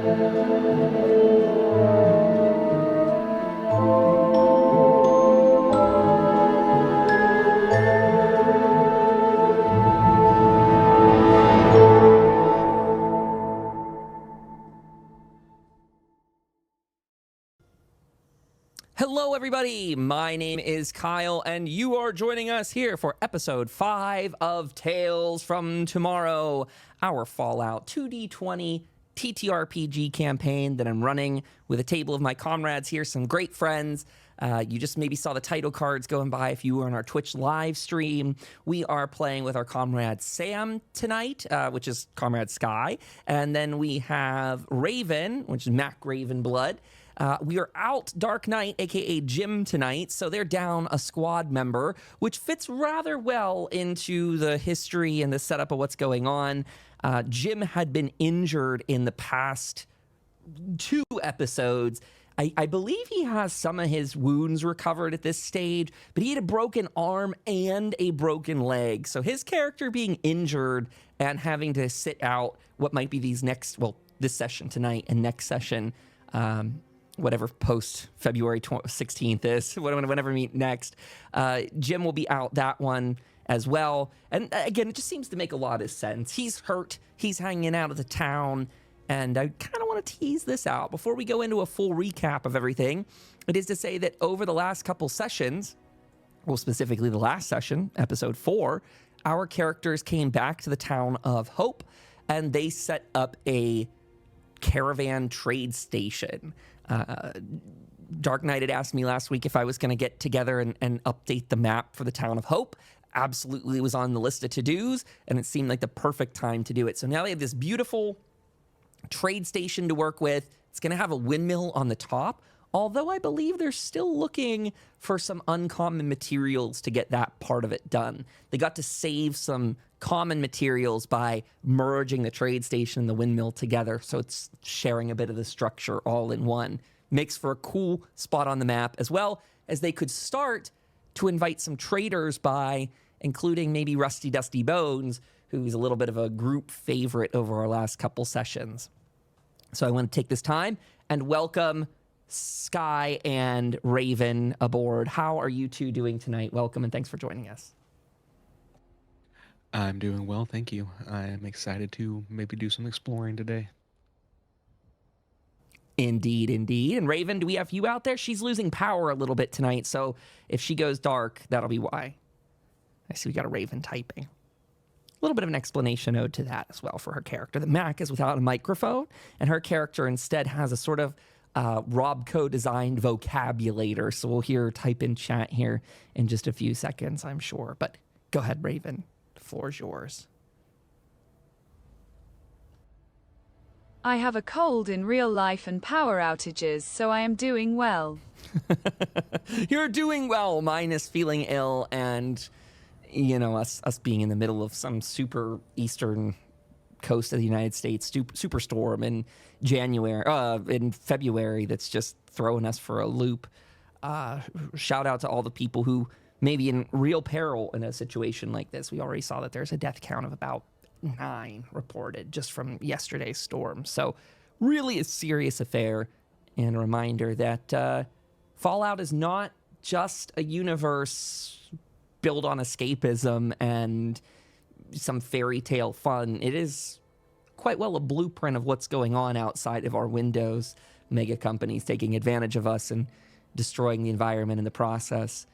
Hello, everybody. My name is Kyle, and you are joining us here for episode 5 of Tales from Tomorrow, our Fallout 2D20 TTRPG campaign that I'm running with a table of my comrades here, some great friends. You just maybe saw the title cards going by if you were on our Twitch live stream. We are playing with our comrade Sam tonight, which is Comrade Sky. And then we have Raven, which is Mac Ravenblood. We are out DarKnight, aka Jim, tonight, so they're down a squad member, which fits rather well into the history and the setup of what's going on. Jim had been injured in the past 2 episodes. I believe he has some of his wounds recovered at this stage, but he had a broken arm and a broken leg. So his character being injured and having to sit out what might be these next, well, this session tonight and next session, whatever post February 16th is, whenever we meet next, Jim will be out that one as well. And again, it just seems to make a lot of sense. He's hurt, he's hanging out of the town, and I kind of want to tease this out before we go into a full recap of everything. It is to say that over the last couple sessions, well, specifically the last session, episode 4, our characters came back to the town of Hope, and they set up a caravan trade station. DarKnight had asked me last week if I was going to get together and update the map for the town of Hope. Absolutely was on the list of to-dos, and it seemed like the perfect time to do it. So now they have this beautiful trade station to work with. It's going to have a windmill on the top, although I believe they're still looking for some uncommon materials to get that part of it done. They got to save some common materials by merging the trade station and the windmill together, so it's sharing a bit of the structure all in one. Makes for a cool spot on the map, as well as they could start to invite some traders by, including maybe Rusty Dusty Bones, who's a little bit of a group favorite over our last couple sessions. So I want to take this time and welcome Sky and Raven aboard. How are you two doing tonight? Welcome, and thanks for joining us. I'm doing well, thank you. I am excited to maybe do some exploring today. Indeed, indeed. And Raven, do we have you out there? She's losing power a little bit tonight, so if she goes dark, that'll be why. I see we got a Raven typing. A little bit of an explanation ode to that as well for her character. The Mac is without a microphone, and her character instead has a sort of Robco-designed vocabulator, so we'll hear her type in chat here in just a few seconds, I'm sure. But go ahead, Raven. The floor is yours. I have a cold in real life and power outages, so I am doing well. You're doing well, minus feeling ill and, you know, us being in the middle of some super eastern coast of the United States superstorm in February that's just throwing us for a loop. Shout out to all the people who may be in real peril in a situation like this. We already saw that there's a death count of about 9 reported just from yesterday's storm. So really a serious affair, and a reminder that Fallout is not just a universe built on escapism and some fairy tale fun. It is quite well a blueprint of what's going on outside of our windows. Mega companies taking advantage of us and destroying the environment in the process.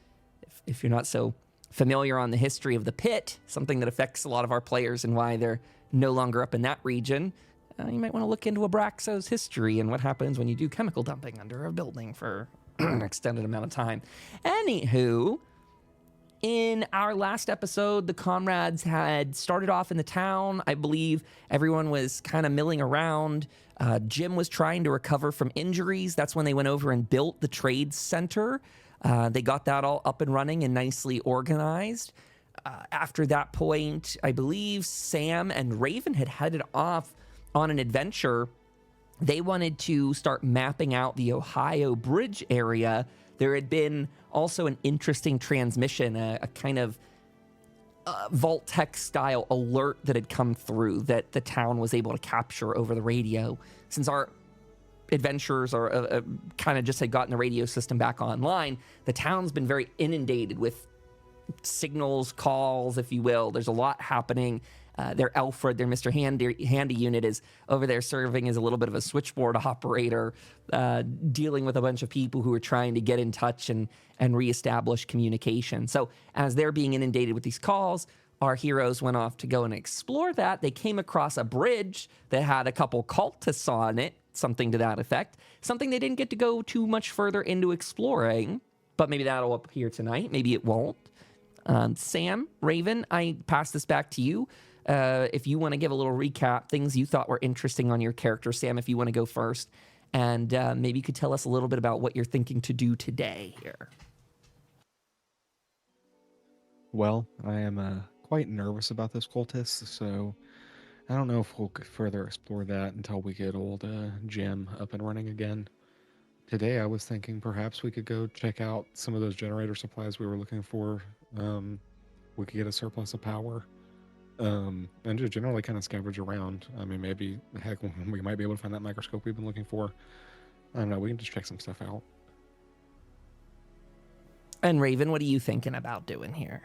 If you're not so familiar on the history of the pit, something that affects a lot of our players and why they're no longer up in that region, you might want to look into Abraxo's history and what happens when you do chemical dumping under a building for an extended amount of time. Anywho, in our last episode, the comrades had started off in the town. I believe everyone was kind of milling around. Jim was trying to recover from injuries. That's when they went over and built the trade center. They got that all up and running and nicely organized. After that point, I believe Sam and Raven had headed off on an adventure. They wanted to start mapping out the Ohio Bridge area. There had been also an interesting transmission, a kind of vault-tec style alert that had come through that the town was able to capture over the radio. Since our adventurers are kind of just had gotten the radio system back online, the town's been very inundated with signals, calls, if you will. There's a lot happening. Their Alfred, their Mr. Handy unit, is over there serving as a little bit of a switchboard operator, dealing with a bunch of people who are trying to get in touch and reestablish communication. So as they're being inundated with these calls, our heroes went off to go and explore that. They came across a bridge that had a couple cultists on it, something to that effect, something they didn't get to go too much further into exploring, but maybe that'll appear tonight. Maybe it won't. Sam, Raven, I pass this back to you. If you want to give a little recap, things you thought were interesting on your character. Sam, if you want to go first, and maybe you could tell us a little bit about what you're thinking to do today here. Well, I am quite nervous about this cultist, so I don't know if we'll further explore that until we get old Jim up and running again. Today I was thinking perhaps we could go check out some of those generator supplies we were looking for. We could get a surplus of power. And just generally kind of scavenge around. I mean, maybe, heck, we might be able to find that microscope we've been looking for. I don't know, we can just check some stuff out. And Raven, what are you thinking about doing here?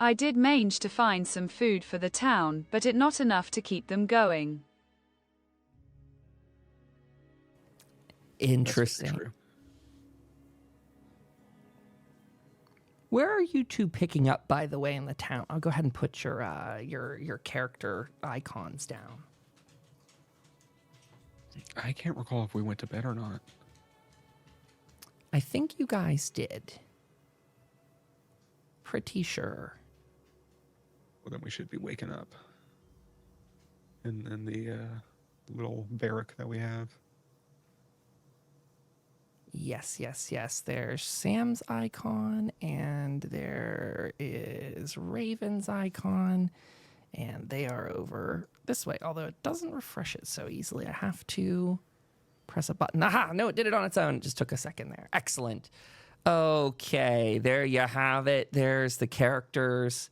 I did manage to find some food for the town, but it not enough to keep them going. Interesting. Where are you two picking up, by the way, in the town? I'll go ahead and put your character icons down. I can't recall if we went to bed or not. I think you guys did. Pretty sure. Well, then we should be waking up. And then the little barrack that we have. Yes. There's Sam's icon, and there is Raven's icon, and they are over this way, although it doesn't refresh it so easily. I have to press a button. Aha! No, it did it on its own. It just took a second there. Excellent. Okay, there you have it. There's the characters.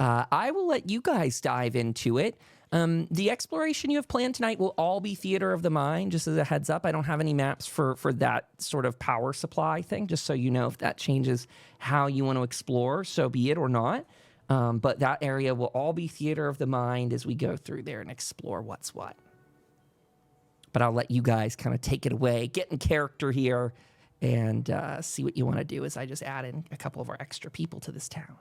I will let you guys dive into it. The exploration you have planned tonight will all be theater of the mind, just as a heads up. I don't have any maps for that sort of power supply thing, just so you know if that changes how you want to explore, so be it or not. But that area will all be theater of the mind as we go through there and explore what's what. But I'll let you guys kind of take it away, get in character here, and see what you want to do as I just add in a couple of our extra people to this town.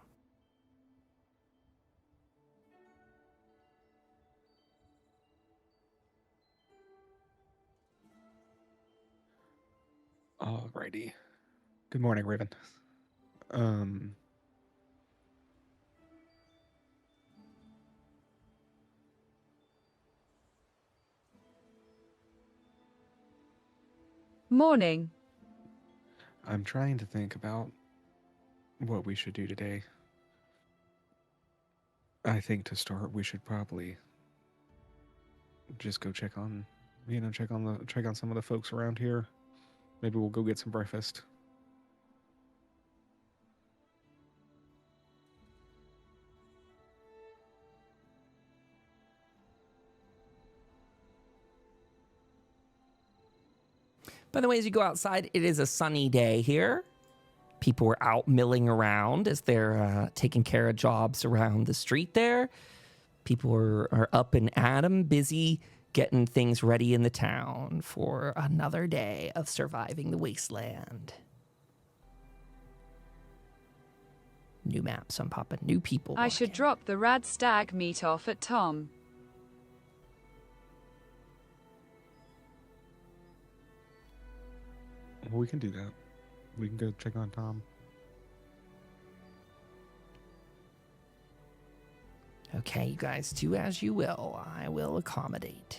Alrighty. Good morning, Raven. Morning. I'm trying to think about what we should do today. I think to start, we should probably just go check on some of the folks around here. Maybe we'll go get some breakfast. By the way, as you go outside, it is a sunny day here. People are out milling around as they're taking care of jobs around the street there. People are up and at 'em, busy getting things ready in the town for another day of surviving the Wasteland. New maps, I'm popping new people. I should drop the rad stag meat off at Tom. Well, we can do that. We can go check on Tom. Okay, you guys do as you will. I will accommodate.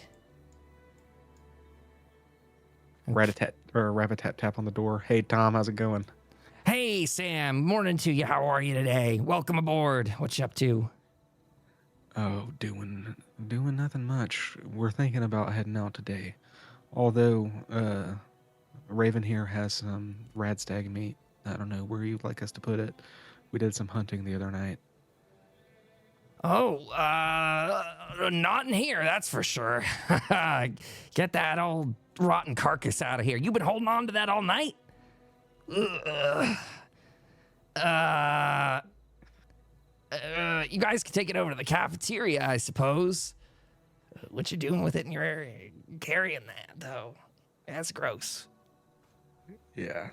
Rat-a-tat or rabbit-tap-tap on the door. Hey, Tom, how's it going? Hey, Sam. Morning to you. How are you today? Welcome aboard. What you up to? Oh, doing nothing much. We're thinking about heading out today. Although, Raven here has some rad stag meat. I don't know where you'd like us to put it. We did some hunting the other night. Oh, not in here, that's for sure. Get that old rotten carcass out of here. You've been holding on to that all night? You guys can take it over to the cafeteria, I suppose. What you doing with it in your area? Carrying that, though. That's gross. Yeah.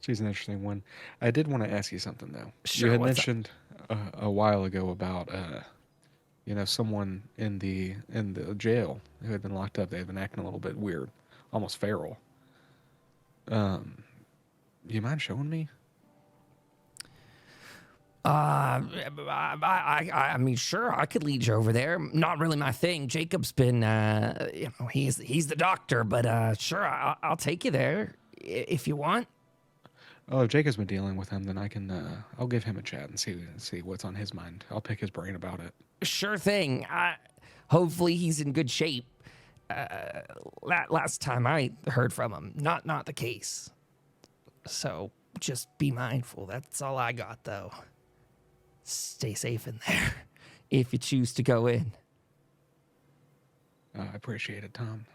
She's an interesting one. I did want to ask you something, though. Sure, You had what's mentioned a while ago about, someone in the jail who had been locked up. They had been acting a little bit weird, almost feral. You mind showing me? I mean, sure, I could lead you over there. Not really my thing. Jacob's been, he's the doctor, but sure, I'll take you there if you want. Oh, if Jacob's been dealing with him, then I can. I'll give him a chat and see what's on his mind. I'll pick his brain about it. Sure thing. Hopefully he's in good shape. Last time I heard from him, not the case. So just be mindful. That's all I got, though. Stay safe in there if you choose to go in. I appreciate it, Tom.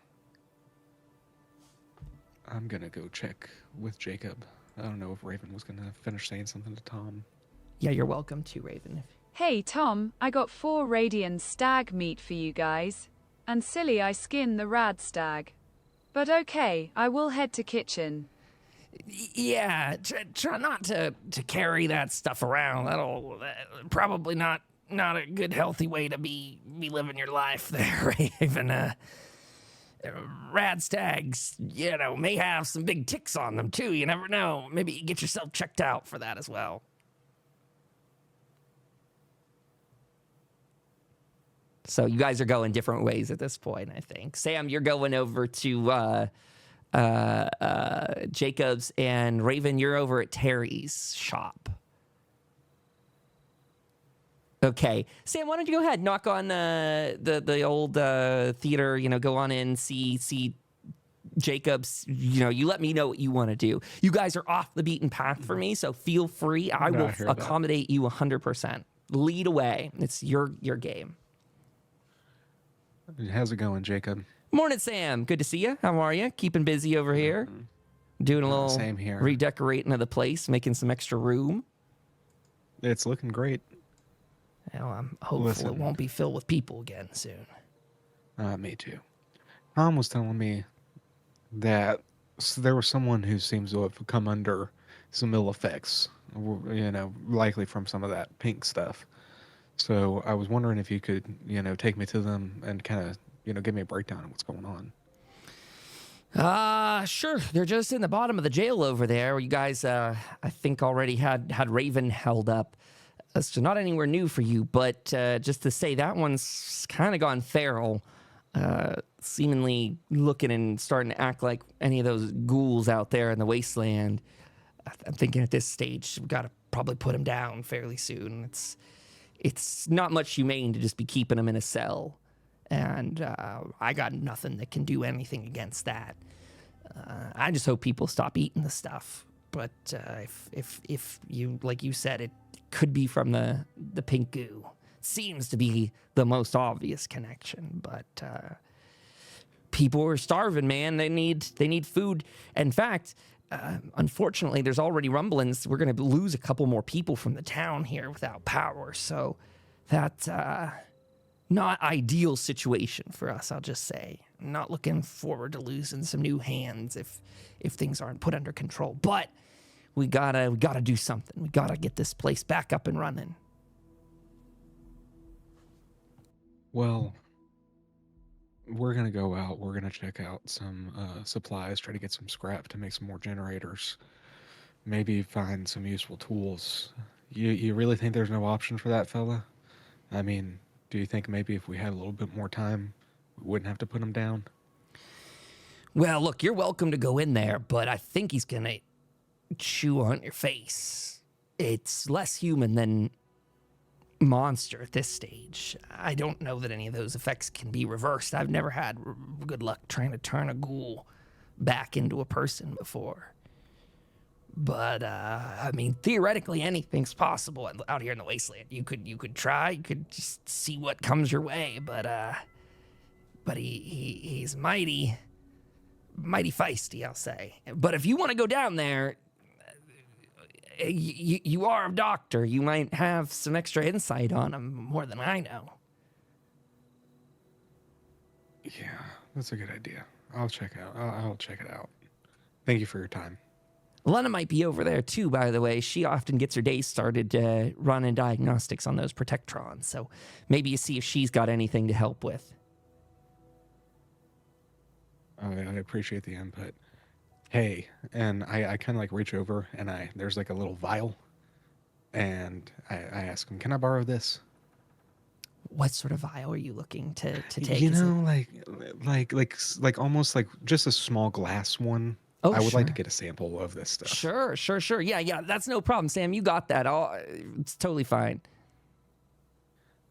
I'm gonna go check with Jacob. I don't know if Raven was gonna finish saying something to Tom. Yeah, you're welcome to, Raven. Hey Tom, I got 4 radian stag meat for you guys. And silly I skinned the rad stag. But okay, I will head to kitchen. Yeah, try not to carry that stuff around. That'll probably not a good, healthy way to be living your life there, Raven. Rad stags, may have some big ticks on them, too. You never know. Maybe you get yourself checked out for that as well. So you guys are going different ways at this point, I think. Sam, you're going over to Jacob's, and Raven, you're over at Terry's shop. Okay, Sam, why don't you go ahead, knock on the old theater, go on in, see Jacob's, you let me know what you want to do. You guys are off the beaten path for me, so feel free. I will accommodate you 100%. Lead away. It's your game. How's it going, Jacob? Morning, Sam. Good to see you. How are you? Keeping busy over here? Doing a little same here. Redecorating of the place, making some extra room. It's looking great. Well, I'm hopeful it won't be filled with people again soon. Me too. Tom was telling me that there was someone who seems to have come under some ill effects, likely from some of that pink stuff. So I was wondering if you could, take me to them and kind of, give me a breakdown of what's going on. Sure. They're just in the bottom of the jail over there. You guys, I think already had Raven held up. So not anywhere new for you, but just to say that one's kind of gone feral, seemingly looking and starting to act like any of those ghouls out there in the Wasteland. I'm thinking at this stage, we've got to probably put him down fairly soon. It's not much humane to just be keeping him in a cell. And I got nothing that can do anything against that. I just hope people stop eating the stuff. But if you, like you said, it could be from the pink goo. Seems to be the most obvious connection. But people are starving, man. They need food. In fact, unfortunately, there's already rumblings. We're going to lose a couple more people from the town here without power. So that's not ideal situation for us, I'll just say. I'm not looking forward to losing some new hands if things aren't put under control. But we gotta do something. We gotta get this place back up and running. Well, we're going to go out. We're going to check out some supplies, try to get some scrap to make some more generators. Maybe find some useful tools. You really think there's no option for that fella? I mean, do you think maybe if we had a little bit more time, we wouldn't have to put him down? Well, look, you're welcome to go in there, but I think he's going to chew on your face. It's less human than monster at this stage. I don't know that any of those effects can be reversed. I've never had good luck trying to turn a ghoul, back into a person before. But I mean, theoretically, anything's possible out here in the Wasteland. You could try. You could just see what comes your way. But he's mighty feisty, I'll say. But if you want to go down there, you are a doctor. You might have some extra insight on him, more than I know. Yeah, that's a good idea. I'll check it out. Thank you for your time. Lena might be over there too, by the way. She often gets her days started running diagnostics on those Protectrons. So maybe you see if she's got anything to help with. I appreciate the input. Hey, and I kind of like reach over and there's like a little vial, and I ask him, can I borrow this? What sort of vial are you looking to take? You know, like almost like just a small glass one. Oh, I would sure. like to get a sample of this stuff. Sure. Yeah, that's no problem, Sam. You got that. It's totally fine.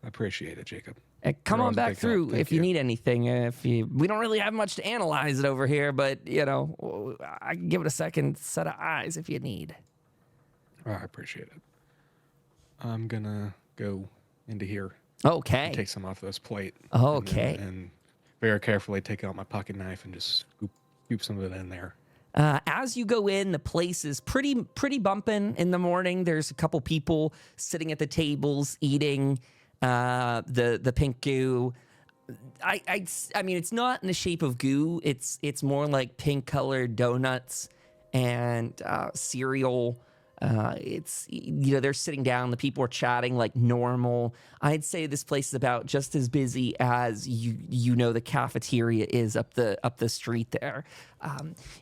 I appreciate it, Jacob. Come on back through if you need anything. We don't really have much to analyze it over here, but I can give it a second set of eyes if you need. Oh, I appreciate it. I'm gonna go into here. Okay. Take some off this plate. Okay. And very carefully take out my pocket knife and just scoop some of it in there. As you go in, the place is pretty bumping in the morning. There's a couple people sitting at the tables eating the pink goo. I mean, it's not in the shape of goo. It's more like pink colored donuts and cereal. They're sitting down. The people are chatting like normal. I'd say this place is about just as busy as the cafeteria is up the street there.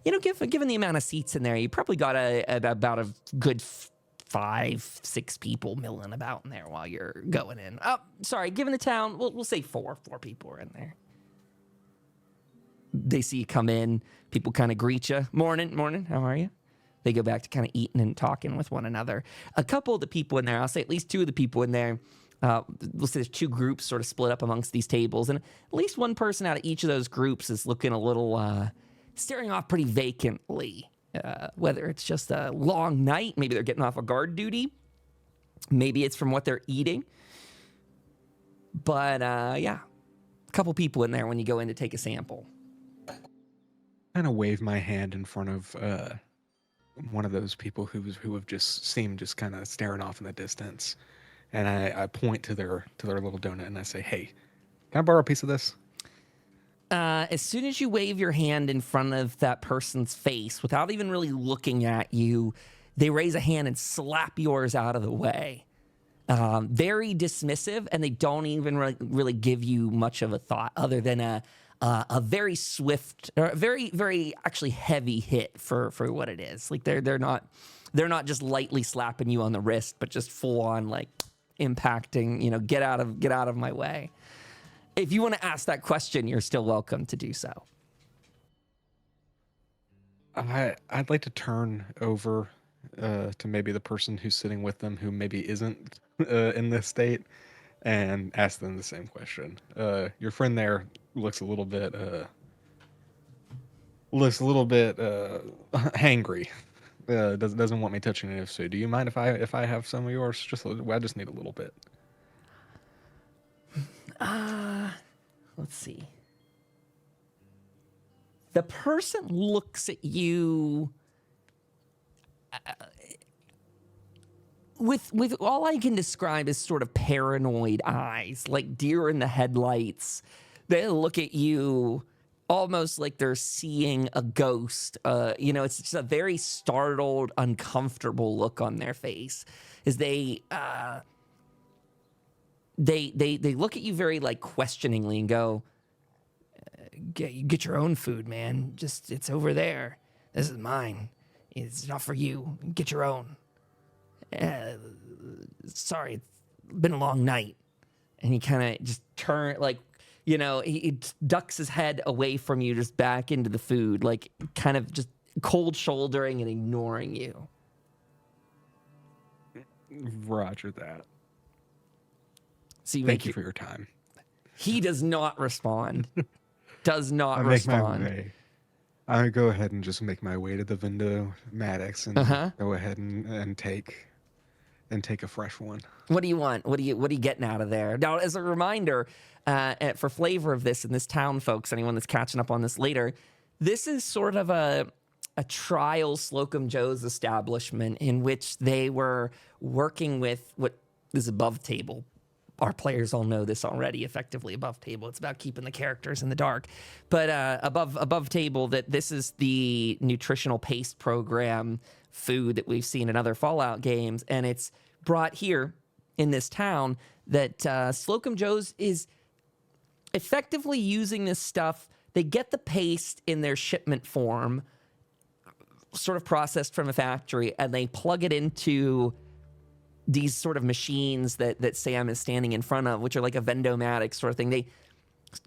Given the amount of seats in there, you probably got about a good 5-6 people milling about in there while you're going in. Oh, sorry, given the town, we'll say four people are in there. They see you come in. People kind of greet you. Morning. How are you? They go back to kind of eating and talking with one another. A couple of the people in there, I'll say at least two of the people in there, we'll say there's two groups sort of split up amongst these tables. And at least one person out of each of those groups is looking a little, staring off pretty vacantly. Whether it's just a long night, maybe they're getting off of guard duty. Maybe it's from what they're eating. But yeah, a couple people in there when you go in to take a sample. Kind of wave my hand in front of one of those people who have just seemed just kind of staring off in the distance, and I point to their little donut and I say, "Hey, can I borrow a piece of this?" As soon as you wave your hand in front of that person's face, without even really looking at you, they raise a hand and slap yours out of the way. Very dismissive, and they don't even really give you much of a thought, other than a very swift, or very, very actually heavy hit for what it is. Like they're not just lightly slapping you on the wrist, but just full on like impacting. Get out of my way. If you want to ask that question, you're still welcome to do so. I'd like to turn over to maybe the person who's sitting with them, who maybe isn't in this state, and ask them the same question. Your friend there looks a little bit hangry. Doesn't want me touching it. So, do you mind if I have some of yours? I just need a little bit. Let's see. The person looks at you with all I can describe as sort of paranoid eyes, like deer in the headlights. They look at you almost like they're seeing a ghost. It's just a very startled, uncomfortable look on their face as they look at you very like questioningly and go, get your own food, man. Just, it's over there. This is mine. It's not for you. Get your own. Sorry, it's been a long night. And he kind of just he ducks his head away from you, just back into the food, like kind of just cold shouldering and ignoring you. Roger that. So Thank you for your time. He does not respond. Does not I respond. Make my way. I go ahead and just make my way to the window, Maddox, and go ahead and take a fresh one. What do you want? What are you getting out of there? Now, as a reminder, for flavor of this in this town, folks, anyone that's catching up on this later, this is sort of a trial Slocum Joe's establishment in which they were working with what is above table. Our players all know this already, effectively above table. It's about keeping the characters in the dark. But above table, that this is the nutritional paste program food that we've seen in other Fallout games. And it's brought here in this town that Slocum Joe's is effectively using this stuff. They get the paste in their shipment form, sort of processed from a factory, and they plug it into these sort of machines that Sam is standing in front of, which are like a Vendomatic sort of thing. They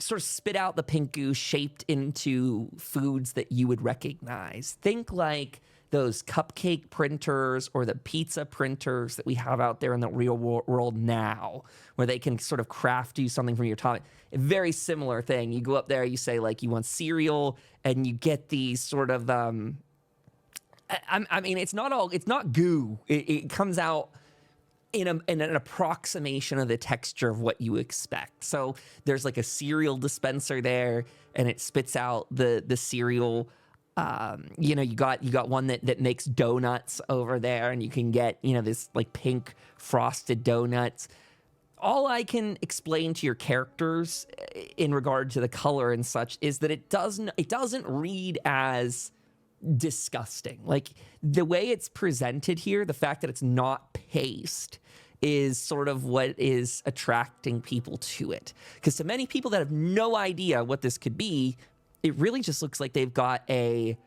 sort of spit out the pink goo shaped into foods that you would recognize. Think like those cupcake printers or the pizza printers that we have out there in the real world now, where they can sort of craft you something from your top. A very similar thing. You go up there, you say like you want cereal, and you get these sort of I mean, it's not goo. It comes out in an approximation of the texture of what you expect. So there's like a cereal dispenser there, and it spits out the cereal. You got one that makes donuts over there, and you can get, this like pink frosted donuts. All I can explain to your characters in regard to the color and such is that it doesn't read as disgusting. Like the way it's presented here, the fact that it's not paste is sort of what is attracting people to it. Because to many people that have no idea what this could be, it really just looks like they've got a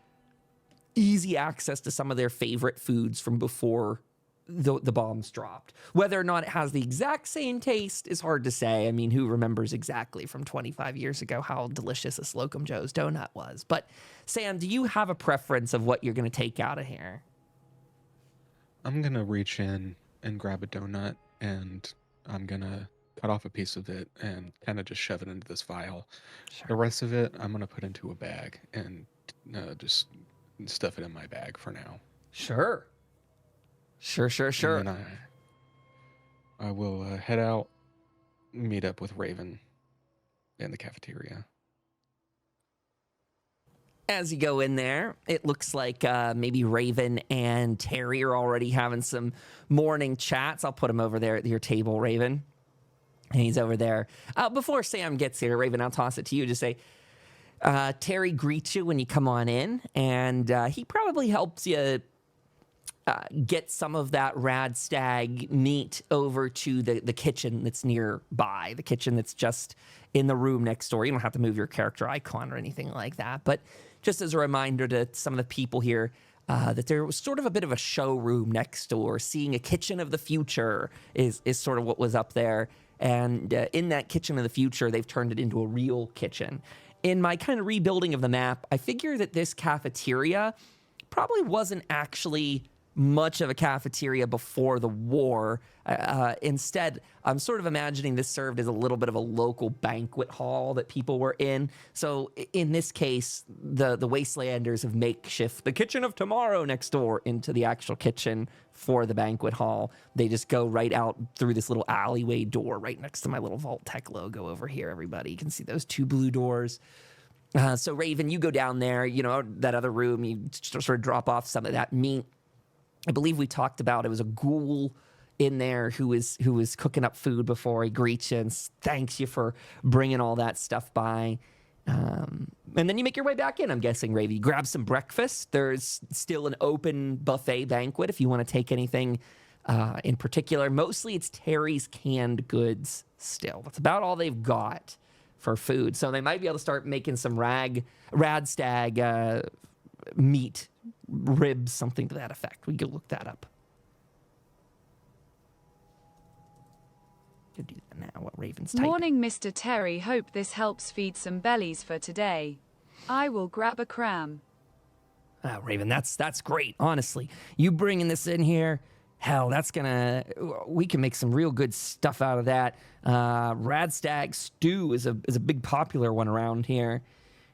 easy access to some of their favorite foods from before the bombs dropped. Whether or not it has the exact same taste is hard to say. I mean, who remembers exactly from 25 years ago how delicious a Slocum Joe's donut was? But Sam, do you have a preference of what you're going to take out of here? I'm going to reach in and grab a donut, and I'm going to cut off a piece of it and kind of just shove it into this vial. Sure. The rest of it, I'm going to put into a bag and just stuff it in my bag for now. Sure. Sure. And then I will head out, meet up with Raven in the cafeteria. As you go in there, it looks like maybe Raven and Terry are already having some morning chats. I'll put him over there at your table, Raven. And he's over there. Before Sam gets here, Raven, I'll toss it to you to say, Terry greets you when you come on in, and he probably helps you get some of that rad stag meat over to the kitchen that's nearby, the kitchen that's just in the room next door. You don't have to move your character icon or anything like that, but just as a reminder to some of the people here that there was sort of a bit of a showroom next door. Seeing a kitchen of the future is sort of what was up there. And in that kitchen of the future, they've turned it into a real kitchen. In my kind of rebuilding of the map, I figure that this cafeteria probably wasn't actually much of a cafeteria before the war. Instead, I'm sort of imagining this served as a little bit of a local banquet hall that people were in. So in this case, the Wastelanders have makeshift the kitchen of tomorrow next door into the actual kitchen for the banquet hall. They just go right out through this little alleyway door right next to my little vault-tec logo over here, everybody. You can see those two blue doors. So Raven, you go down there, that other room, you sort of drop off some of that meat. I believe we talked about it was a ghoul in there who was cooking up food before he greets you and thanks you for bringing all that stuff by. And then you make your way back in, I'm guessing, Raven. You grab some breakfast. There's still an open buffet banquet if you want to take anything in particular. Mostly it's Terry's canned goods still. That's about all they've got for food. So they might be able to start making some rad stag meat, ribs, something to that effect. We could look that up. Could do that now. What Raven's typing. Morning, Mr. Terry. Hope this helps feed some bellies for today. I will grab a cram. Raven, that's great. Honestly, you bringing this in here, hell, we can make some real good stuff out of that. Rad stag stew is a big popular one around here.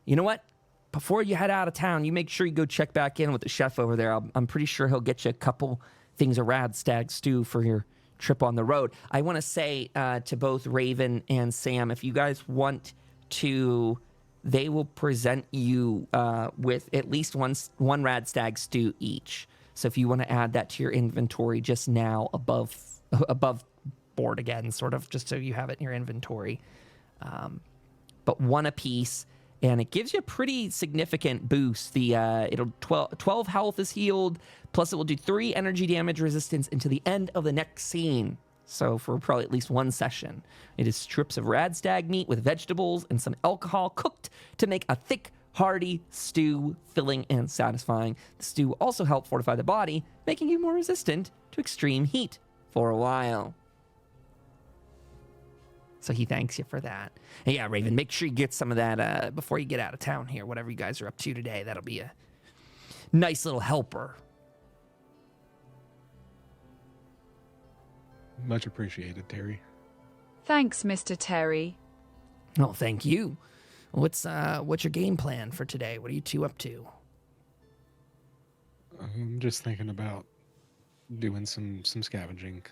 You know what? before you head out of town, you make sure you go check back in with the chef over there. I'm pretty sure he'll get you a couple things of rad stag stew for your trip on the road. I want to say to both Raven and Sam, if you guys want to, they will present you with at least one rad stag stew each. So if you want to add that to your inventory just now above board again, sort of, just so you have it in your inventory. But one apiece, and it gives you a pretty significant boost. It'll 12 health is healed, plus it will do 3 energy damage resistance into the end of the next scene. So for probably at least one session. It is strips of rad stag meat with vegetables and some alcohol cooked to make a thick, hearty stew, filling and satisfying. The stew will also help fortify the body, making you more resistant to extreme heat for a while. So he thanks you for that. And yeah, Raven, make sure you get some of that before you get out of town here, whatever you guys are up to today. That'll be a nice little helper. Much appreciated, Terry. Thanks, Mr. Terry. Oh, thank you. What's your game plan for today? What are you two up to? I'm just thinking about doing some scavenging.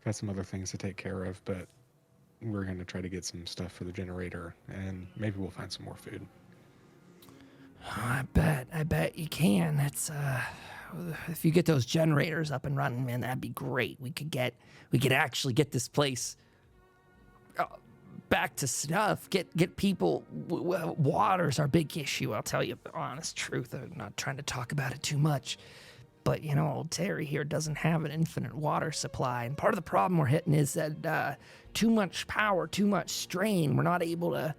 Got some other things to take care of, but we're going to try to get some stuff for the generator, and maybe we'll find some more food. I bet you can. That's if you get those generators up and running, man, that'd be great. We could actually get this place back to stuff. Get people. Water's our big issue. I'll tell you the honest truth. I'm not trying to talk about it too much, but you know, old Terry here doesn't have an infinite water supply, and part of the problem we're hitting is that too much power, too much strain. I'm not able to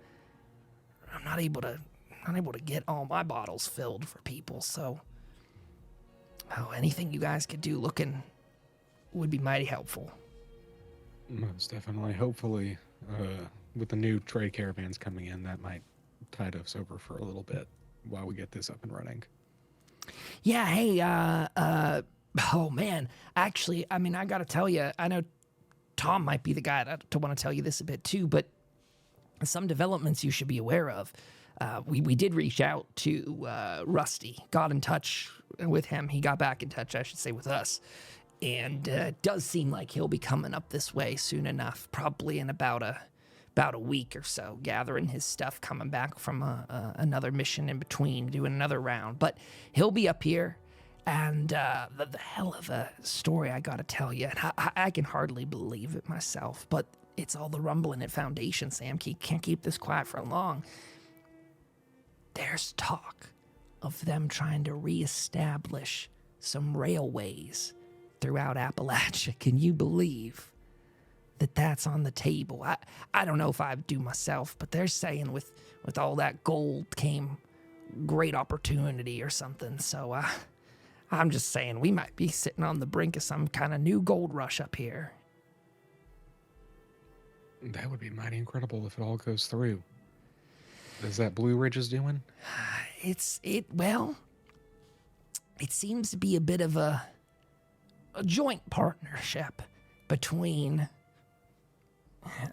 get all my bottles filled for people. So, anything you guys could do looking would be mighty helpful. Most definitely. Hopefully, with the new trade caravans coming in, that might tide us over for a little bit while we get this up and running. Yeah, hey, oh man, actually, I mean, I gotta tell you, I know Tom might be the guy to want to tell you this a bit too, but some developments you should be aware of. We did reach out to Rusty, got in touch with him. He got back in touch, I should say, with us. And it does seem like he'll be coming up this way soon enough, probably in about a week or so, gathering his stuff, coming back from another mission in between, doing another round. But he'll be up here, and the hell of a story I gotta tell you. And I can hardly believe it myself, but it's all the rumbling at Foundation, Sam. Can't keep this quiet for long. There's talk of them trying to reestablish some railways throughout Appalachia. Can you believe that that's on the table? I don't know if I do myself, but they're saying with all that gold came great opportunity or something. So I'm just saying we might be sitting on the brink of some kind of new gold rush up here. That would be mighty incredible if it all goes through. Is that Blue Ridge is doing? Well, it seems to be a bit of a joint partnership between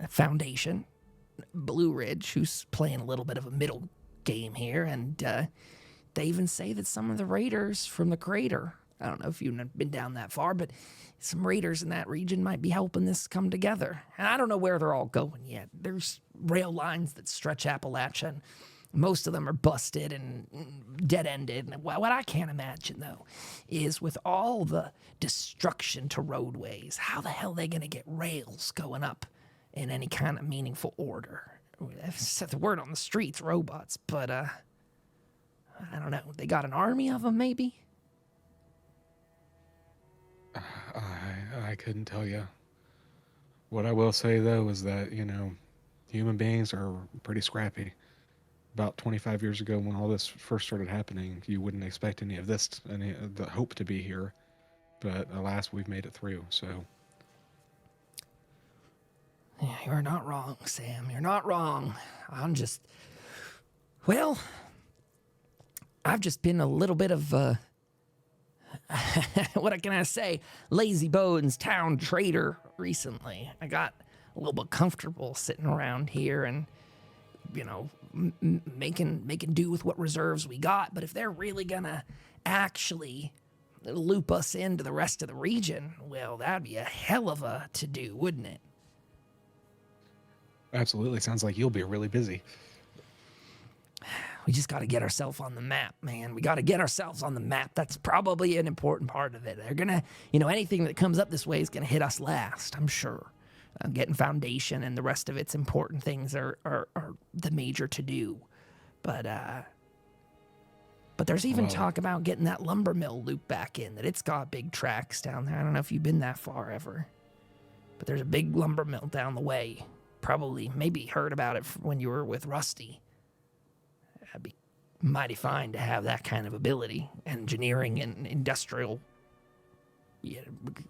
Foundation, Blue Ridge, who's playing a little bit of a middle game here, and they even say that some of the raiders from the crater, I don't know if you've been down that far, but some raiders in that region might be helping this come together. And I don't know where they're all going yet. There's rail lines that stretch Appalachia, and most of them are busted and dead-ended. And what I can't imagine, though, is with all the destruction to roadways, how the hell are they going to get rails going up in any kind of meaningful order? I've said the word on the streets, robots, but I don't know. They got an army of them, maybe? I couldn't tell you. What I will say, though, is that, human beings are pretty scrappy. About 25 years ago, when all this first started happening, you wouldn't expect any of the hope to be here. But alas, we've made it through, so. Yeah, you're not wrong, Sam. You're not wrong. I've just been a little bit of what can I say? Lazy bones town trader recently. I got a little bit comfortable sitting around here, and making do with what reserves we got. But if they're really gonna actually loop us into the rest of the region, well, that'd be a hell of a to-do, wouldn't it? Absolutely. Sounds like you'll be really busy. We just got to get ourselves on the map, man. We got to get ourselves on the map. That's probably an important part of it. They're going to, anything that comes up this way is going to hit us last, I'm sure. Getting foundation and the rest of its important things are the major to-do. But there's even talk about getting that lumber mill loop back in, that it's got big tracks down there. I don't know if you've been that far ever. But there's a big lumber mill down the way. Probably, maybe heard about it when you were with Rusty. That'd be mighty fine to have that kind of ability, engineering and industrial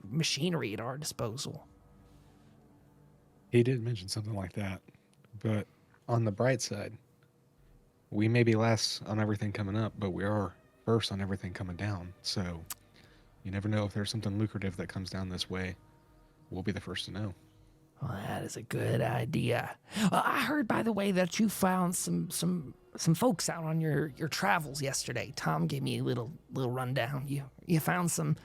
machinery at our disposal. He did mention something like that. But on the bright side, we may be last on everything coming up, but we are first on everything coming down. So you never know if there's something lucrative that comes down this way. We'll be the first to know. Well, that is a good idea. I heard, by the way, that you found some folks out on your travels yesterday. Tom gave me a little rundown. You found some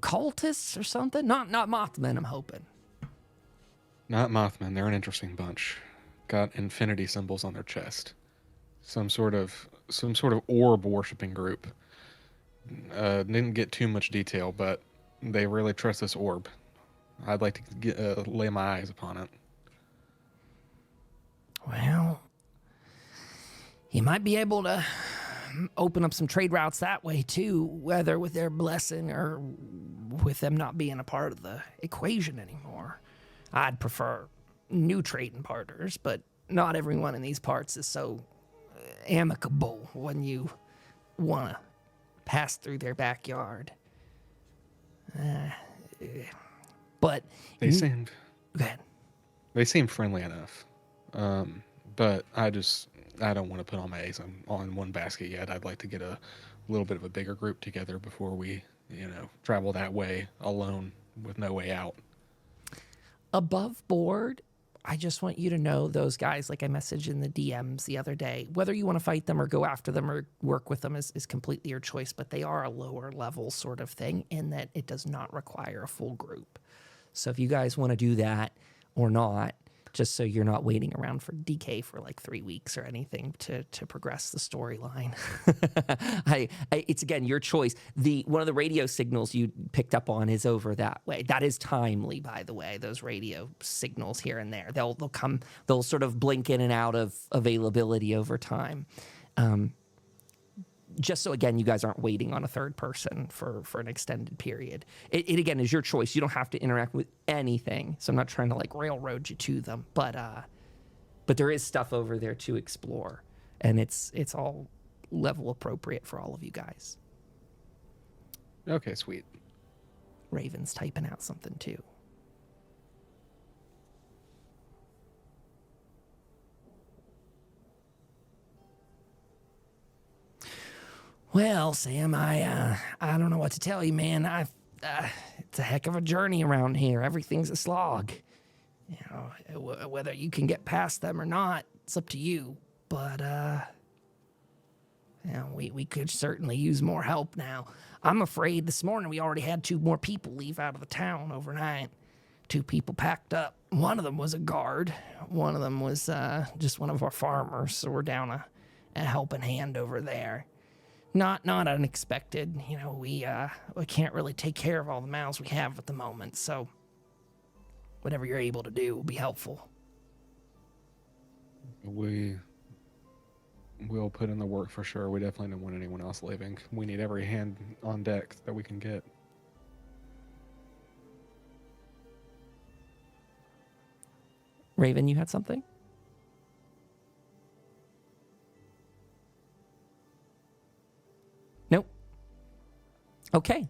cultists or something? Not Mothmen, I'm hoping. Not Mothmen. They're an interesting bunch. Got infinity symbols on their chest. Some sort of orb worshipping group. Didn't get too much detail, but they really trust this orb. I'd like to lay my eyes upon it. Well, you might be able to open up some trade routes that way too, whether with their blessing or with them not being a part of the equation anymore. I'd prefer new trading partners, but not everyone in these parts is so amicable when you want to pass through their backyard. But they seemed go ahead. They seem friendly enough, but I don't want to put all my eggs on one basket yet. I'd like to get a little bit of a bigger group together before we travel that way alone with no way out. Above board, I just want you to know those guys, like I messaged in the DMs the other day, whether you want to fight them or go after them or work with them is completely your choice, but they are a lower level sort of thing in that it does not require a full group. So if you guys want to do that or not, just so you're not waiting around for DK for like 3 weeks or anything to progress the storyline. It's again your choice. One of the radio signals you picked up on is over that way. That is timely, by the way. Those radio signals here and there, they'll sort of blink in and out of availability over time. Just so, again, you guys aren't waiting on a third person for an extended period. It again, is your choice. You don't have to interact with anything. So I'm not trying to, railroad you to them. But there is stuff over there to explore. And it's all level appropriate for all of you guys. Okay, sweet. Raven's typing out something, too. Well, Sam, I don't know what to tell you, man. It's a heck of a journey around here. Everything's a slog. Whether you can get past them or not, it's up to you. But we could certainly use more help now. I'm afraid this morning we already had 2 more people leave out of the town overnight. 2 people packed up. One of them was a guard. One of them was just one of our farmers. So we're down a helping hand over there. Not unexpected. We can't really take care of all the mouths we have at the moment, so whatever you're able to do will be helpful. We'll put in the work for sure. We definitely don't want anyone else leaving. We need every hand on deck that we can get. Raven, you had something? Nope. Okay.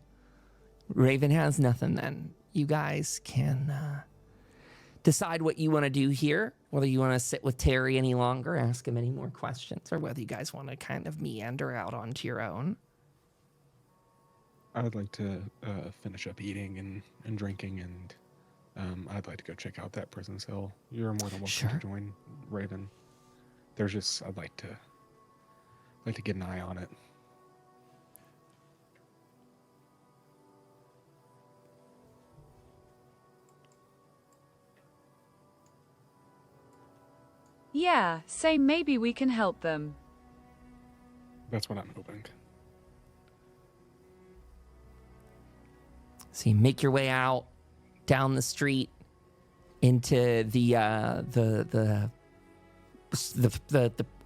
Raven has nothing then. You guys can decide what you want to do here, whether you want to sit with Terry any longer, ask him any more questions, or whether you guys want to kind of meander out onto your own. I would like to finish up eating and drinking, and I'd like to go check out that prison cell. You're more than welcome to join Raven. There's just I'd like to get an eye on it. Yeah, say maybe we can help them. That's what I'm hoping. So you make your way out down the street into the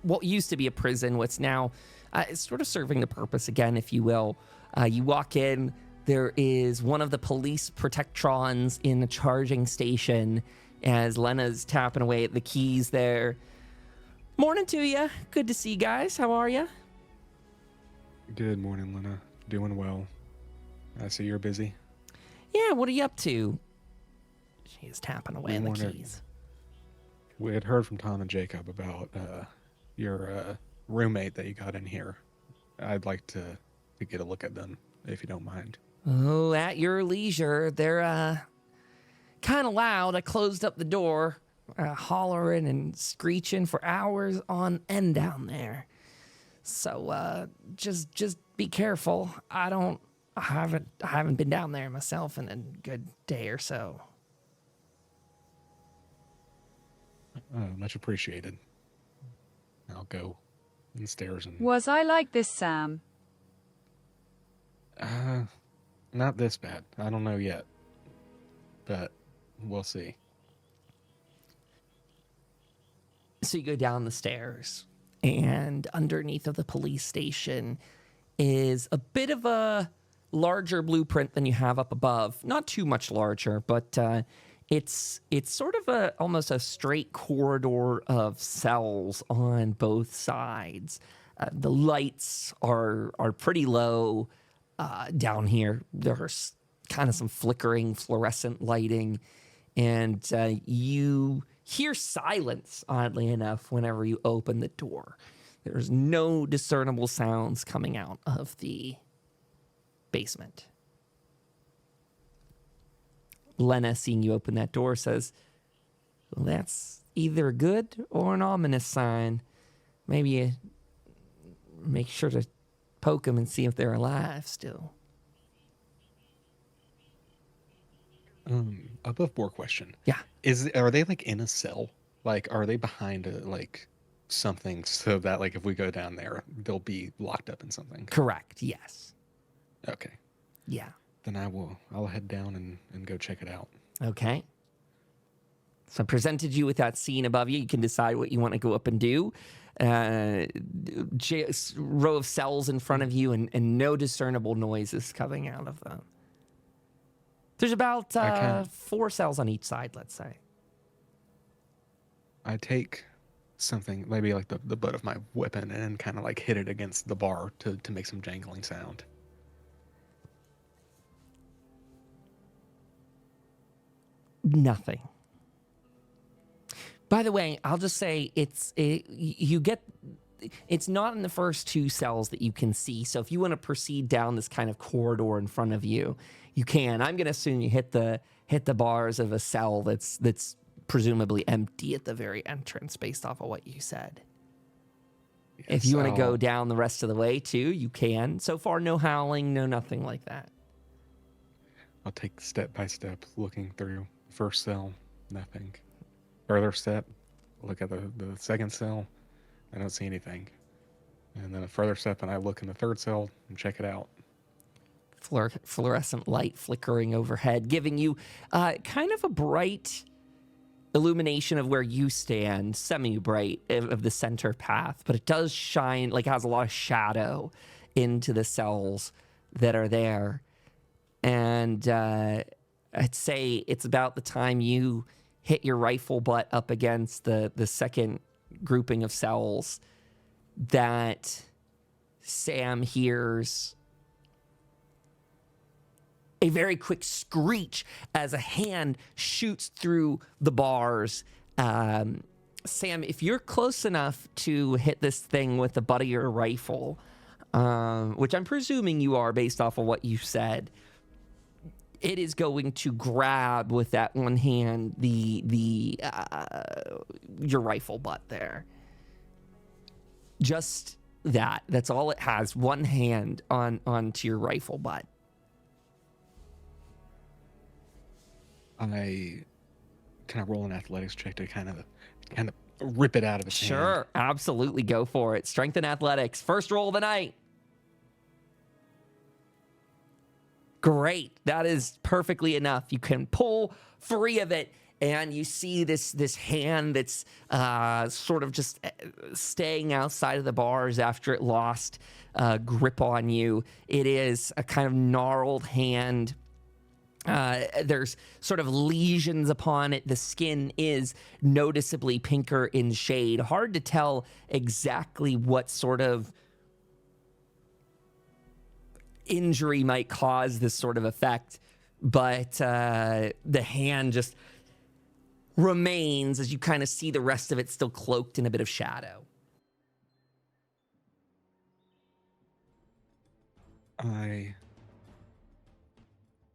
what used to be a prison, what's now it's sort of serving the purpose again, if you will. You walk in, there is one of the police protectrons in the charging station as Lena's tapping away at the keys there. Morning to you. Good to see you guys. How are you? Good morning, Lena. Doing well. I see you're busy. Yeah, what are you up to? She's tapping away at the Morning. keys. We had heard from Tom and Jacob about your roommate that you got in here. I'd like to get a look at them, if you don't mind. Oh, at your leisure. They're kind of loud. I closed up the door, hollering and screeching for hours on end down there. So just be careful. I haven't been down there myself in a good day or so. Much appreciated. I'll go downstairs and... Was I like this, Sam? Not this bad. I don't know yet. But we'll see. So you go down the stairs, and underneath of the police station is a bit of a larger blueprint than you have up above. Not too much larger, but it's sort of almost a straight corridor of cells on both sides. The lights are pretty low down here. There's kind of some flickering fluorescent lighting, and you hear silence, oddly enough, whenever you open the door. There's no discernible sounds coming out of the basement. Lena, seeing you open that door, says, well, that's either a good or an ominous sign. Maybe you make sure to poke them and see if they're alive still. Above board question. Yeah. Are they like in a cell? Like, are they behind something so that like if we go down there, they'll be locked up in something? Correct, yes. Okay. Yeah. Then I'll head down and go check it out. Okay. So I presented you with that scene above you. You can decide what you want to go up and do. Row of cells in front of you and no discernible noises coming out of them. There's about 4 cells on each side, let's say. I take something, maybe like the butt of my weapon, and kind of like hit it against the bar to make some jangling sound. Nothing. By the way, I'll just say it's not in the first 2 cells that you can see. So if you want to proceed down this kind of corridor in front of you, you can. I'm going to assume you hit the bars of a cell that's presumably empty at the very entrance based off of what you said. Yes, if you want to go down the rest of the way too, you can. So far, no howling, no nothing like that. I'll take step by step, looking through. First cell, nothing. Further step, look at the second cell, I don't see anything. And then a further step, and I look in the third cell and check it out. Fluorescent light flickering overhead, giving you kind of a bright illumination of where you stand, semi-bright of the center path, but it does shine, like it has a lot of shadow into the cells that are there. And I'd say it's about the time you hit your rifle butt up against the second grouping of cells that Sam hears a very quick screech as a hand shoots through the bars. Sam, if you're close enough to hit this thing with the butt of your rifle, which I'm presuming you are based off of what you said, it is going to grab with that one hand your rifle butt there. Just that. That's all it has. One hand onto your rifle butt. Can I roll an athletics check to kind of rip it out of his hand? Sure, absolutely, go for it. Strength and athletics. First roll of the night. Great. That is perfectly enough. You can pull free of it, and you see this hand that's sort of just staying outside of the bars after it lost grip on you. It is a kind of gnarled hand. There's sort of lesions upon it. The skin is noticeably pinker in shade. Hard to tell exactly what sort of injury might cause this sort of effect, but the hand just remains as you kind of see the rest of it still cloaked in a bit of shadow.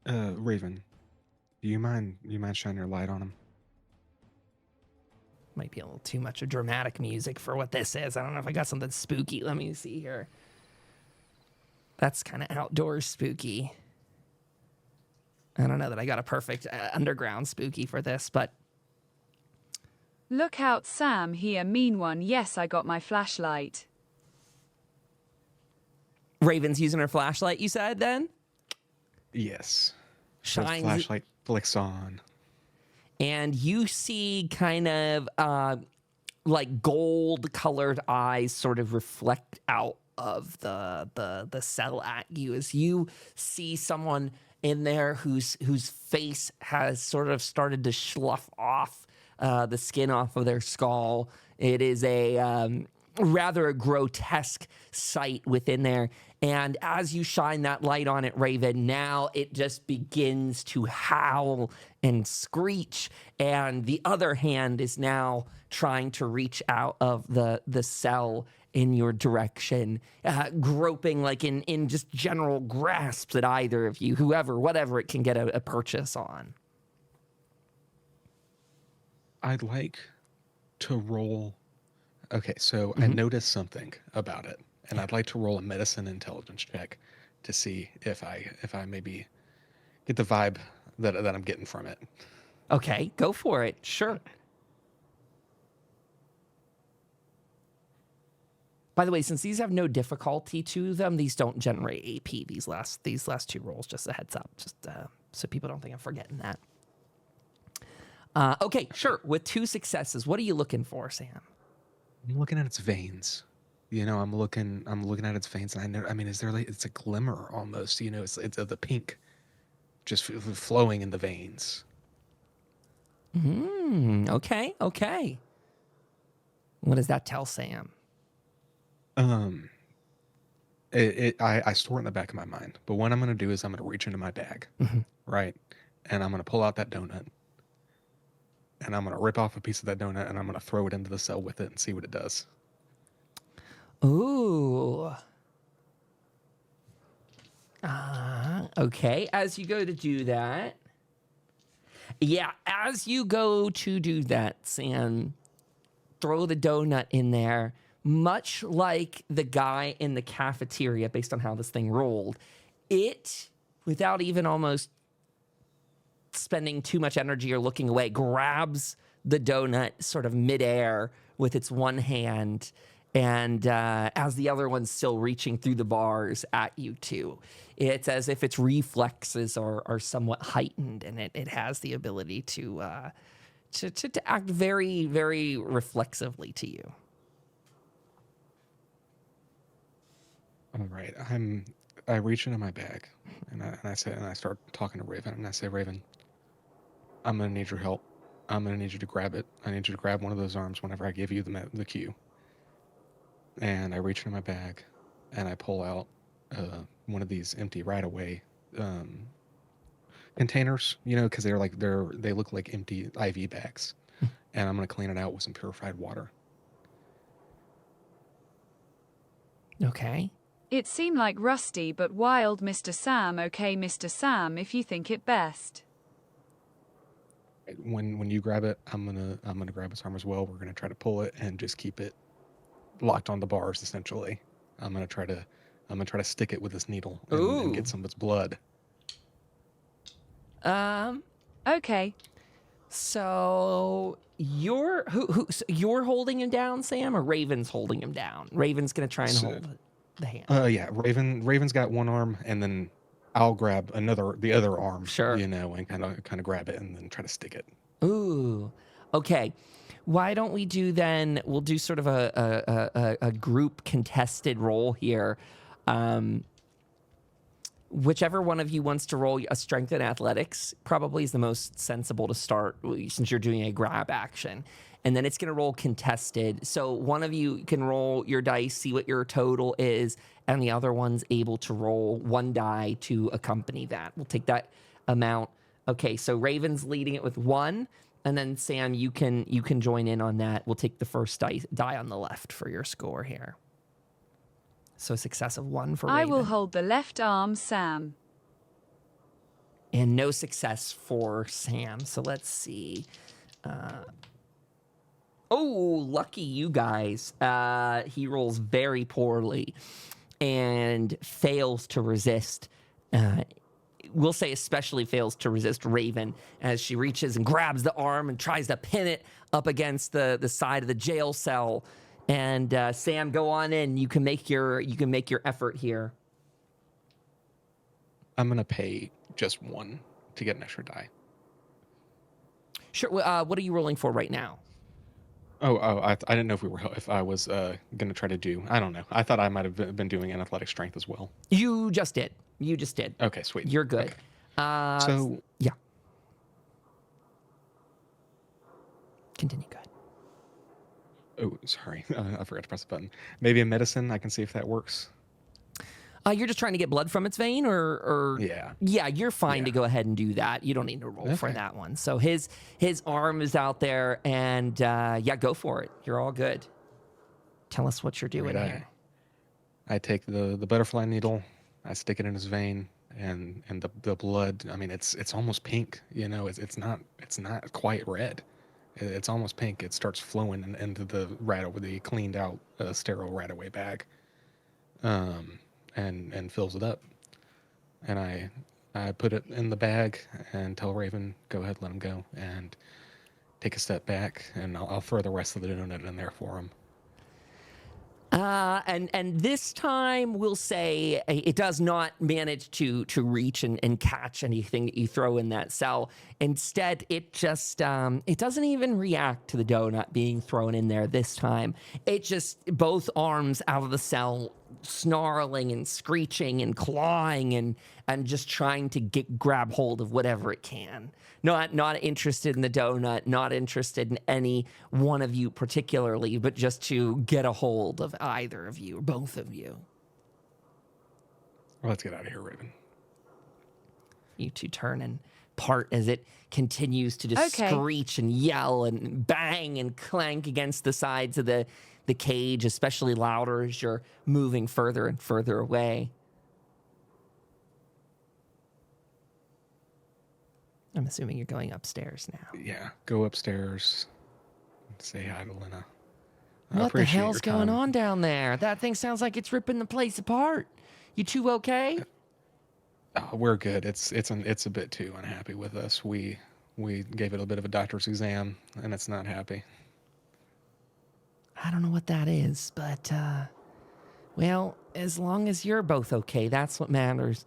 Raven, do you mind shining your light on him? Might be a little too much of dramatic music for what this is. I don't know if I got something spooky. Let me see here. That's kind of outdoors spooky. I don't know that I got a perfect underground spooky for this, but... Look out, Sam, here, mean one. Yes, I got my flashlight. Raven's using her flashlight, you said, then? Yes. Shines. The flashlight flicks on. And you see kind of like gold-colored eyes sort of reflect out of the cell at you as you see someone in there whose face has sort of started to slough off the skin off of their skull. It is a rather a grotesque sight within there. And as you shine that light on it, Raven, now it just begins to howl and screech. And the other hand is now trying to reach out of the cell in your direction, groping like in just general grasps at either of you, whoever, whatever it can get a purchase on. I'd like to roll. Okay, so I noticed something about it, and I'd like to roll a medicine intelligence check to see if I maybe get the vibe that I'm getting from it. Okay, go for it. Sure. By the way, since these have no difficulty to them, these don't generate AP. These last two rolls, just a heads up, just so people don't think I'm forgetting that. Okay, sure. With 2 successes, what are you looking for, Sam? I'm looking at its veins. You know, I'm looking at its veins, and I mean, is there like it's a glimmer almost? You know, it's the pink, just flowing in the veins. Okay. What does that tell Sam? I store it in the back of my mind, but what I'm going to do is I'm going to reach into my bag, right? And I'm going to pull out that donut, and I'm going to rip off a piece of that donut, and I'm going to throw it into the cell with it and see what it does. Ooh. Okay. As you go to do that, Sam, throw the donut in there. Much like the guy in the cafeteria, based on how this thing rolled, it, without even almost spending too much energy or looking away, grabs the donut sort of midair with its one hand, and as the other one's still reaching through the bars at you two. It's as if its reflexes are somewhat heightened, and it has the ability to act very, very reflexively to you. All right, I reach into my bag, and I start talking to Raven, and I say, Raven, I'm gonna need your help. I'm gonna need you to grab it. I need you to grab one of those arms whenever I give you the cue. And I reach into my bag, and I pull out one of these empty right away containers, you know, because they look like empty IV bags, and I'm gonna clean it out with some purified water. Okay. It seemed like rusty but wild, Mr. Sam. Okay, Mr. Sam, if you think it best. When you grab it, I'm gonna grab his arm as well. We're gonna try to pull it and just keep it locked on the bars. Essentially, I'm gonna try to stick it with this needle and get some of its blood. Okay. So you're holding him down, Sam, or Raven's holding him down? Raven's gonna try and hold the hand. Yeah, Raven's got one arm, and then I'll grab the other arm, Sure. and kind of grab it and then try to stick it. Ooh, okay. Why don't we do then? We'll do sort of a group contested roll here. Whichever one of you wants to roll a strength and athletics probably is the most sensible to start, since you're doing a grab action. And then it's going to roll contested. So one of you can roll your dice, see what your total is, and the other one's able to roll one die to accompany that. We'll take that amount. Okay, so Raven's leading it with 1, and then Sam, you can join in on that. We'll take the first die on the left for your score here. So success of 1 for Raven. I will hold the left arm, Sam. And no success for Sam. So let's see. Lucky you guys. He rolls very poorly and fails to resist. We'll say especially fails to resist Raven as she reaches and grabs the arm and tries to pin it up against the side of the jail cell. And Sam, go on in. You can make your effort here. I'm gonna pay just 1 to get an extra die. Sure. What are you rolling for right now? I didn't know if I was gonna try to do. I don't know. I thought I might have been doing an athletic strength as well. You just did. Okay, sweet. You're good. Okay. So yeah. Continue. Good. Oh, sorry. I forgot to press the button. Maybe a medicine. I can see if that works. You're just trying to get blood from its vein, or yeah. Yeah, you're fine to go ahead and do that. You don't need to roll for that one. So his arm is out there, and go for it. You're all good. Tell us what you're doing here. I take the butterfly needle, I stick it in his vein, and the blood. I mean, it's almost pink. You know, it's not quite red. It's almost pink. It starts flowing into the cleaned out sterile Radaway bag, and fills it up. And I put it in the bag and tell Raven, go ahead, let him go, and take a step back, and I'll throw the rest of the donut in there for him. And this time we'll say it does not manage to reach and catch anything that you throw in that cell. Instead, it just it doesn't even react to the donut being thrown in there this time. It just, both arms out of the cell, snarling and screeching and clawing and just trying to grab hold of whatever it can. Not interested in the donut, not interested in any one of you particularly, but just to get a hold of either of you or both of you. Well, let's get out of here, Raven. You two turn and part as it continues to just screech and yell and bang and clank against the sides of the cage, especially louder as you're moving further and further away. I'm assuming you're going upstairs now. Yeah, go upstairs. Say hi to Lena. What the hell's going on down there? That thing sounds like it's ripping the place apart. You two okay? We're good. It's a bit too unhappy with us. We gave it a bit of a doctor's exam, and it's not happy. I don't know what that is, but well, as long as you're both okay, that's what matters.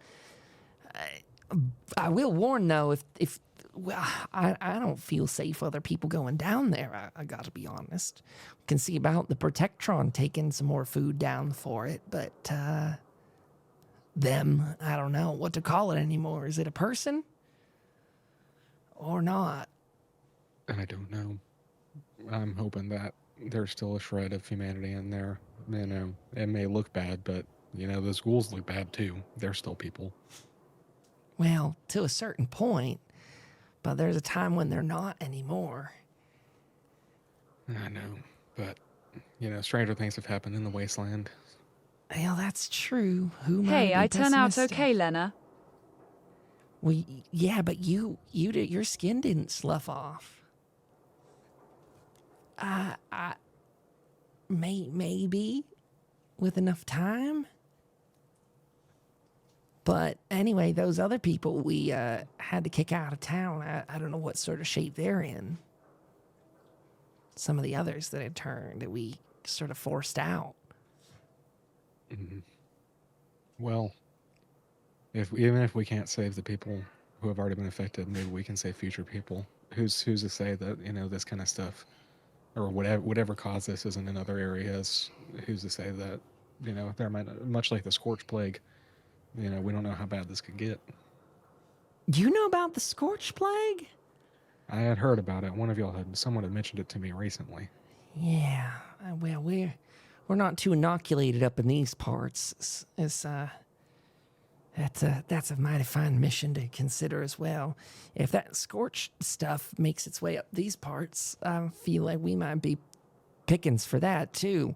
I will warn though, if I don't feel safe with other people going down there. I gotta be honest. We can see about the Protectron taking some more food down for it, but them, I don't know what to call it anymore. Is it a person or not? I don't know. I'm hoping that there's still a shred of humanity in there. You know, it may look bad, but you know, those ghouls look bad too. They're still people. Well, to a certain point, but there's a time when they're not anymore. I know, but you know, stranger things have happened in the Wasteland. Well, that's true. Hey, I turn out okay, Lena. Well, yeah, but your skin didn't slough off. maybe with enough time. But anyway, those other people we had to kick out of town. I don't know what sort of shape they're in. Some of the others that had turned, that we sort of forced out. Mhm. Well, even if we can't save the people who have already been affected, maybe we can save future people. Who's to say that this kind of stuff, or whatever caused this, isn't in other areas? Who's to say that there might, much like the Scorch Plague, we don't know how bad this could get. Do you know about the Scorch Plague? I had heard about it. Someone had mentioned it to me recently. Yeah. Well, we're not too inoculated up in these parts. That's a mighty fine mission to consider as well. If that Scorch stuff makes its way up these parts, I feel like we might be pickings for that too.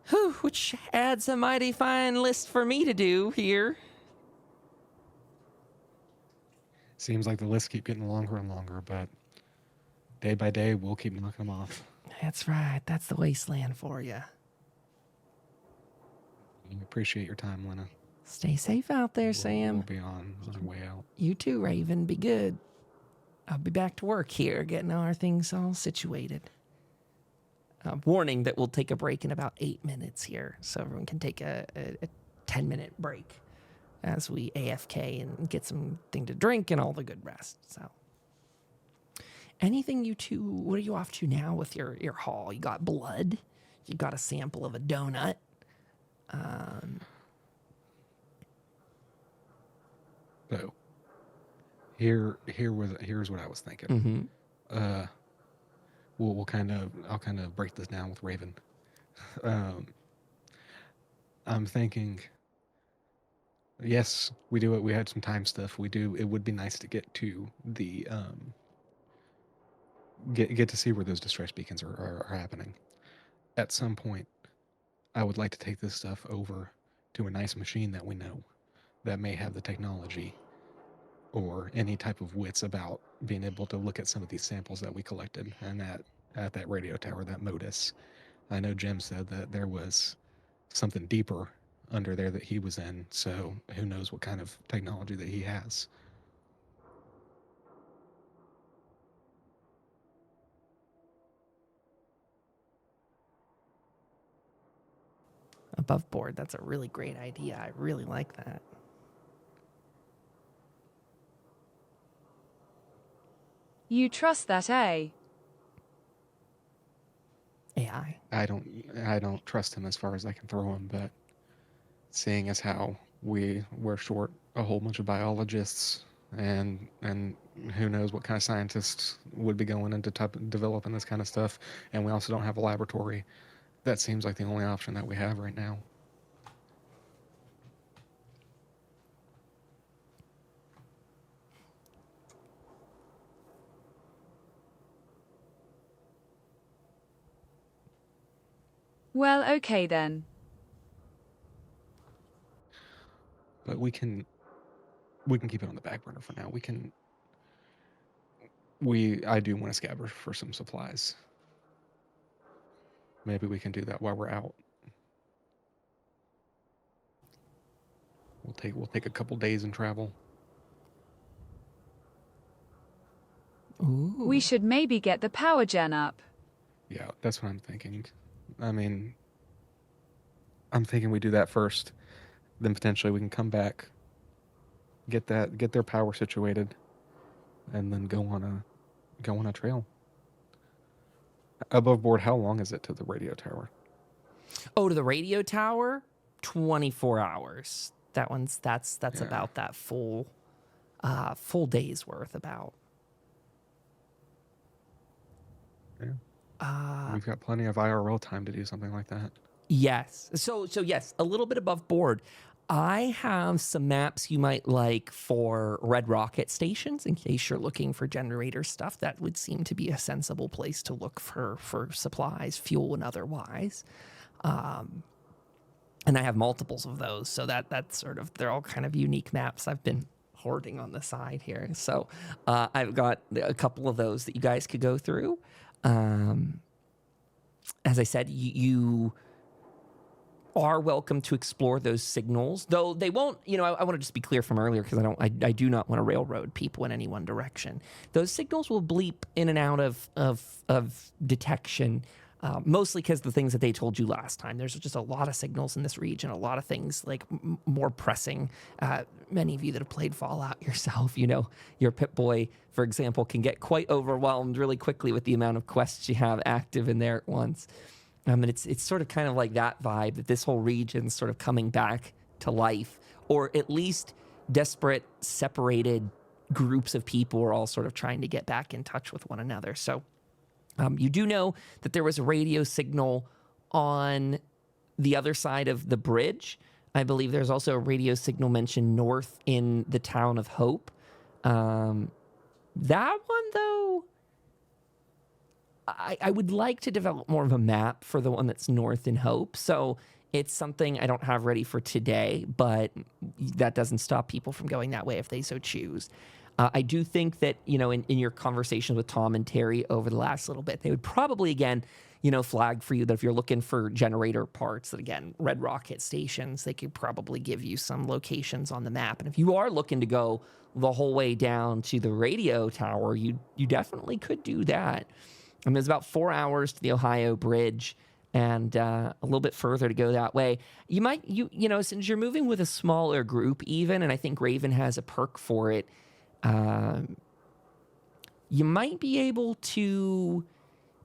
Whew, which adds a mighty fine list for me to do here. Seems like the lists keep getting longer and longer, but day by day we'll keep knocking them off. That's right. That's the Wasteland for you. I appreciate your time, Lena. Stay safe out there, Sam. We'll be on our way out. You too, Raven. Be good. I'll be back to work here, getting our things all situated. Warning that we'll take a break in about 8 minutes here, so everyone can take a 10-minute break as we AFK and get something to drink and all the good rest. So, anything you two, what are you off to now with your haul? You got blood. You got a sample of a donut. So, here's what I was thinking. Mm-hmm. I'll kind of break this down with Raven. I'm thinking, yes, we do it. We had some time stuff. We do. It would be nice to get to the get to see where those distress beacons are happening. At some point, I would like to take this stuff over to a nice machine that we know that may have the technology or any type of wits about being able to look at some of these samples that we collected and at that radio tower, that Modus. I know Jim said that there was something deeper under there that he was in, so who knows what kind of technology that he has. Above board. That's a really great idea. I really like that. You trust that, eh? AI. I don't trust him as far as I can throw him, but seeing as how we're short a whole bunch of biologists and who knows what kind of scientists would be going into developing this kind of stuff, and we also don't have a laboratory, that seems like the only option that we have right now. Well, okay then. But we can keep it on the back burner for now. I do want to scavenge for some supplies. Maybe we can do that while we're out. We'll take a couple days and travel. Ooh. We should maybe get the power gen up. Yeah, that's what I'm thinking. I mean, I'm thinking we do that first, then potentially we can come back, get their power situated, and then go on a trail. Above board, how long is it to the radio tower? Oh, to the radio tower? 24 hours. That's Yeah. about that full day's worth about. Yeah. We've got plenty of IRL time to do something like that. Yes. So yes, a little bit above board. I have some maps you might like for red rocket stations in case you're looking for generator stuff. That would seem to be a sensible place to look for supplies, fuel, and otherwise. And I have multiples of those, so that's sort of, they're all kind of unique maps I've been hoarding on the side here. So I've got a couple of those that you guys could go through. as I said, you are welcome to explore those signals, though they won't, I want to just be clear from earlier because I do not want to railroad people in any one direction. Those signals will bleep in and out of detection, mostly because the things that they told you last time. There's just a lot of signals in this region, a lot of things like more pressing. Many of you that have played Fallout yourself, your Pip-Boy, for example, can get quite overwhelmed really quickly with the amount of quests you have active in there at once. And it's sort of kind of like that vibe that this whole region's sort of coming back to life, or at least desperate, separated groups of people are all sort of trying to get back in touch with one another. So you do know that there was a radio signal on the other side of the bridge. I believe there's also a radio signal mentioned north in the town of Hope. That one, though, I would like to develop more of a map for the one that's north in Hope. So it's something I don't have ready for today, but that doesn't stop people from going that way if they so choose. I do think that, in your conversations with Tom and Terry over the last little bit, they would probably, again, flag for you that if you're looking for generator parts, that, again, Red Rocket stations, they could probably give you some locations on the map. And if you are looking to go the whole way down to the radio tower, you definitely could do that. I mean, it's about 4 hours to the Ohio Bridge and a little bit further to go that way. You might, since you're moving with a smaller group even, and I think Raven has a perk for it, you might be able to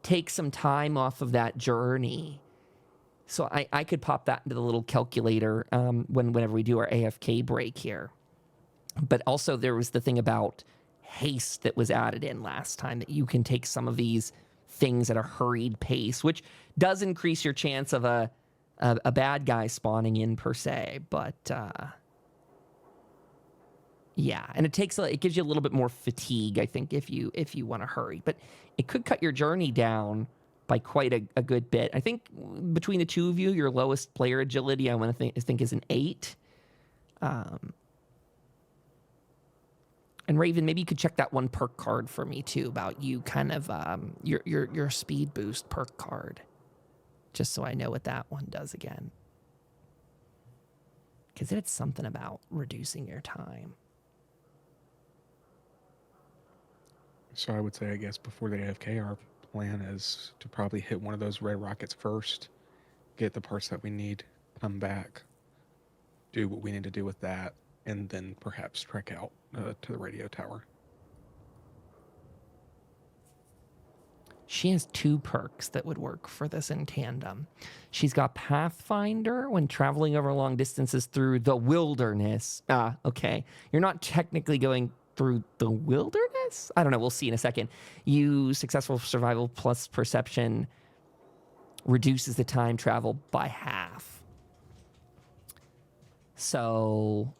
take some time off of that journey. So I could pop that into the little calculator whenever we do our AFK break here. But also there was the thing about haste that was added in last time, that you can take some of these things at a hurried pace, which does increase your chance of a bad guy spawning in per se. But yeah, and it gives you a little bit more fatigue, I think, if you want to hurry. But it could cut your journey down by quite a good bit. I think between the two of you, your lowest player agility, I want to think is an 8. And Raven, maybe you could check that one perk card for me too, about you kind of your speed boost perk card, just so I know what that one does again. Because it's something about reducing your time. So I would say, I guess, before the AFK, our plan is to probably hit one of those red rockets first, get the parts that we need, come back, do what we need to do with that, and then perhaps trek out to the radio tower. She has 2 perks that would work for this in tandem. She's got Pathfinder when traveling over long distances through the wilderness. Okay. You're not technically going through the wilderness? I don't know. We'll see in a second. You successful survival plus perception reduces the time travel by half. So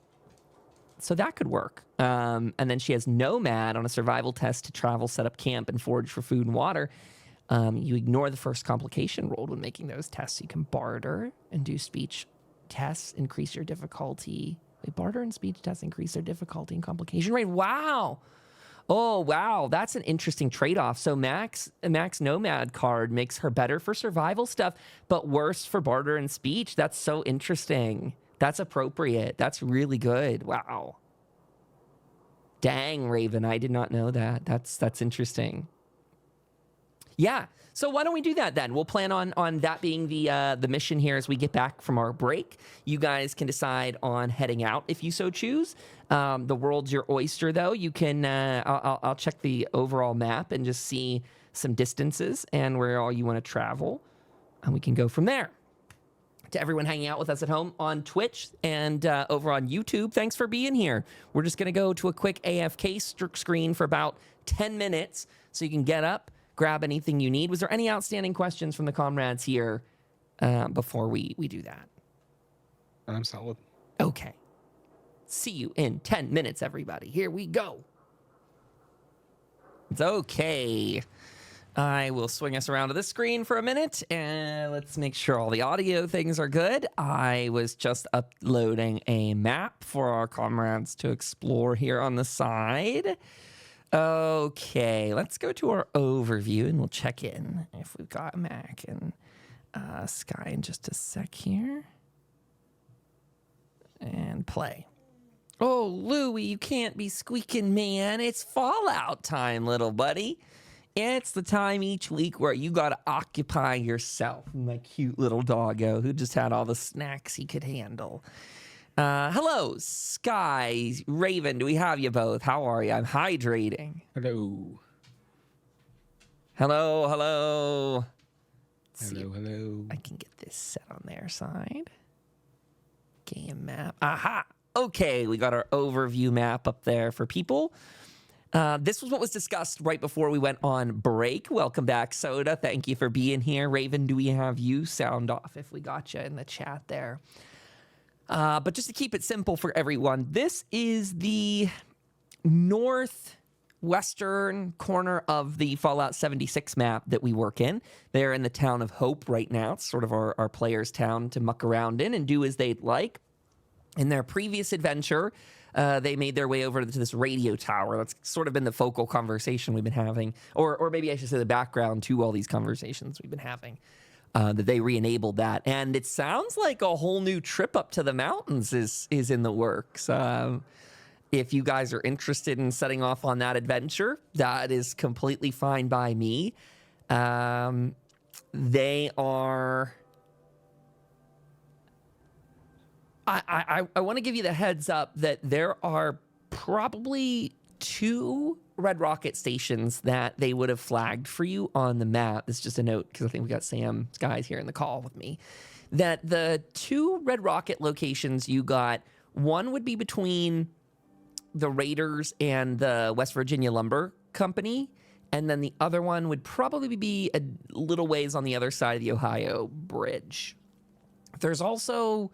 that could work. And then she has Nomad on a survival test to travel, set up camp, and forage for food and water. You ignore the first complication rolled when making those tests. You can barter and do speech tests, increase your difficulty. Wait, barter and speech tests increase their difficulty and complication rate. Wow. Oh, wow. That's an interesting trade-off. So Max Nomad card makes her better for survival stuff, but worse for barter and speech. That's so interesting. That's appropriate. That's really good. Wow. Dang, Raven, I did not know that. That's interesting. Yeah. So why don't we do that then? We'll plan on that being the mission here as we get back from our break. You guys can decide on heading out if you so choose. The world's your oyster, though. You can I'll check the overall map and just see some distances and where all you want to travel, and we can go from there. To everyone hanging out with us at home on Twitch and over on YouTube, thanks for being here. We're just going to go to a quick AFK screen for about 10 minutes so you can get up, grab anything you need. Was there any outstanding questions from the comrades here before we do that? I'm solid. Okay. See you in 10 minutes, everybody. Here we go. It's okay. I will swing us around to this screen for a minute, and let's make sure all the audio things are good. I was just uploading a map for our comrades to explore here on the side. Okay, let's go to our overview and we'll check in if we've got Mac and Sky in just a sec here. And play. Oh, Louie, you can't be squeaking, man. It's Fallout time, little buddy. It's the time each week where you got to occupy yourself. My cute little doggo who just had all the snacks he could handle. Hello, Sky, Raven, do we have you both? How are you? I'm hydrating. Hello. Hello. Hello. I can get this set on their side. Game map. Aha! Okay, we got our overview map up there for people. This was what was discussed right before we went on break. Welcome back, Soda. Thank you for being here. Raven, do we have you? Sound off if we got you in the chat there. But just to keep it simple for everyone, this is the northwestern corner of the Fallout 76 map that we work in. They're in the town of Hope right now. It's sort of our players' town to muck around in and do as they'd like. In their previous adventure, they made their way over to this radio tower. That's sort of been the focal conversation we've been having, or maybe I should say the background to all these conversations we've been having. That they re-enabled that, and it sounds like a whole new trip up to the mountains is in the works. If you guys are interested in setting off on that adventure, that is completely fine by me. They are. I want to give you the heads up that there are probably 2 red rocket stations that they would have flagged for you on the map. It's just a note because I think we got Sam Skies here in the call with me. That the 2 red rocket locations you got, one would be between the Raiders and the West Virginia Lumber Company, and then the other one would probably be a little ways on the other side of the Ohio Bridge. There's also,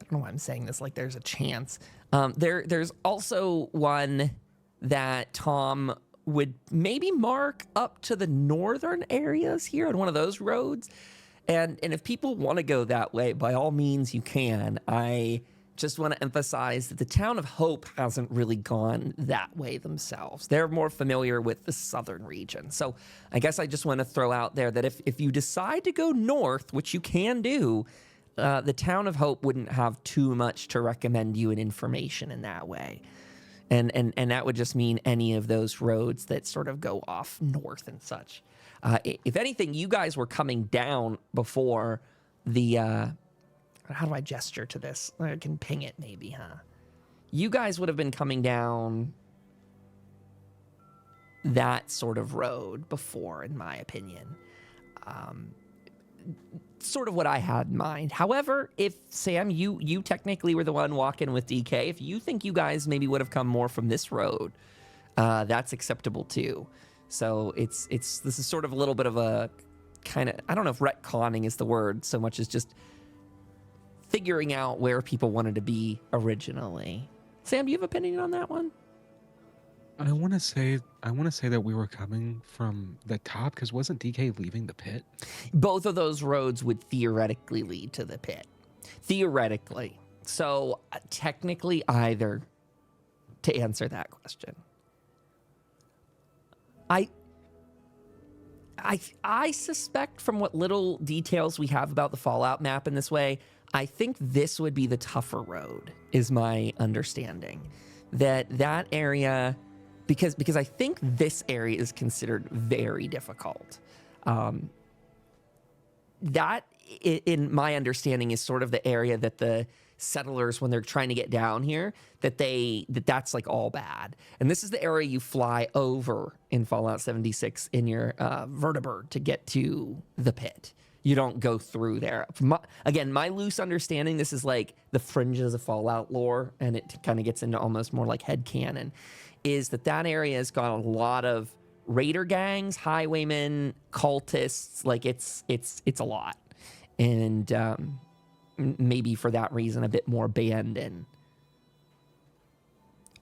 I don't know why I'm saying this like there's a chance. There's also one that Tom would maybe mark up to the northern areas here on one of those roads. And if people want to go that way, by all means you can. I just want to emphasize that the town of Hope hasn't really gone that way themselves. They're more familiar with the southern region. So I guess I just want to throw out there that if you decide to go north, which you can do, the town of Hope wouldn't have too much to recommend you in information in that way. And that would just mean any of those roads that sort of go off north and such. If anything, you guys were coming down before the... how do I gesture to this? I can ping it maybe, huh? You guys would have been coming down that sort of road before, in my opinion. Sort of what I had in mind. However, if Sam, you technically were the one walking with DK, if you think you guys maybe would have come more from this road, that's acceptable too. So this is sort of a little bit of a kind of, I don't know if retconning is the word so much as just figuring out where people wanted to be originally. Sam, do you have an opinion on that one? I want to say that we were coming from the top because wasn't DK leaving the pit? Both of those roads would theoretically lead to the pit. Theoretically. So technically either, to answer that question. I suspect from what little details we have about the Fallout map in this way, I think this would be the tougher road, is my understanding. That area... Because I think this area is considered very difficult. That, in my understanding, is sort of the area that the settlers, when they're trying to get down here, that's like all bad. And this is the area you fly over in Fallout 76 in your vertibird to get to the pit. You don't go through there. Again, my loose understanding, this is like the fringes of Fallout lore, and it kind of gets into almost more like headcanon, is that area has got a lot of raider gangs, highwaymen, cultists. Like it's a lot, and maybe for that reason a bit more abandoned.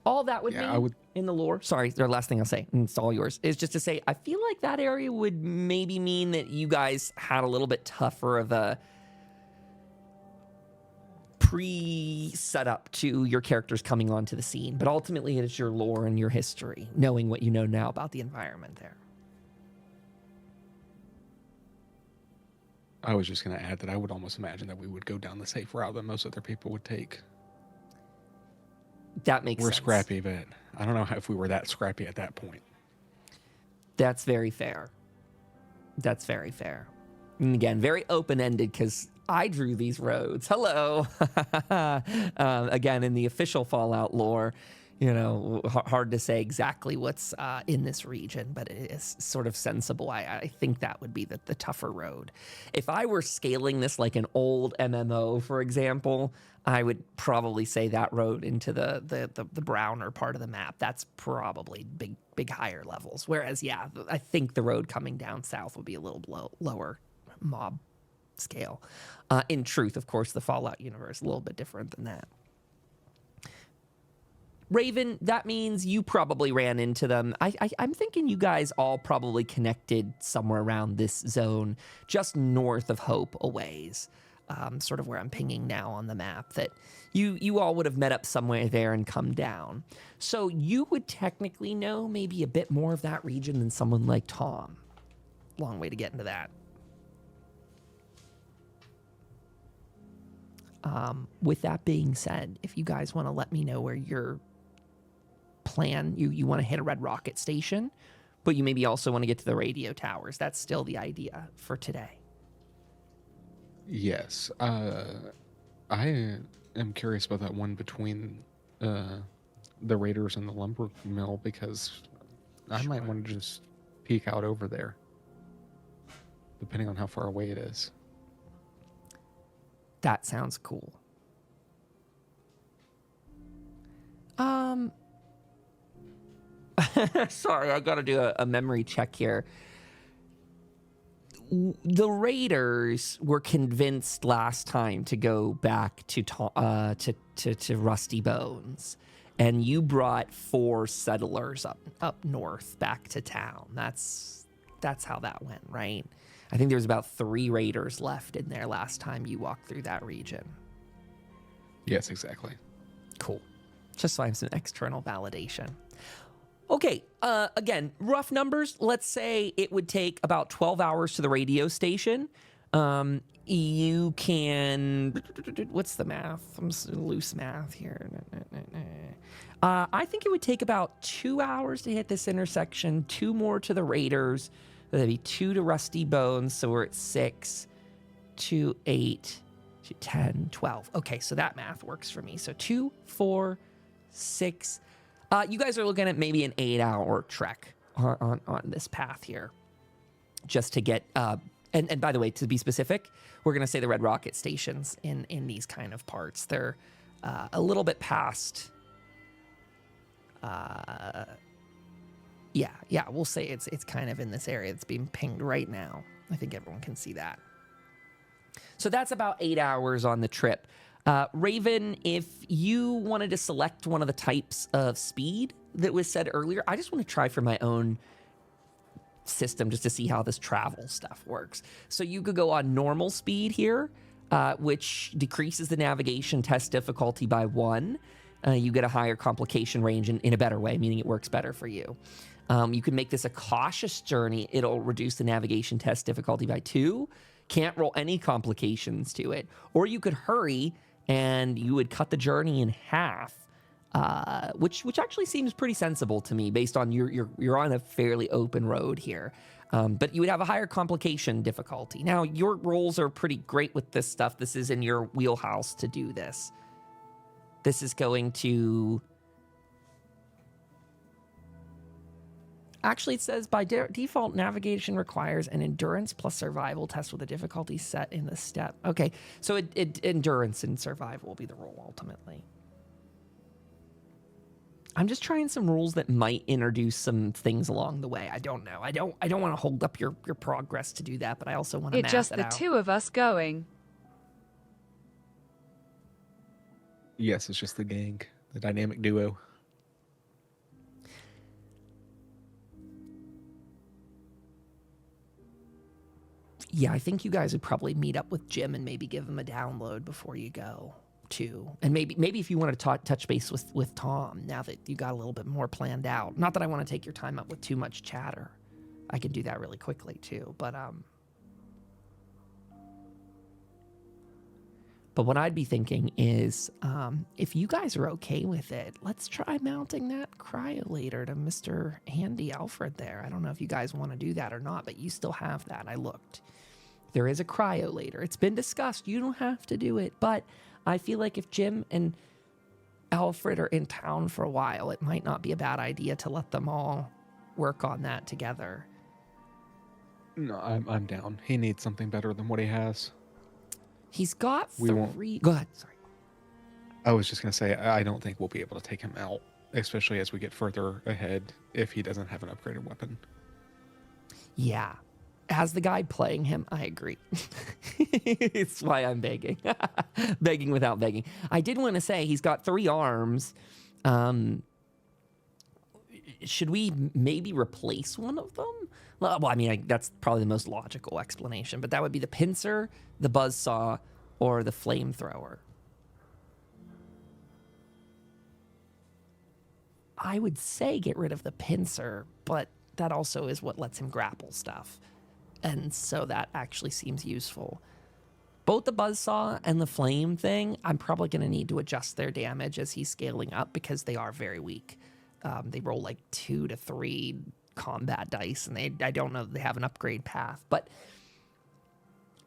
All that would mean in the lore. Sorry, the last thing I'll say, and it's all yours, is just to say I feel like that area would maybe mean that you guys had a little bit tougher of a pre-set up to your characters coming onto the scene, but ultimately it is your lore and your history, knowing what you know now about the environment there. I was just going to add that I would almost imagine that we would go down the safe route that most other people would take. That makes sense. We're scrappy, but I don't know if we were that scrappy at that point. That's very fair. That's very fair. And again, very open-ended because I drew these roads. Hello. Again, in the official Fallout lore, you know, hard to say exactly what's in this region, but it is sort of sensible. I think that would be the tougher road. If I were scaling this like an old MMO, for example, I would probably say that road into the browner part of the map. That's probably big higher levels. Whereas, yeah, I think the road coming down south would be a little lower mob scale. In truth, of course, the Fallout universe is a little bit different than that. Raven, that means you probably ran into them. I'm thinking you guys all probably connected somewhere around this zone, just north of Hope a ways. Sort of where I'm pinging now on the map, that you all would have met up somewhere there and come down. So you would technically know maybe a bit more of that region than someone like Tom. Long way to get into that. With that being said, if you guys want to let me know where your plan, you want to hit a red rocket station, but you maybe also want to get to the radio towers. That's still the idea for today. Yes. I am curious about that one between the Raiders and the lumber mill, because I might want to just peek out over there, depending on how far away it is. That sounds cool. Sorry, I gotta do a memory check here. The Raiders were convinced last time to go back to Rusty Bones, and you brought 4 settlers up north back to town. That's how that went, right? I think there was about 3 Raiders left in there last time you walked through that region. Yes, exactly. Cool. Just so I have some external validation. Okay, again, rough numbers. Let's say it would take about 12 hours to the radio station. You can... What's the math? I'm just loose math here. I think it would take about 2 hours to hit this intersection, 2 more to the Raiders. That'd be 2 to Rusty Bones, so we're at 6, 2, 8, 2, 10, 12. Okay, so that math works for me. So 2, 4, 6... you guys are looking at maybe an 8-hour trek on this path here, just to get. And by the way, to be specific, we're going to say the Red Rocket stations in these kind of parts. They're a little bit past. Yeah, we'll say it's kind of in this area. It's being pinged right now. I think everyone can see that. So that's about 8 hours on the trip. Raven, if you wanted to select one of the types of speed that was said earlier, I just want to try for my own system just to see how this travel stuff works. So you could go on normal speed here, which decreases the navigation test difficulty by 1. You get a higher complication range in a better way, meaning it works better for you. You could make this a cautious journey. It'll reduce the navigation test difficulty by 2. Can't roll any complications to it. Or you could hurry, and you would cut the journey in half, which actually seems pretty sensible to me based on you're on a fairly open road here. But you would have a higher complication difficulty. Now, your rolls are pretty great with this stuff. This is in your wheelhouse to do this. This is going to... Actually, it says by default, navigation requires an endurance plus survival test with a difficulty set in the step. Okay, so endurance and survival will be the role ultimately. I'm just trying some rules that might introduce some things along the way. I don't know. I don't want to hold up your progress to do that, but I also want to math it out. It's just the 2 of us going. Yes, it's just the gang, the dynamic duo. Yeah, I think you guys would probably meet up with Jim and maybe give him a download before you go. too. And maybe if you want to touch base with Tom now that you got a little bit more planned out. Not that I want to take your time up with too much chatter. I can do that really quickly too. But what I'd be thinking is, if you guys are okay with it, let's try mounting that cryolator to Mr. Handy Alfred there. I don't know if you guys want to do that or not, but you still have that. I looked. There is a cryolator. It's been discussed. You don't have to do it, but I feel like if Jim and Alfred are in town for a while, it might not be a bad idea to let them all work on that together. No, I'm down. He needs something better than what he has. He's got three... Go ahead, sorry. I was just going to say, I don't think we'll be able to take him out, especially as we get further ahead, if he doesn't have an upgraded weapon. Yeah. As the guy playing him, I agree. It's why I'm begging. Begging without begging. I did want to say, he's got 3 arms. Should we maybe replace one of them? Well, I mean, that's probably the most logical explanation, but that would be the pincer, the buzzsaw, or the flamethrower. I would say get rid of the pincer, but that also is what lets him grapple stuff. And so that actually seems useful. Both the buzzsaw and the flame thing, I'm probably going to need to adjust their damage as he's scaling up because they are very weak. They roll like 2 to 3 combat dice, and I don't know that they have an upgrade path. But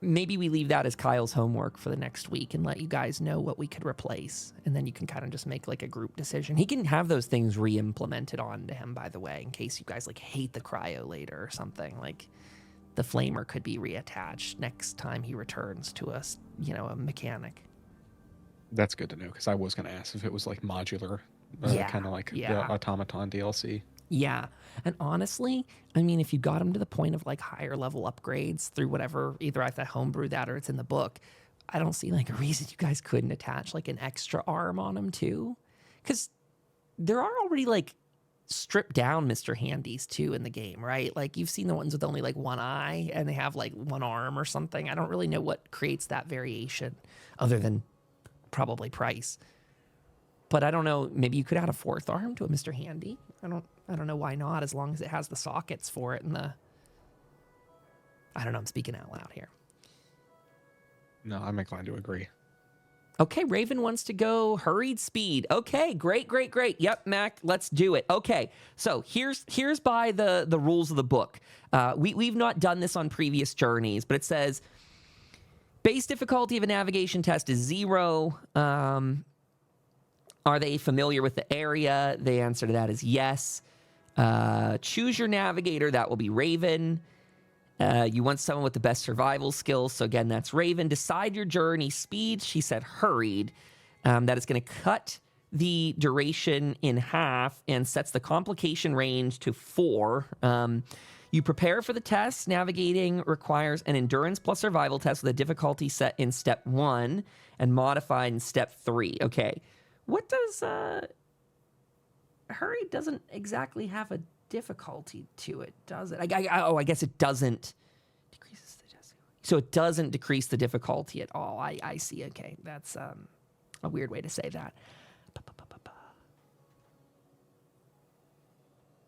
maybe we leave that as Kyle's homework for the next week and let you guys know what we could replace. And then you can kind of just make like a group decision. He can have those things re-implemented onto him, by the way, in case you guys like hate the cryolator or something. Like the flamer could be reattached next time he returns to us, a mechanic. That's good to know, because I was going to ask if it was like modular, kind of like the Automaton DLC. Yeah. And honestly, I mean, if you got him to the point of like higher level upgrades through whatever, either I have to homebrew that or it's in the book, I don't see like a reason you guys couldn't attach like an extra arm on him too. Because there are already like stripped down Mr. Handys too in the game, right? Like you've seen the ones with only like one eye and they have like one arm or something. I don't really know what creates that variation other than probably price. But I don't know, maybe you could add a 4th arm to a Mr. Handy. I don't know why not, as long as it has the sockets for it and I don't know, I'm speaking out loud here. No, I'm inclined to agree. Okay, Raven wants to go hurried speed. Okay, great. Yep, Mac, let's do it. Okay, so here's by the rules of the book. We've not done this on previous journeys, but it says base difficulty of a navigation test is 0. Are they familiar with the area? The answer to that is yes. Choose your navigator. That will be Raven. You want someone with the best survival skills. So again, that's Raven. Decide your journey speed. She said hurried. That is going to cut the duration in half and sets the complication range to 4. You prepare for the test. Navigating requires an endurance plus survival test with a difficulty set in step 1 and modified in step 3. Okay. What does... Hurry doesn't exactly have a difficulty to it, does it? I guess it doesn't decrease the difficulty. So it doesn't decrease the difficulty at all. I see. Okay, that's a weird way to say that.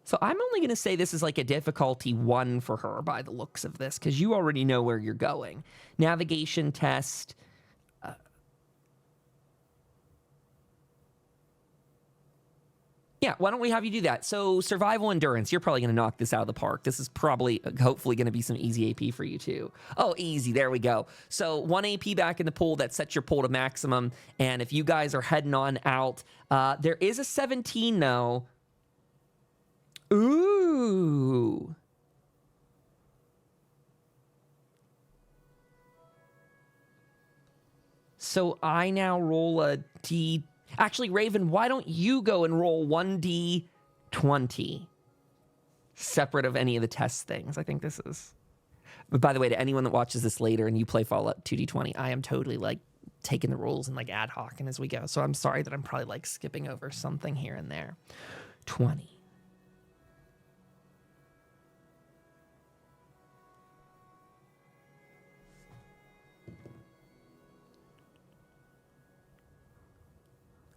So I'm only going to say this is like a difficulty 1 for her by the looks of this, because you already know where you're going. Navigation test... Yeah, why don't we have you do that? So survival endurance, you're probably going to knock this out of the park. This is probably, hopefully, going to be some easy AP for you too. Oh, easy. There we go. So 1 AP back in the pool. That sets your pool to maximum. And if you guys are heading on out, there is a 17 though. Ooh. So I now roll a D. Actually, Raven, why don't you go and roll 1d20 separate of any of the test things? I think this is... But by the way, to anyone that watches this later and you play Fallout 2d20, I am totally like taking the rules and like ad hoc and as we go. So I'm sorry that I'm probably like skipping over something here and there. 20.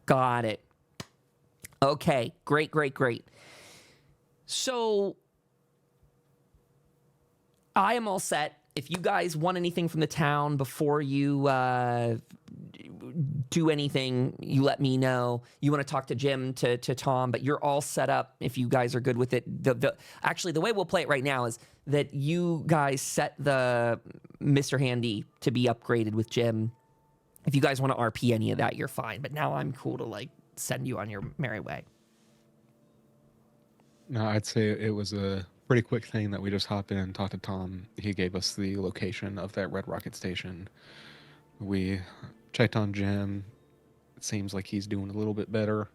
Got it. Okay, great. So I am all set. If you guys want anything from the town before you do anything, you let me know. You want to talk to Jim, to Tom, but you're all set up if you guys are good with it. Actually, the way we'll play it right now is that you guys set the Mr. Handy to be upgraded with Jim. If you guys want to RP any of that, you're fine. But now I'm cool to, like, send you on your merry way. No, I'd say it was a pretty quick thing that we just hopped in and talked to Tom. He gave us the location of that Red Rocket station. We checked on Jim. It seems like he's doing a little bit better.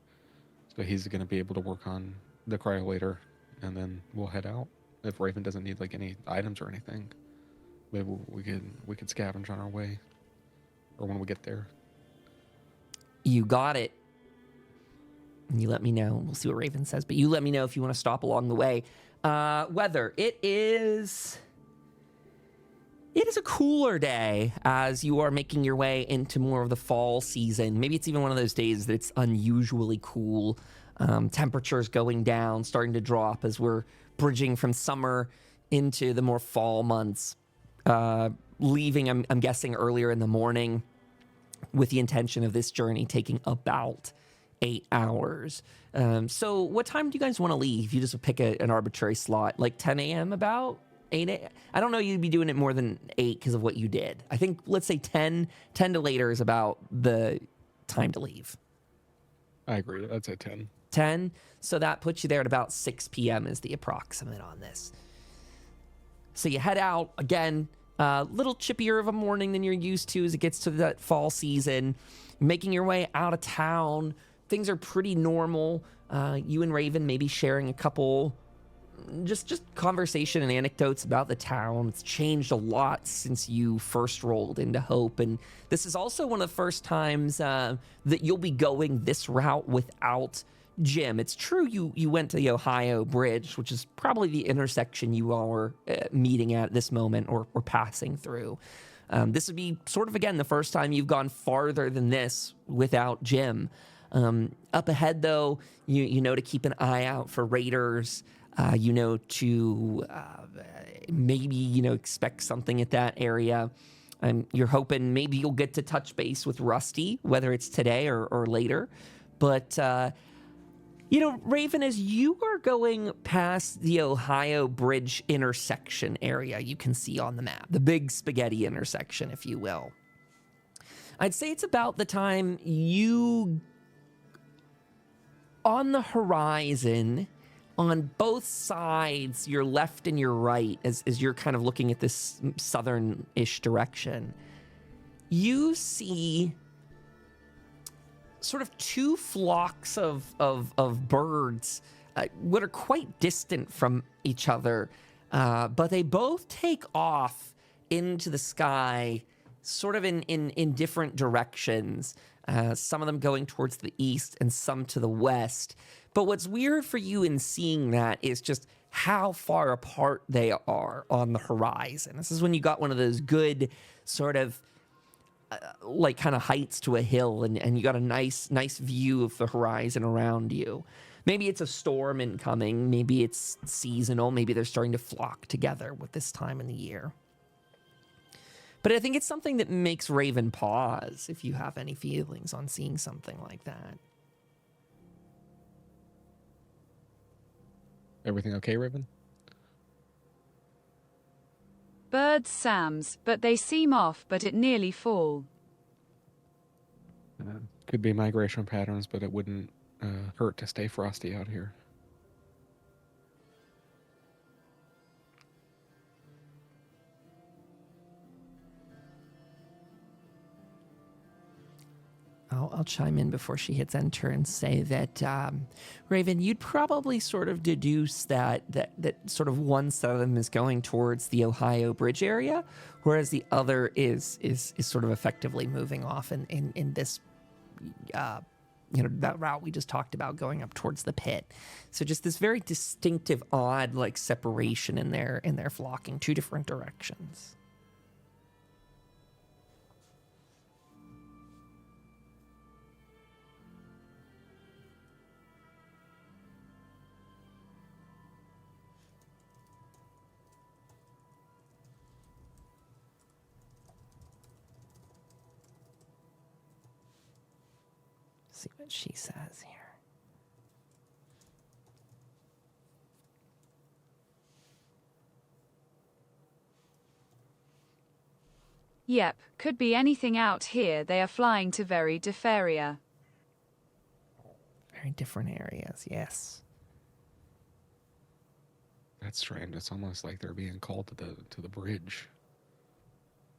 So he's going to be able to work on the cryo later. And then we'll head out. If Raven doesn't need, like, any items or anything, maybe we could scavenge on our way. Or when we get there. You got it. And you let me know. We'll see what Raven says. But you let me know if you want to stop along the way. Weather. It is a cooler day as you are making your way into more of the fall season. Maybe it's even one of those days that it's unusually cool. Temperatures going down, starting to drop as we're bridging from summer into the more fall months. Leaving, I'm guessing, earlier in the morning with the intention of this journey taking about 8 hours. So what time do you guys want to leave? You just pick an arbitrary slot, like 10 a.m. about 8 a.m. I don't know you'd be doing it more than 8 because of what you did. I think, let's say 10 to later is about the time to leave. I agree. I'd say 10. 10. So that puts you there at about 6 p.m. is the approximate on this. So you head out again, a little chippier of a morning than you're used to as it gets to that fall season, making your way out of town. Things are pretty normal. You and Raven maybe sharing a couple just conversation and anecdotes about the town. It's changed a lot since you first rolled into Hope. And this is also one of the first times that you'll be going this route without Jim. It's true you went to the Ohio Bridge, which is probably the intersection you all were meeting at this moment or passing through. This would be sort of, again, the first time you've gone farther than this without Jim. Up ahead, though, you know to keep an eye out for raiders. You know to maybe, expect something at that area. You're hoping maybe you'll get to touch base with Rusty, whether it's today or later. But, Raven, as you are going past the Ohio Bridge intersection area, you can see on the map, the big spaghetti intersection, if you will. I'd say it's about the time on the horizon, on both sides, your left and your right, as you're kind of looking at this southern-ish direction, you see sort of two flocks of birds, what are quite distant from each other, but they both take off into the sky, sort of in different directions. Some of them going towards the east and some to the west. But what's weird for you in seeing that is just how far apart they are on the horizon. This is when you got one of those good sort of like kind of heights to a hill and you got a nice view of the horizon around you. Maybe it's a storm incoming. Maybe it's seasonal. Maybe they're starting to flock together with this time in the year. But I think it's something that makes Raven pause if you have any feelings on seeing something like that. Everything okay, Raven? Birds, Sams, but they seem off, but it nearly fall. Could be migration patterns, but it wouldn't hurt to stay frosty out here. I'll chime in before she hits enter and say that, Raven, you'd probably sort of deduce that sort of one set of them is going towards the Ohio Bridge area, whereas the other is sort of effectively moving off in this, that route we just talked about going up towards the pit. So just this very distinctive, odd, like separation in their flocking, two different directions. see what she says here. Yep, could be anything out here. They are flying to very different area. Very different areas, yes. That's strange. It's almost like they're being called to the bridge.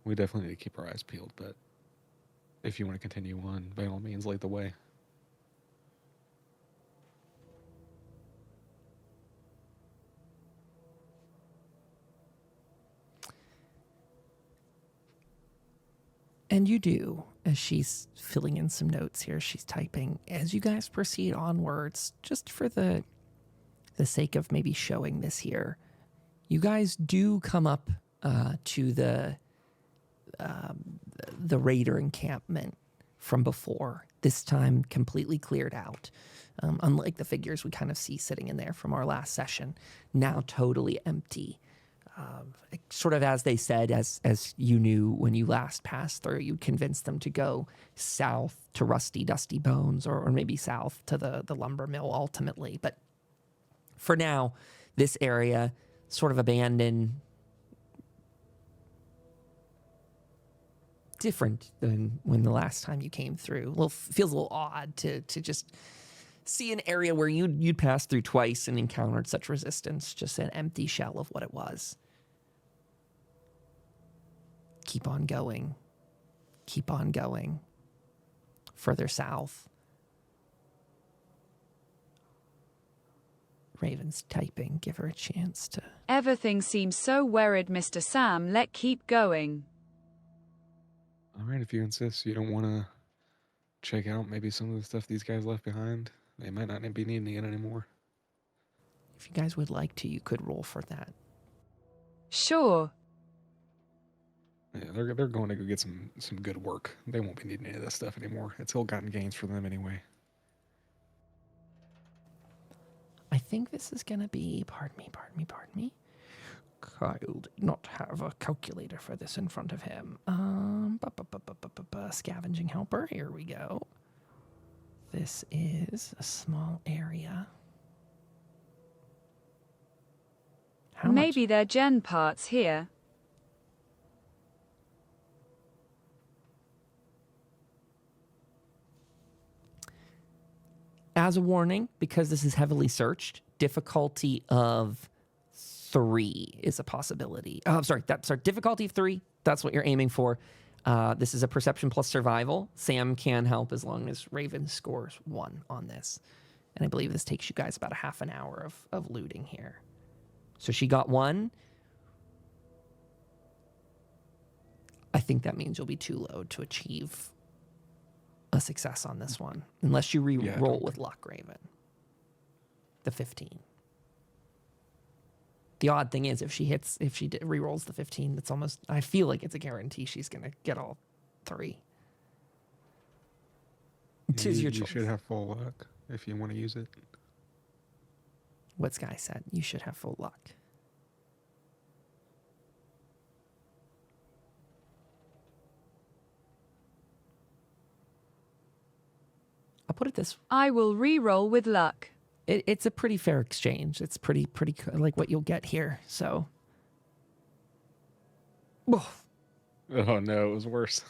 We definitely need to keep our eyes peeled, but if you want to continue on, by all means, lead the way. And you do, as she's filling in some notes here, she's typing. As you guys proceed onwards, just for the sake of maybe showing this here, you guys do come up to the raider encampment from before. This time completely cleared out. Unlike the figures we kind of see sitting in there from our last session, now totally empty. Sort of as they said, as you knew when you last passed through, you convinced them to go south to Rusty Dusty Bones, or maybe south to the lumber mill ultimately. But for now, this area sort of abandoned, different than when the last time you came through. Feels a little odd to just see an area where you'd passed through twice and encountered such resistance, just an empty shell of what it was. Keep on going. Keep on going. Further south. Raven's typing. Give her a chance to... Everything seems so worried, Mr. Sam. Let keep going. All right, if you insist, you don't want to check out maybe some of the stuff these guys left behind. They might not be needing it anymore. If you guys would like to, you could roll for that. Sure. Yeah, they're going to go get some good work. They won't be needing any of this stuff anymore. It's ill-gotten gains for them anyway. I think this is going to be... Pardon me. Kyle did not have a calculator for this in front of him. Scavenging helper. Here we go. This is a small area. Maybe they're gen parts here. As a warning, because this is heavily searched, difficulty of 3 is a possibility. Oh, I'm sorry. Difficulty of 3. That's what you're aiming for. This is a perception plus survival. Sam can help as long as Raven scores 1 on this. And I believe this takes you guys about a half an hour of looting here. So she got 1. I think that means you'll be too low to achieve a success on this one. Unless you re-roll with luck, Raven. The 15. The odd thing is, if she re-rolls the 15, that's almost, I feel like it's a guarantee she's going to get all 3. Tis your choice. You should have full luck if you want to use it. What Sky said, you should have full luck. I'll put it this way. I will re-roll with luck. It's a pretty fair exchange. It's pretty like what you'll get here. So, oh no, it was worse.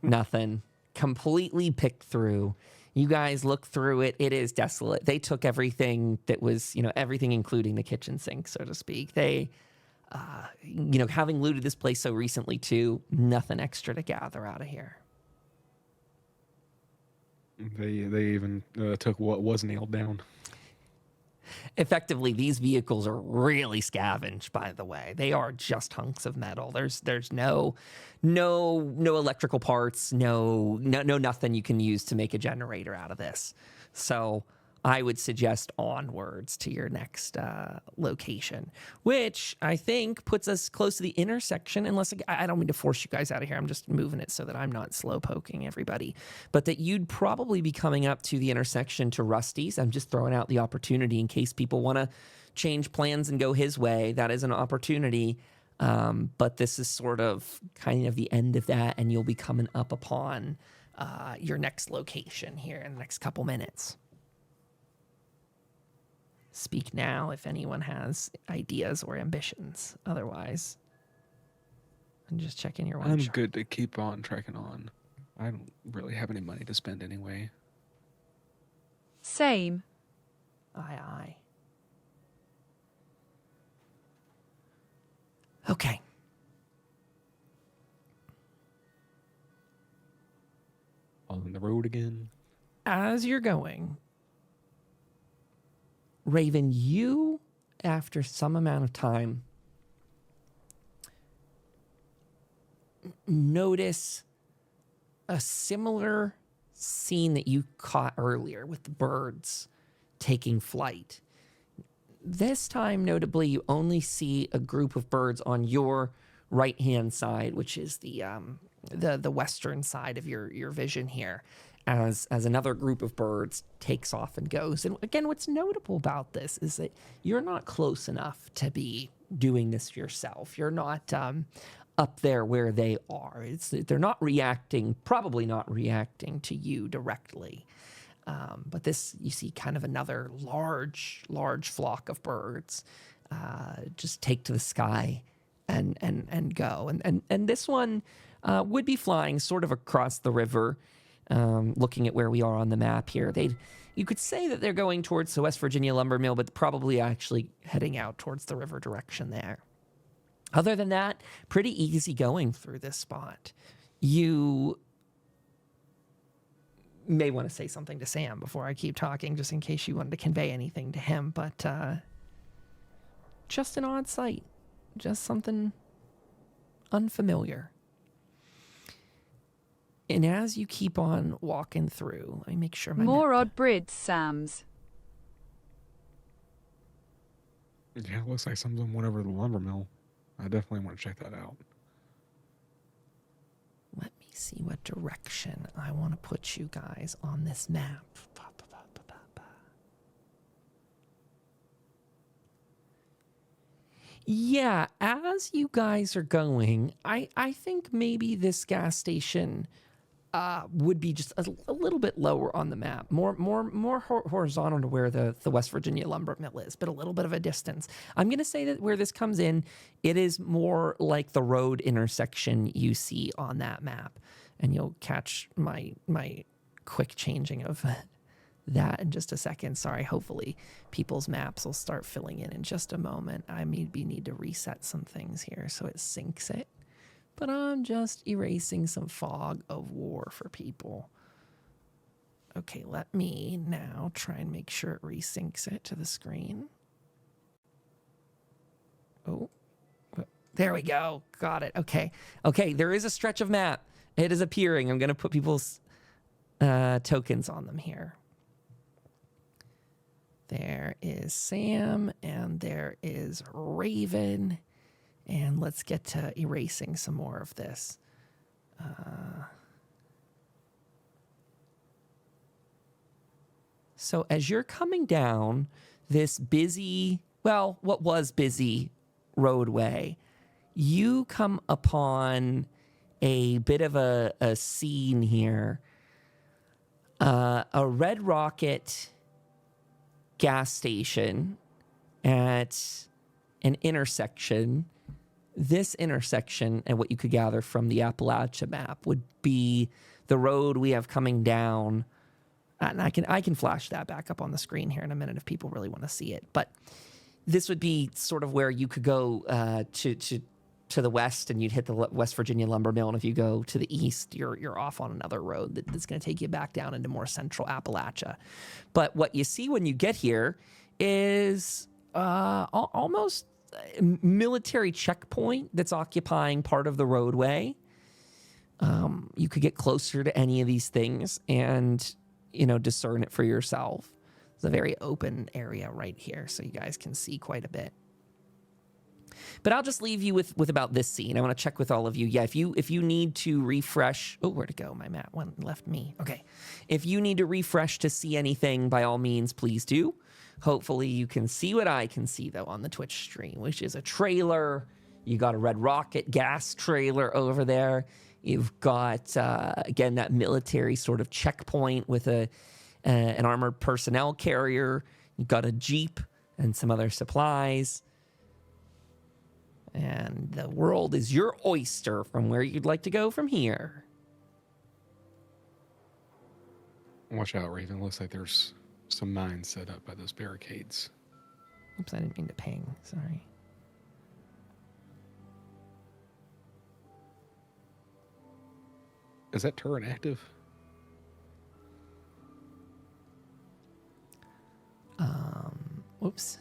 Nothing. Completely picked through. You guys look through it. It is desolate. They took everything that was, everything including the kitchen sink, so to speak. They, having looted this place so recently too, nothing extra to gather out of here. They even took what was nailed down. Effectively, these vehicles are really scavenged, by the way. They are just hunks of metal. There's no electrical parts, no nothing you can use to make a generator out of this. So I would suggest onwards to your next location, which I think puts us close to the intersection, unless I don't mean to force you guys out of here. I'm just moving it so that I'm not slow poking everybody, but that you'd probably be coming up to the intersection to Rusty's. I'm just throwing out the opportunity in case people want to change plans and go his way. That is an opportunity. But this is sort of kind of the end of that, and you'll be coming up upon your next location here in the next couple minutes. Speak now if anyone has ideas or ambitions. Otherwise, I'm just checking your one I'm shot. good to keep on trekking on. I don't really have any money to spend anyway. Same. Aye. Okay. On the road again. As you're going, Raven, you, after some amount of time, notice a similar scene that you caught earlier with the birds taking flight. This time, notably, you only see a group of birds on your right-hand side, which is the western side of your vision here, as another group of birds takes off and goes. And again, what's notable about this is that you're not close enough to be doing this yourself. You're not up there where they are. They're not reacting, probably not reacting to you directly. But this, you see kind of another large flock of birds just take to the sky and go. And this one would be flying sort of across the river, looking at where we are on the map here. You could say that they're going towards the West Virginia lumber mill, but probably actually heading out towards the river direction there. Other than that, pretty easy going through this spot. You may want to say something to Sam before I keep talking, just in case you wanted to convey anything to him, but just an odd sight. Just something unfamiliar. And as you keep on walking through, let me make sure my More odd brids, Sam's. Yeah, it looks like something went over to the lumber mill. I definitely want to check that out. Let me see what direction I want to put you guys on this map. Yeah, as you guys are going, I think maybe this gas station would be just a little bit lower on the map, more horizontal to where the West Virginia lumber mill is, but a little bit of a distance. I'm going to say that where this comes in, it is more like the road intersection you see on that map, and you'll catch my quick changing of that in just a second. Sorry, hopefully people's maps will start filling in just a moment. I maybe need to reset some things here so it syncs it. But I'm just erasing some fog of war for people. Okay, let me now try and make sure it resyncs it to the screen. Oh, there we go. Got it. Okay, there is a stretch of map. It is appearing. I'm going to put people's tokens on them here. There is Sam, and there is Raven. And let's get to erasing some more of this. So as you're coming down this busy, well, what was busy roadway, you come upon a bit of a scene here. A Red Rocket gas station at an intersection. This intersection, and what you could gather from the Appalachia map, would be the road we have coming down. And I can flash that back up on the screen here in a minute if people really want to see it. But this would be sort of where you could go to the west, and you'd hit the West Virginia lumber mill. And if you go to the east, you're off on another road that's going to take you back down into more central Appalachia. But what you see when you get here is almost military checkpoint that's occupying part of the roadway. You could get closer to any of these things and, discern it for yourself. It's a very open area right here, so you guys can see quite a bit. But I'll just leave you with about this scene. I want to check with all of you. Yeah, if you need to refresh... Oh, where'd it go? My map one left me. Okay. If you need to refresh to see anything, by all means, please do. Hopefully you can see what I can see, though, on the Twitch stream, which is a trailer. You got a Red Rocket gas trailer over there. You've got, again, that military sort of checkpoint with an armored personnel carrier. You've got a jeep and some other supplies. And the world is your oyster from where you'd like to go from here. Watch out, Raven. Looks like there's some mines set up by those barricades. Oops, I didn't mean to ping. Sorry. Is that turret active? Whoops.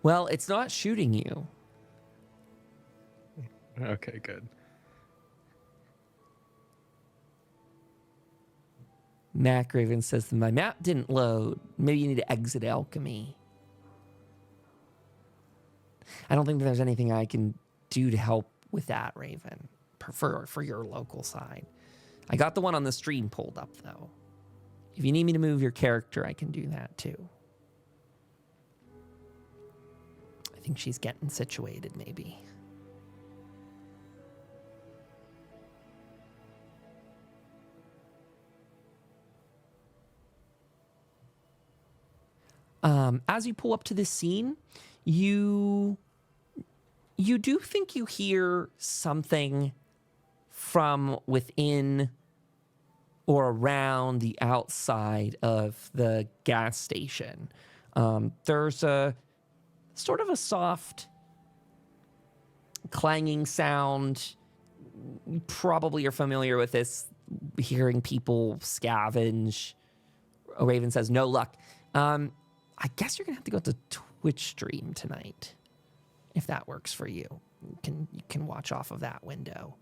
Well, it's not shooting you. Okay, good. Mac Raven says that my map didn't load. Maybe you need to exit alchemy. I don't think there's anything I can do to help with that, Raven, for your local side. I got the one on the stream pulled up, though. If you need me to move your character, I can do that, too. I think she's getting situated, maybe. As you pull up to this scene, you do think you hear something from within or around the outside of the gas station. There's a sort of a soft clanging sound. You probably are familiar with this, hearing people scavenge. Raven says, no luck. I guess you're going to have to go to Twitch stream tonight, if that works for you. You can watch off of that window.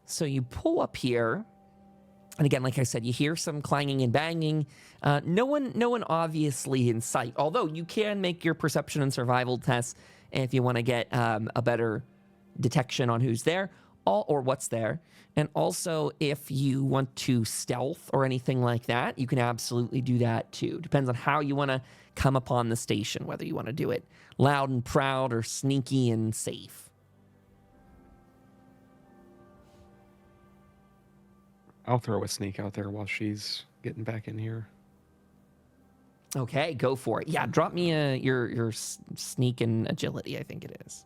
So you pull up here, and again, like I said, you hear some clanging and banging. No one obviously in sight, although you can make your perception and survival tests if you want to get a better detection on who's there or what's there. And also, if you want to stealth or anything like that, you can absolutely do that too. Depends on how you want to come upon the station, whether you want to do it loud and proud or sneaky and safe. I'll throw a sneak out there while she's getting back in here. Okay, go for it. Yeah, drop me your sneak and agility, I think it is.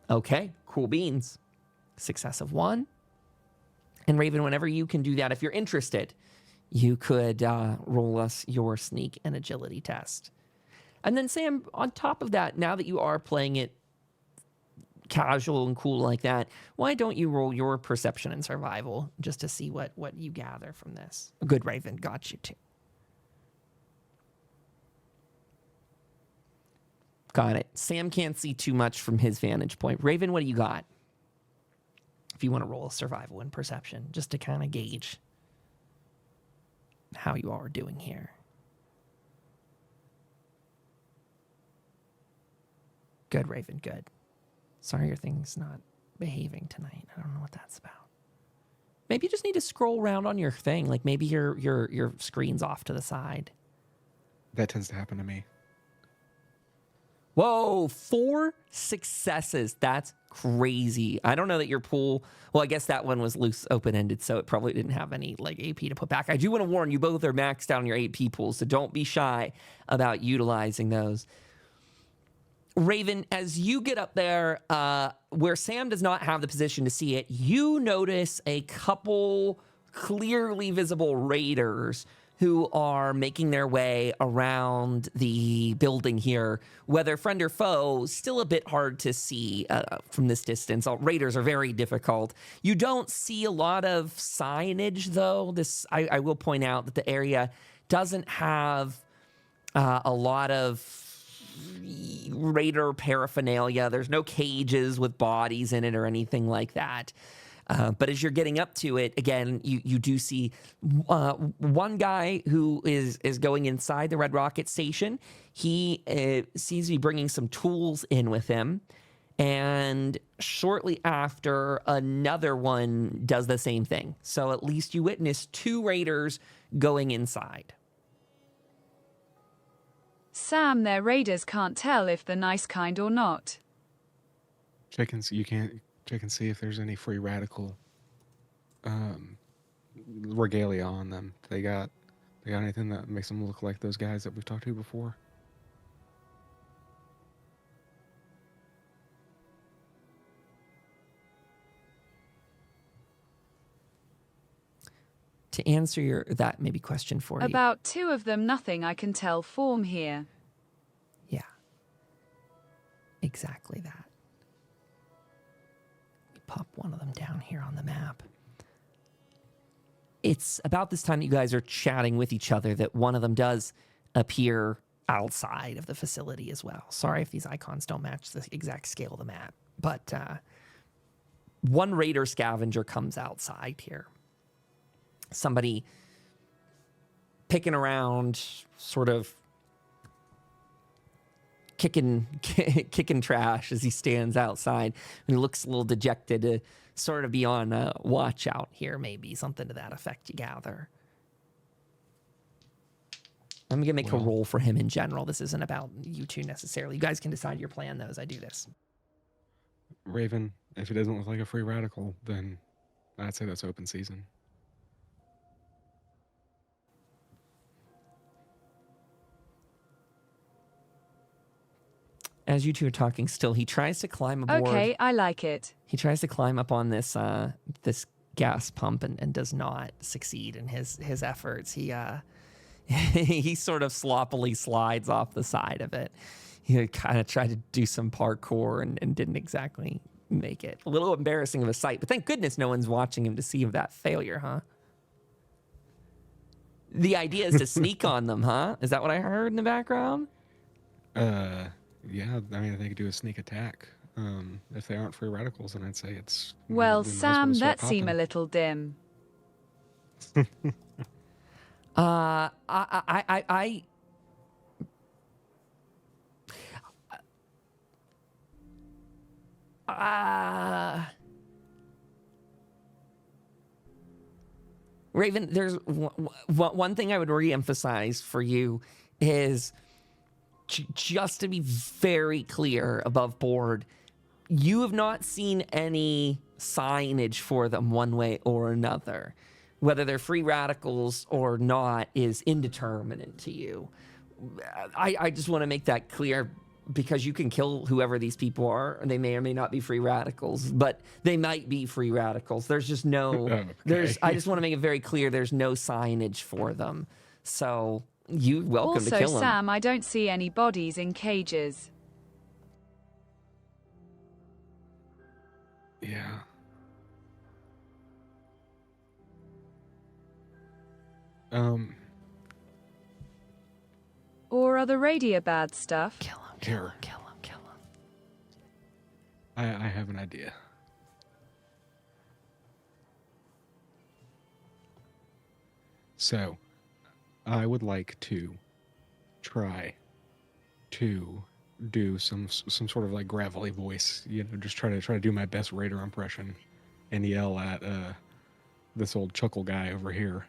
Okay, cool beans. Success of 1. And Raven, whenever you can do that, if you're interested, you could roll us your sneak and agility test. And then Sam, on top of that, now that you are playing it casual and cool like that, why don't you roll your perception and survival just to see what you gather from this? Good, Raven, got you too. Got it. Sam can't see too much from his vantage point. Raven, what do you got? If you want to roll a survival and perception, just to kind of gauge how you all are doing here. Good, Raven, good. Sorry your thing's not behaving tonight. I don't know what that's about. Maybe you just need to scroll around on your thing. Like maybe your screen's off to the side. That tends to happen to me. Whoa, 4 successes. That's crazy. I don't know that your pool, well, I guess that one was loose open-ended, so it probably didn't have any like AP to put back. I do want to warn you, both are maxed out on your AP pools, so don't be shy about utilizing those. Raven, as you get up there, where Sam does not have the position to see it, you notice a couple clearly visible raiders who are making their way around the building here. Whether friend or foe, still a bit hard to see from this distance. Raiders are very difficult. You don't see a lot of signage, though. I will point out that the area doesn't have a lot of raider paraphernalia. There's no cages with bodies in it or anything like that. But as you're getting up to it, again, you do see one guy who is going inside the Red Rocket station. He seems to be bringing some tools in with him. And shortly after, another one does the same thing. So at least you witness 2 raiders going inside. Sam, their raiders can't tell if they're nice kind or not. You can't check and see if there's any free radical regalia on them. They got anything that makes them look like those guys that we've talked to before? To answer that maybe question for you. About 2 of them, nothing I can tell form here. Yeah. Exactly that. Pop one of them down here on the map. It's about this time that you guys are chatting with each other that one of them does appear outside of the facility as well. Sorry if these icons don't match the exact scale of the map. But one raider scavenger comes outside here. Somebody picking around, sort of kicking trash as he stands outside. And he looks a little dejected, to sort of be on watch out here, maybe something to that effect. You gather. I'm gonna make a roll for him in general. This isn't about you two necessarily. You guys can decide your plan though as I do this. Raven, if it doesn't look like a free radical, then I'd say that's open season. As you two are talking still, he tries to climb aboard. Okay, I like it. He tries to climb up on this this gas pump and does not succeed in his efforts. He he sort of sloppily slides off the side of it. He kind of tried to do some parkour and didn't exactly make it. A little embarrassing of a sight, but thank goodness no one's watching him to see that failure, huh? The idea is to sneak on them, huh? Is that what I heard in the background? Yeah, I mean, they could do a sneak attack. If they aren't free radicals, then I'd say it's... Well, we might as Sam, well start that seem a popping. little dim. Raven, there's one thing I would re-emphasize for you is just to be very clear above board, you have not seen any signage for them one way or another. Whether they're free radicals or not is indeterminate to you. I just want to make that clear because you can kill whoever these people are, and they may or may not be free radicals, but they might be free radicals. There's just no, Okay. I just want to make it very clear there's no signage for them. So you're welcome to Also, kill them. Sam, I don't see any bodies in cages. Yeah. Or are the radio bad stuff? Kill him, Here. kill him, kill him. I have an idea. So, I would like to try to do some sort of like gravelly voice, just try to do my best Raider impression and yell at this old chuckle guy over here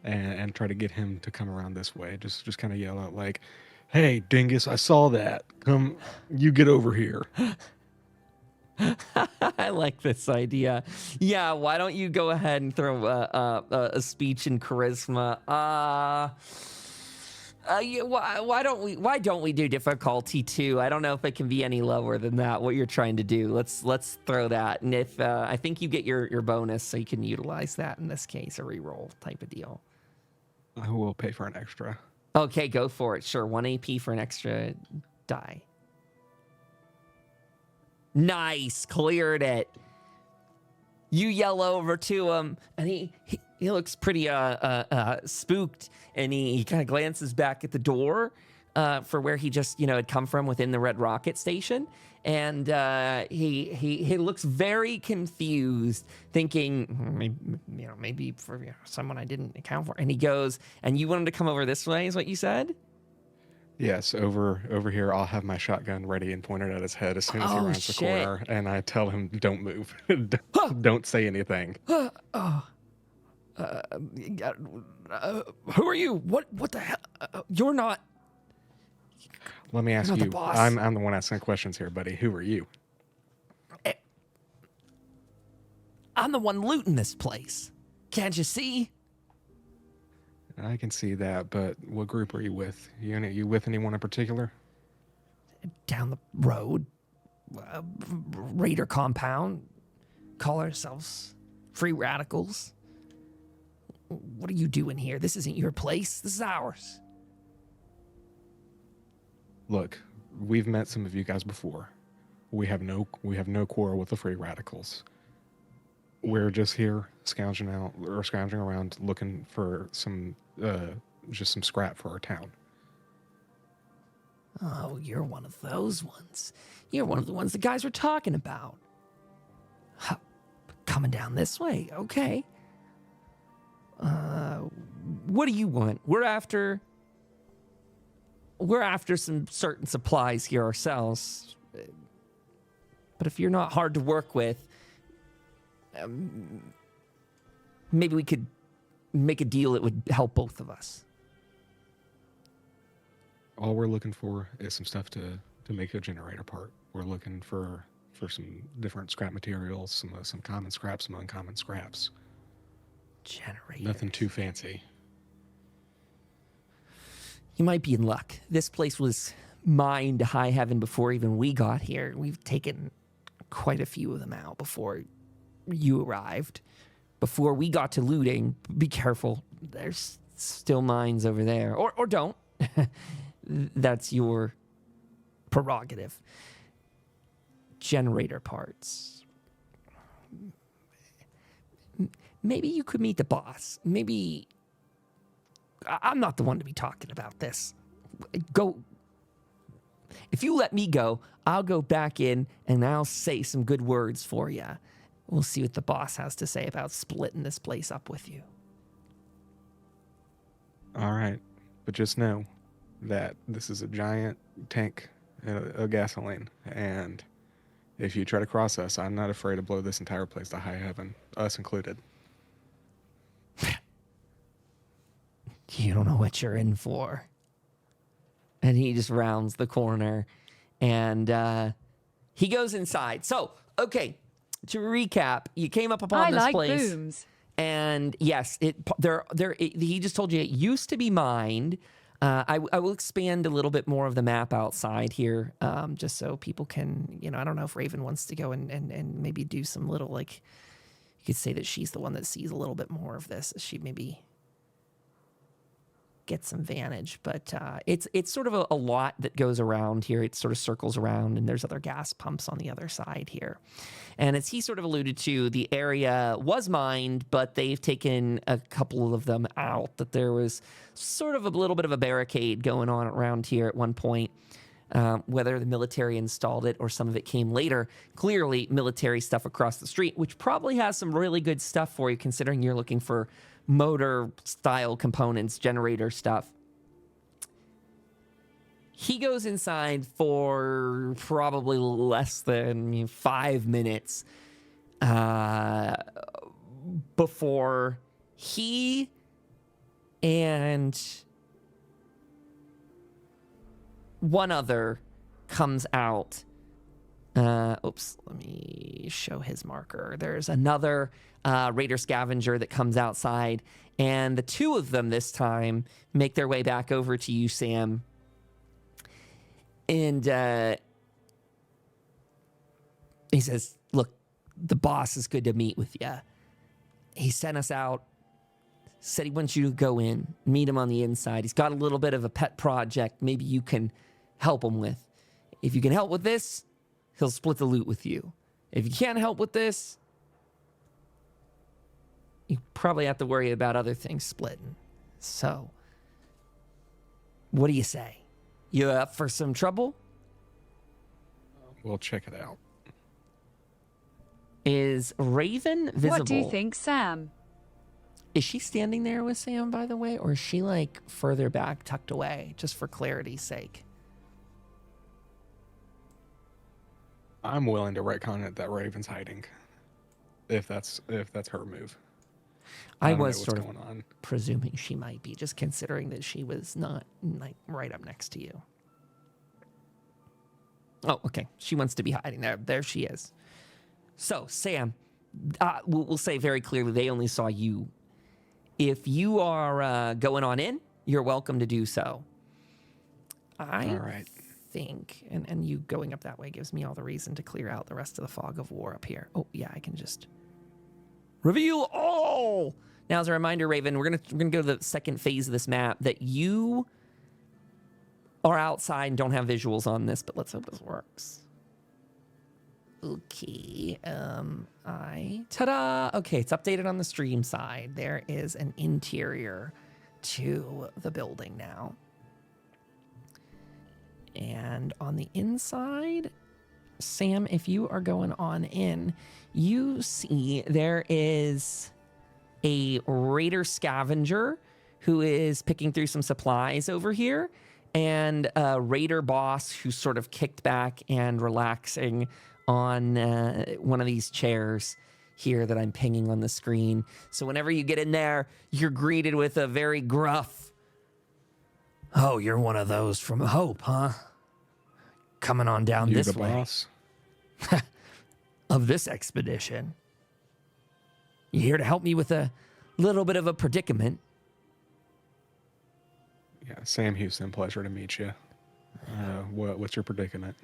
and try to get him to come around this way. Just kind of yell out like, "Hey, dingus, I saw that. Come, you get over here." I like this idea. Yeah, why don't you go ahead and throw a speech in charisma? Yeah, why don't we do difficulty 2? I don't know if it can be any lower than that. What you're trying to do. Let's throw that. And if I think you get your bonus, so you can utilize that in this case, a reroll type of deal. I will pay for an extra. Okay, go for it. Sure, 1 AP for an extra die. Nice, cleared it. You yell over to him, and he looks pretty spooked, and he kind of glances back at the door for where he just had come from within the Red Rocket Station, and he looks very confused, thinking maybe for someone I didn't account for, and he goes, "And you want him to come over this way?" Is what you said? Yes, over here. I'll have my shotgun ready and pointed at his head as soon as he Oh, rounds shit. the corner, and I tell him, "Don't move. Don't say anything." Who are you? What the hell? You're not. Let me ask not the you. boss. I'm the one asking questions here, buddy. Who are you? I'm the one looting this place. Can't you see? I can see that, but what group are you with? You with anyone in particular? Down the road, raider compound, call ourselves free radicals. What are you doing here? This isn't your place. This is ours. Look, we've met some of you guys before. We have no quarrel with the free radicals. We're just here scrounging around looking for some just some scrap for our town. Oh, you're one of those ones. You're one of the ones the guys were talking about. Huh. Coming down this way, okay. What do you want? We're after some certain supplies here ourselves. But if you're not hard to work with, maybe we could make a deal that would help both of us. All we're looking for is some stuff to make a generator part. We're looking for some different scrap materials, some common scraps, some uncommon scraps. Generator. Nothing too fancy. You might be in luck. This place was mined to high heaven before even we got here. We've taken quite a few of them out before you arrived. Before we got to looting, be careful. There's still mines over there. Or don't. That's your prerogative. Generator parts. Maybe you could meet the boss. Maybe... I'm not the one to be talking about this. Go. If you let me go, I'll go back in and I'll say some good words for you. We'll see what the boss has to say about splitting this place up with you. All right. But just know that this is a giant tank of gasoline. And if you try to cross us, I'm not afraid to blow this entire place to high heaven, us included. You don't know what you're in for. And he just rounds the corner and he goes inside. So, okay, to recap, you came up upon this place. Booms. And yes, he just told you it used to be mined. I will expand a little bit more of the map outside here, just so people can, I don't know if Raven wants to go and maybe do some little, like, you could say that she's the one that sees a little bit more of this. She maybe get some vantage, but it's sort of a lot that goes around here. It sort of circles around, and there's other gas pumps on the other side here. And as he sort of alluded to, the area was mined, but they've taken a couple of them out. That there was sort of a little bit of a barricade going on around here at one point. Whether the military installed it or some of it came later, clearly military stuff across the street, which probably has some really good stuff for you, considering you're looking for motor style components, generator stuff. He goes inside for probably less than 5 minutes before he and one other comes out. Let me show his marker. There's another Raider scavenger that comes outside, and the two of them this time make their way back over to you, Sam. And he says, look, the boss is good to meet with you. He sent us out, said he wants you to go in, meet him on the inside. He's got a little bit of a pet project maybe you can help him with. If you can help with this, he'll split the loot with you. If you can't help with this, you probably have to worry about other things splitting. So, what do you say? You up for some trouble? We'll check it out. Is Raven visible? What do you think, Sam? Is she standing there with Sam, by the way? Or is she, like, further back, tucked away, just for clarity's sake? I'm willing to retcon it that Raven's hiding, if that's her move. I don't was know what's sort of going on. presuming she might be, just considering that she was not, like, right up next to you. Oh, okay. She wants to be hiding there. There she is. So, Sam, we'll say very clearly they only saw you. If you are going on in, you're welcome to do so. All right. Think, and you going up that way gives me all the reason to clear out the rest of the fog of war up here. Oh, yeah, I can just reveal all. Now, as a reminder, Raven, we're gonna go to the second phase of this map that you are outside and don't have visuals on this, but let's hope this works. Okay, ta-da! Okay, it's updated on the stream side. There is an interior to the building now. And on the inside, Sam, if you are going on in, you see there is a raider scavenger who is picking through some supplies over here, and a raider boss who's sort of kicked back and relaxing on one of these chairs here that I'm pinging on the screen. So whenever you get in there, you're greeted with a very gruff, "Oh, you're one of those from Hope, huh? Coming on down You this the way boss? of this expedition. You here to help me with a little bit of a predicament?" Yeah, Sam Houston, pleasure to meet you. What's your predicament?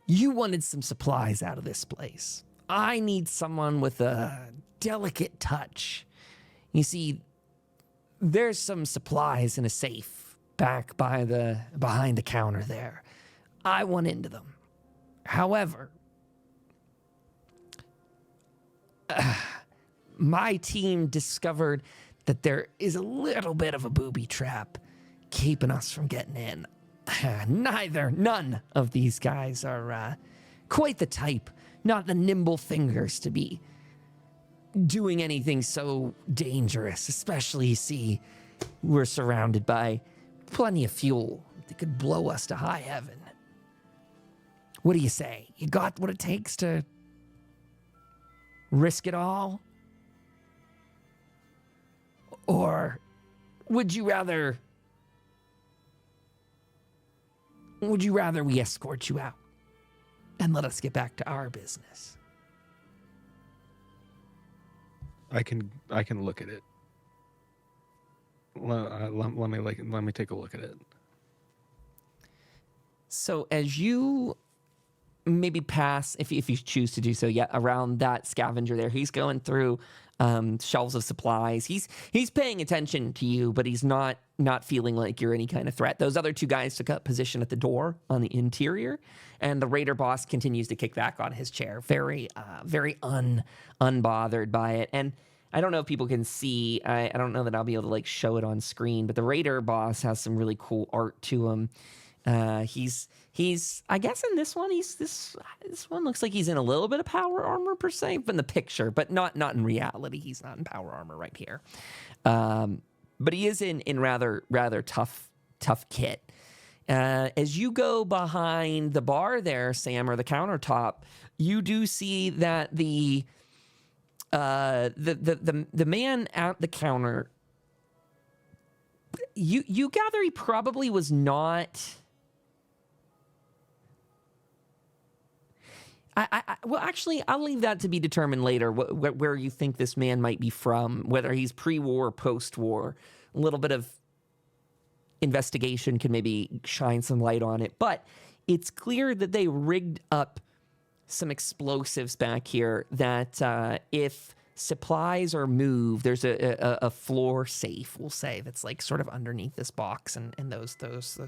You wanted some supplies out of this place. I need someone with a delicate touch. You see, there's some supplies in a safe back behind the counter there. I want into them. However, my team discovered that there is a little bit of a booby trap keeping us from getting in. None of these guys are quite the type, not the nimble fingers to be doing anything so dangerous, especially, you see, we're surrounded by plenty of fuel that could blow us to high heaven. What do you say? You got what it takes to risk it all? Or would you rather we escort you out and let us get back to our business? I can look at it. Let me take a look at it. So as you maybe pass, if you choose to do so, around that scavenger there, he's going through shelves of supplies. He's paying attention to you, but he's not feeling like you're any kind of threat. Those other two guys took up position at the door on the interior, and the raider boss continues to kick back on his chair, very unbothered by it. And I don't know if people can see. I don't know that I'll be able to like show it on screen, but the raider boss has some really cool art to him. He's I guess in this one this one looks like he's in a little bit of power armor per se in the picture, but not in reality. He's not in power armor right here. But he is in rather tough kit. As you go behind the bar there, Sam, or the countertop, you do see that the man at the counter, you gather he probably was not. Well, actually, I'll leave that to be determined later, where you think this man might be from, whether he's pre-war or post-war. A little bit of investigation can maybe shine some light on it. But it's clear that they rigged up some explosives back here that if supplies are moved, there's a floor safe, we'll say, that's like sort of underneath this box and those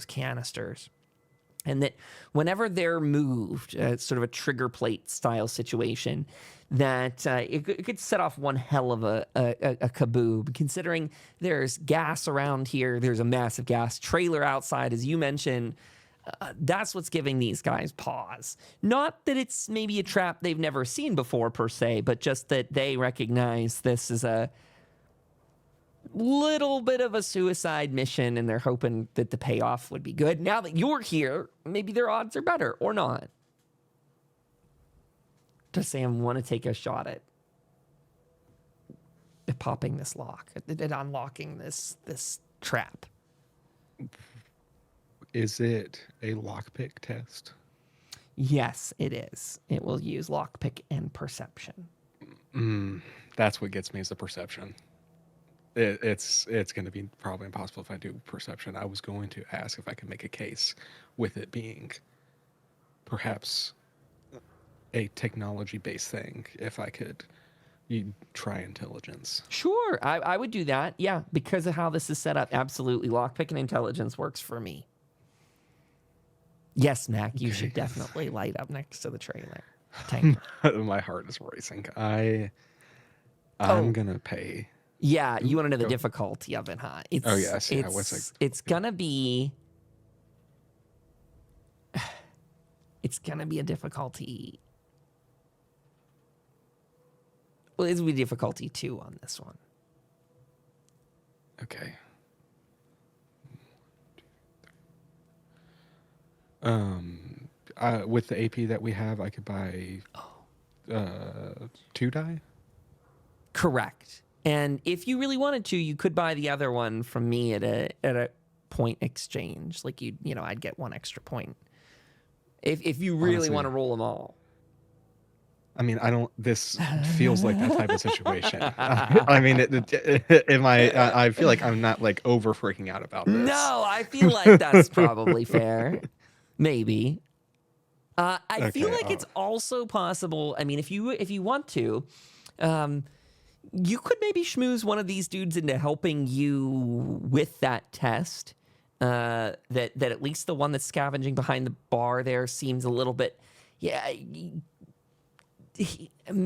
canisters. And that whenever they're moved, sort of a trigger plate style situation, that it could set off one hell of a kaboom. Considering there's gas around here, there's a massive gas trailer outside, as you mentioned. That's what's giving these guys pause. Not that it's maybe a trap they've never seen before per se, but just that they recognize this is a little bit of a suicide mission, and they're hoping that the payoff would be good. Now that you're here, maybe their odds are better, or not. Does Sam want to take a shot at popping this lock, at unlocking this trap? Is it a lockpick test? Yes, it is. It will use lockpick and perception. That's what gets me is the perception. It's going to be probably impossible if I do perception. I was going to ask if I could make a case with it being perhaps a technology-based thing. If I could try intelligence. Sure, I would do that. Yeah, because of how this is set up. Absolutely, lockpick and intelligence works for me. Yes, Mac, you should definitely light up next to the trailer. My heart is racing. I'm gonna pay. Yeah, you want to know the difficulty of it, huh? It's gonna be. It's gonna be a difficulty. Well, it's gonna be difficulty 2 on this one. Okay. With the AP that we have, I could buy 2 die. Correct. And if you really wanted to, you could buy the other one from me at a point exchange. Like I'd get 1 extra point. If you really want to roll them all. I mean, this feels like that type of situation. I mean, I feel like I'm not like over freaking out about this. No, I feel like that's probably fair. Maybe. I feel like it's also possible. I mean, if you want to, you could maybe schmooze one of these dudes into helping you with that test. That at least the one that's scavenging behind the bar there seems a little bit,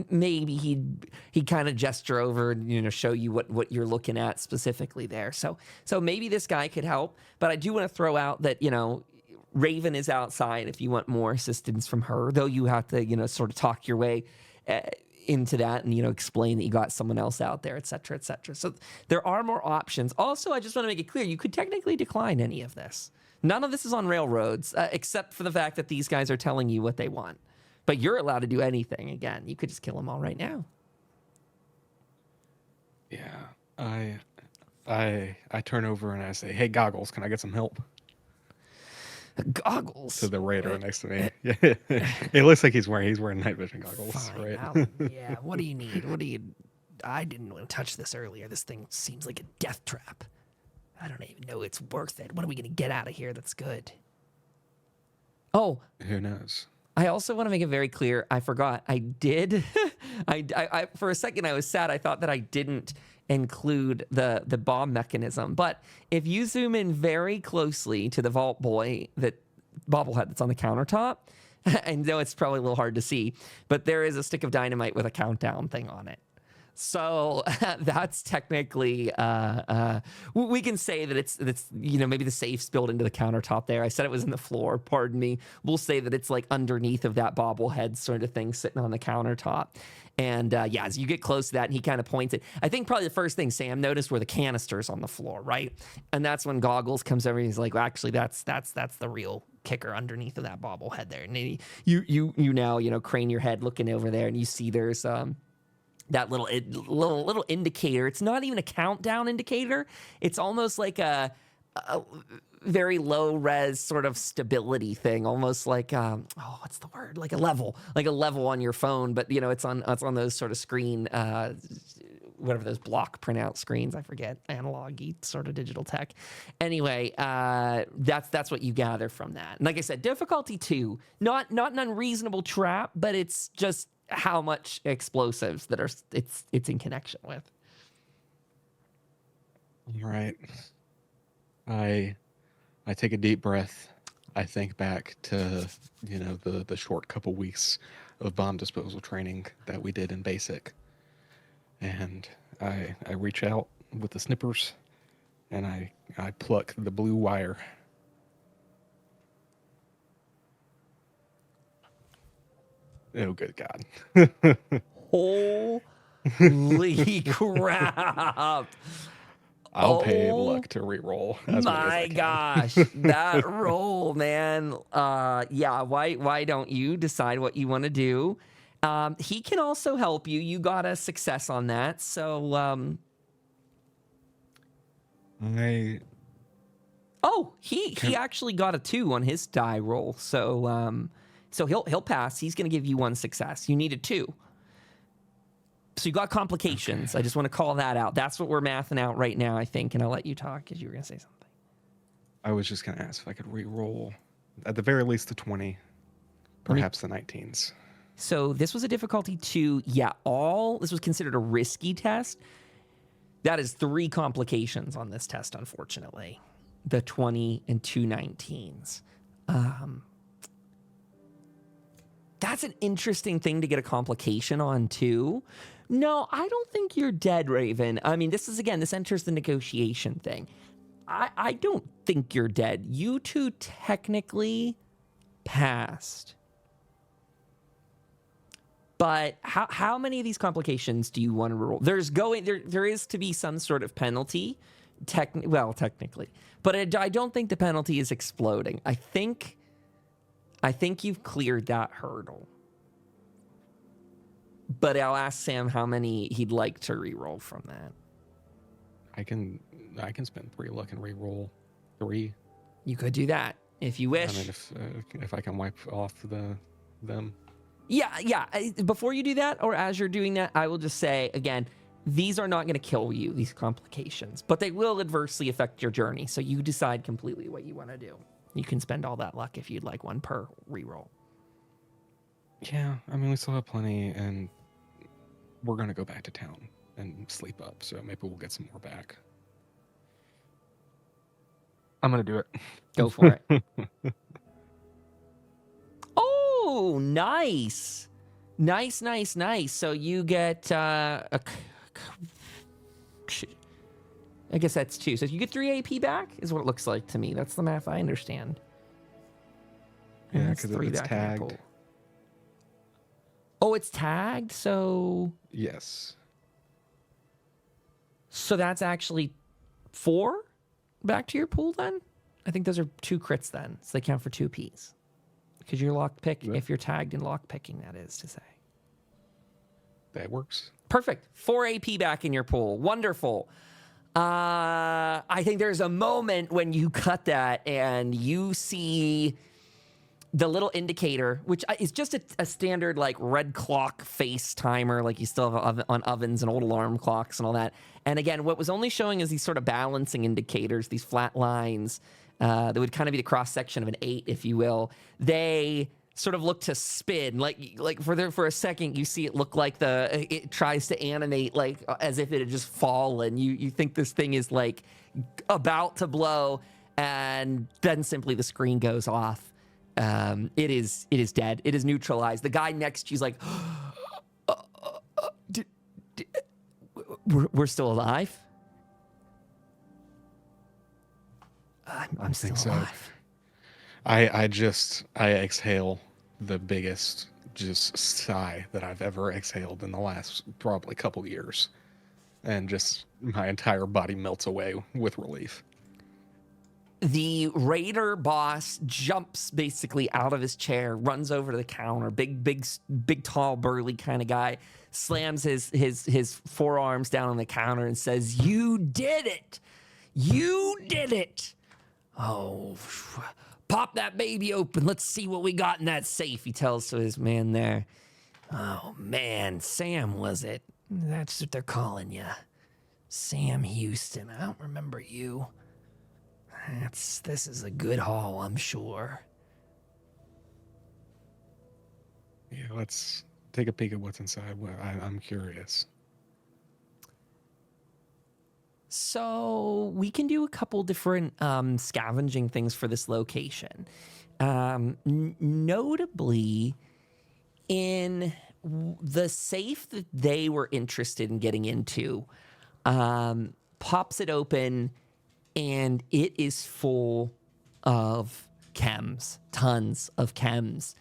maybe he'd kind of gesture over and show you what you're looking at specifically there. So maybe this guy could help. But I do want to throw out that Raven is outside if you want more assistance from her, though you have to sort of talk your way into that and explain that you got someone else out there, et cetera, et cetera. So there are more options. Also, I just want to make it clear, you could technically decline any of this. None of this is on railroads, except for the fact that these guys are telling you what they want. But you're allowed to do anything. Again, you could just kill them all right now. Yeah, I turn over and I say, "Hey, Goggles, can I get some help?" Goggles? To the raider next to me. Yeah, it looks like he's wearing night vision goggles, Fine, right? Yeah. What do you need? I didn't want to touch this earlier. This thing seems like a death trap. I don't even know it's worth it. What are we gonna get out of here that's good? Oh, who knows? I also want to make it very clear. I forgot. I did. I for a second I was sad. I thought that I didn't include the bomb mechanism. But if you zoom in very closely to the Vault Boy, that bobblehead that's on the countertop, I know it's probably a little hard to see, but there is a stick of dynamite with a countdown thing on it. So that's technically, we can say that it's maybe the safe's built into the countertop there. I said it was in the floor, pardon me. We'll say that it's like underneath of that bobblehead sort of thing sitting on the countertop. And as you get close to that, and he kind of points it. I think probably the first thing Sam noticed were the canisters on the floor, right? And that's when Goggles comes over and he's like, well, actually, that's the real kicker underneath of that bobblehead there. And you now, crane your head looking over there and you see there's that little indicator. It's not even a countdown indicator. It's almost like a very low res sort of stability thing, almost like what's the word? Like a level on your phone, but it's on those sort of screen, whatever those block printout screens. I forget, analog-y sort of digital tech. Anyway, that's what you gather from that. And like I said, difficulty 2, not an unreasonable trap, but it's just how much explosives that it's in connection with. All right. I take a deep breath. I think back to, the short couple weeks of bomb disposal training that we did in basic. And I reach out with the snippers and I pluck the blue wire. Oh, good God. Holy crap. I'll pay luck to re-roll. My gosh, that roll, man. Why don't you decide what you want to do? He can also help you. You got a success on that. So, Oh, he actually got a 2 on his die roll. So he'll pass. He's going to give you 1 success. You need a 2. So you got complications. Okay. I just want to call that out. That's what we're mathing out right now, I think. And I'll let you talk because you were going to say something. I was just going to ask if I could re-roll at the very least the 20, perhaps the 19s. So this was a difficulty 2. Yeah, this was considered a risky test. That is 3 complications on this test, unfortunately. The 20 and 2 19s. That's an interesting thing to get a complication on, too. No, I don't think you're dead, Raven. I mean, this enters the negotiation thing. I don't think you're dead. You two technically passed. But how many of these complications do you want to roll? There is to be some sort of penalty, technically. But I don't think the penalty is exploding. I think you've cleared that hurdle. But I'll ask Sam how many he'd like to re-roll from that. I can spend 3 luck and re-roll 3. You could do that if you wish. I mean, if I can wipe off them. Yeah. Before you do that, or as you're doing that, I will just say again, these are not going to kill you, these complications, but they will adversely affect your journey. So you decide completely what you want to do. You can spend all that luck if you'd like 1 per reroll. Yeah, I mean, we still have plenty, and we're going to go back to town and sleep up, so maybe we'll get some more back. I'm going to do it. Go for it. Oh, nice. Nice. So you get I guess that's 2. So you get 3 AP back is what it looks like to me. That's the math I understand. Yeah, because it's tagged. Oh, it's tagged, so... Yes. So that's actually 4 back to your pool then? I think those are 2 crits then, so they count for 2 Ps. Because you're lockpick, if you're tagged in lockpicking, that is to say. That works. Perfect. 4 AP back in your pool. Wonderful. I think there's a moment when you cut that and you see the little indicator, which is just a standard like red clock face timer, like you still have on ovens and old alarm clocks and all that. And again, what was only showing is these sort of balancing indicators, these flat lines that would kind of be the cross section of an 8, if you will. They sort of look to spin, like for a second you see it look like it tries to animate like as if it had just fallen. You think this thing is like about to blow, and then simply the screen goes off. It is dead. It is neutralized. The guy next to you's like, we're still alive. I'm still alive. I exhale the biggest just sigh that I've ever exhaled in the last probably couple years, and just my entire body melts away with relief. The raider boss jumps basically out of his chair, runs over to the counter, big, tall, burly kind of guy, slams his forearms down on the counter and says, "You did it! You did it! Oh, pop that baby open. Let's see what we got in that safe," he tells to his man there. "Oh, man, Sam, was it? That's what they're calling you. Sam Houston. I don't remember you. This is a good haul, I'm sure." Yeah, let's take a peek at what's inside. Well, I'm curious. So we can do a couple different scavenging things for this location. Notably, in the safe that they were interested in getting into, pops it open, and it is full of chems, tons of chems.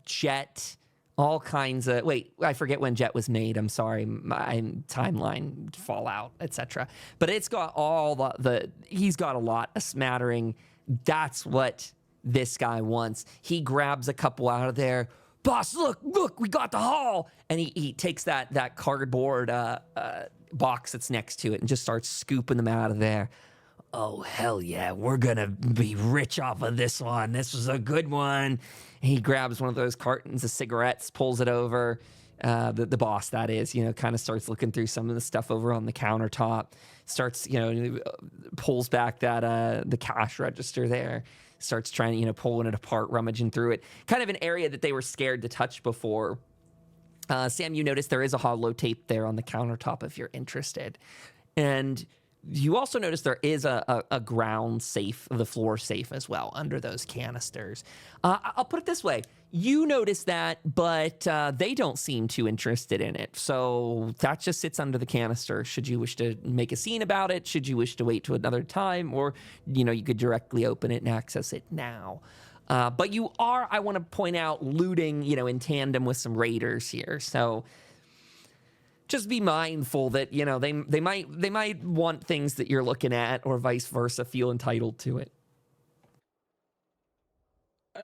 Jet, all kinds of... Wait, I forget when Jet was made. I'm sorry. My timeline, Fallout, etc. But it's got all the... He's got a lot, a smattering. That's what this guy wants. He grabs a couple out of there. "Boss, look, we got the haul!" And he takes that cardboard box that's next to it and just starts scooping them out of there. Oh, hell yeah, we're gonna be rich off of this one. This was a good one. He grabs one of those cartons of cigarettes, pulls it over. The boss, that is, kind of starts looking through some of the stuff over on the countertop, starts, pulls back that the cash register there, starts trying, pulling it apart, rummaging through it. Kind of an area that they were scared to touch before. Sam, you notice there is a holotape there on the countertop if you're interested. And you also notice there is a ground safe, the floor safe as well, under those canisters. I'll put it this way. You notice that, but they don't seem too interested in it. So that just sits under the canister. Should you wish to make a scene about it? Should you wish to wait to another time? Or, you could directly open it and access it now. But you are, I want to point out, looting, in tandem with some raiders here. So just be mindful that, they might want things that you're looking at, or vice versa, feel entitled to it.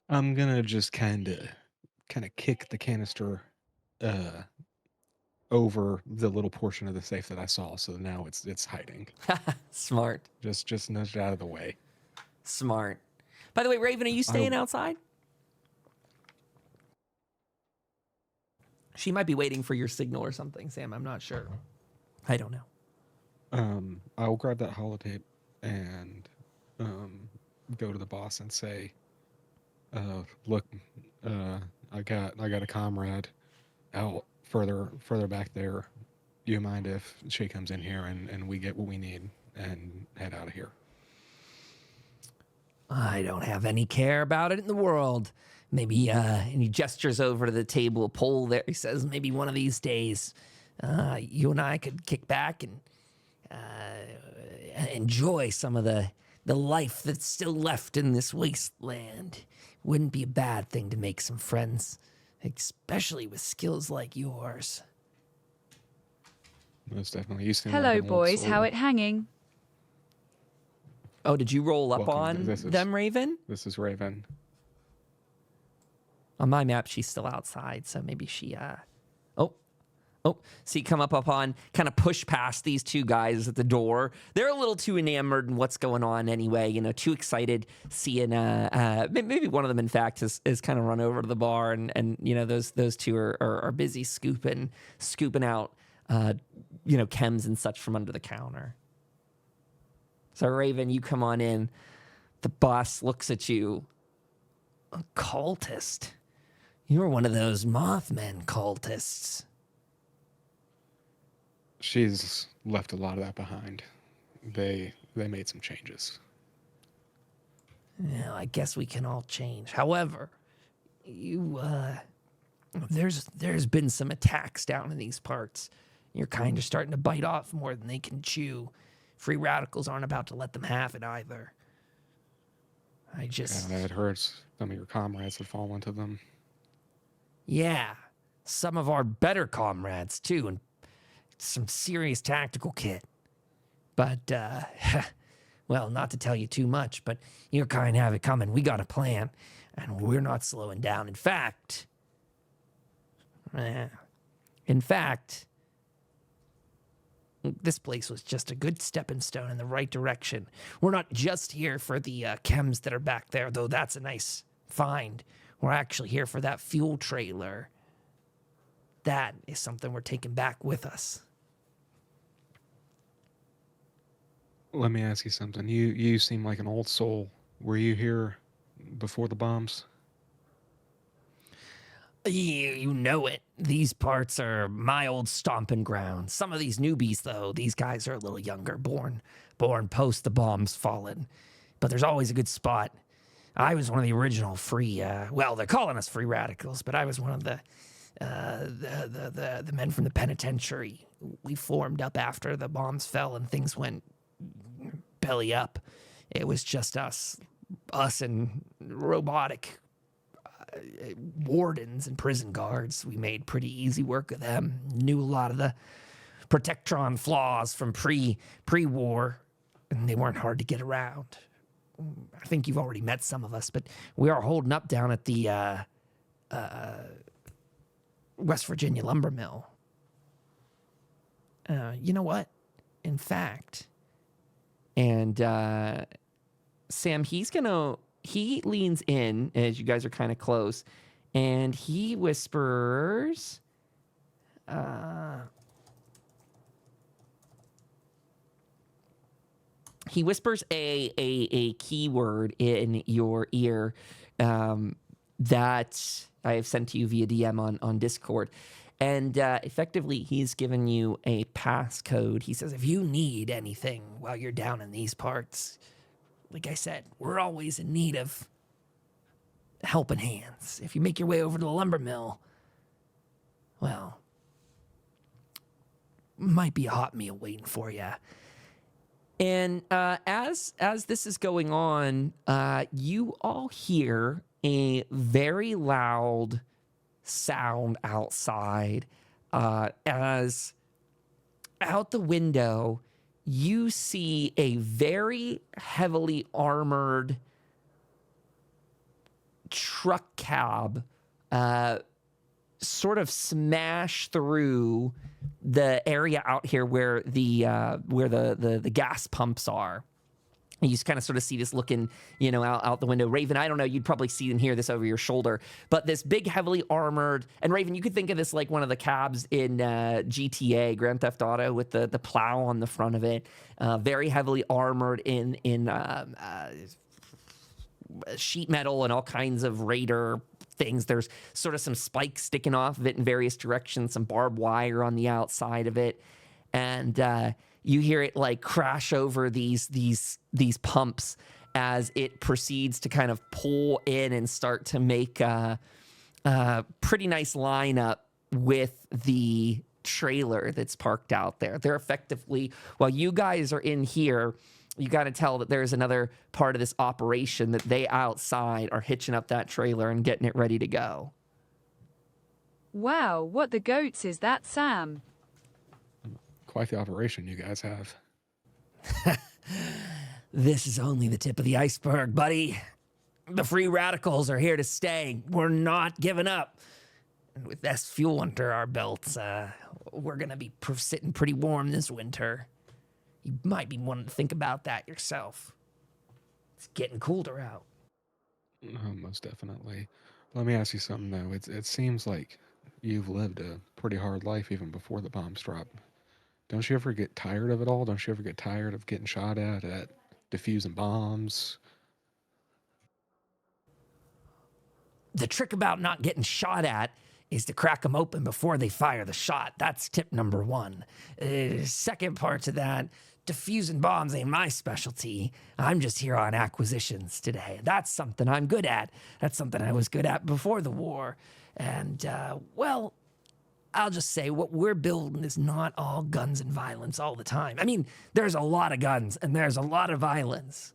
I'm gonna just kind of kick the canister over the little portion of the safe that I saw, so now it's hiding. Smart. Just nudge it out of the way. Smart. By the way, Raven, are you staying outside? She might be waiting for your signal or something, Sam. I'm not sure. I don't know. I'll grab that holotape and go to the boss and say, look, I got a comrade out further back there. Do you mind if she comes in here and we get what we need and head out of here? I don't have any care about it in the world. Maybe, and he gestures over to the table, a pole there. He says, maybe one of these days, you and I could kick back and enjoy some of the life that's still left in this wasteland. Wouldn't be a bad thing to make some friends, especially with skills like yours. Most definitely. You seem Hello, like an old boys. soul. How it hanging? Oh, did you roll up Welcome. on them, Raven? This is Raven. On my map, she's still outside, so maybe she, see, come up on, kind of push past these two guys at the door. They're a little too enamored in what's going on anyway, too excited seeing, maybe one of them, in fact, has kind of run over to the bar, and those two are busy scooping out, chems and such from under the counter. So, Raven, you come on in. The boss looks at you. A cultist. You're one of those Mothman cultists. She's left a lot of that behind. They made some changes. Well, I guess we can all change. However, there's been some attacks down in these parts. You're kind of starting to bite off more than they can chew. Free radicals aren't about to let them have it either. I had heard some of your comrades had fallen to them. Yeah, some of our better comrades, too, and some serious tactical kit. But, well, not to tell you too much, but you kind of have it coming. We got a plan, and we're not slowing down. In fact, this place was just a good stepping stone in the right direction. We're not just here for the chems that are back there, though that's a nice find. We're actually here for that fuel trailer. That is something we're taking back with us. Let me ask you something. You seem like an old soul. Were you here before the bombs? You know it. These parts are my old stomping grounds. Some of these newbies, though, these guys are a little younger, born post the bombs fallen. But there's always a good spot. I was one of the original free, well, they're calling us free radicals, but I was one of the men from the penitentiary. We formed up after the bombs fell and things went belly up. It was just us and robotic wardens and prison guards. We made pretty easy work of them. Knew a lot of the Protectron flaws from pre-war, and they weren't hard to get around. I think you've already met some of us, but we are holding up down at the West Virginia lumber mill. You know what? In fact, And Sam, he leans in as you guys are kind of close, and he whispers, a keyword in your ear that I have sent to you via DM on Discord. And effectively, he's given you a passcode. He says, if you need anything while you're down in these parts, like I said, we're always in need of helping hands. If you make your way over to the lumber mill, well, might be a hot meal waiting for you. And as this is going on, you all hear a very loud sound outside as out the window you see a very heavily armored truck cab sort of smash through the area out here where the gas pumps are. You just kind of sort of see this looking, out the window. Raven, I don't know, you'd probably see and hear this over your shoulder, but this big, heavily armored, and Raven, you could think of this like one of the cabs in GTA, Grand Theft Auto, with the plow on the front of it, very heavily armored in sheet metal and all kinds of raider things. There's sort of some spikes sticking off of it in various directions, some barbed wire on the outside of it, and you hear it like crash over these pumps as it proceeds to kind of pull in and start to make a pretty nice lineup with the trailer that's parked out there. They're effectively, while you guys are in here, you got to tell that there's another part of this operation that they outside are hitching up that trailer and getting it ready to go. Wow, what the goats is that, Sam? Quite the operation you guys have. This is only the tip of the iceberg, buddy. The free radicals are here to stay. We're not giving up. And with less fuel under our belts, we're going to be sitting pretty warm this winter. You might be wanting to think about that yourself. It's getting colder out. Most definitely. Let me ask you something, though. It seems like you've lived a pretty hard life even before the bombs drop. Don't you ever get tired of it all? Don't you ever get tired of getting shot at defusing bombs? The trick about not getting shot at is to crack them open before they fire the shot. That's tip number one. Second part to that, defusing bombs ain't my specialty. I'm just here on acquisitions today. That's something I'm good at. That's something I was good at before the war. And, well, I'll just say what we're building is not all guns and violence all the time. I mean, there's a lot of guns and there's a lot of violence.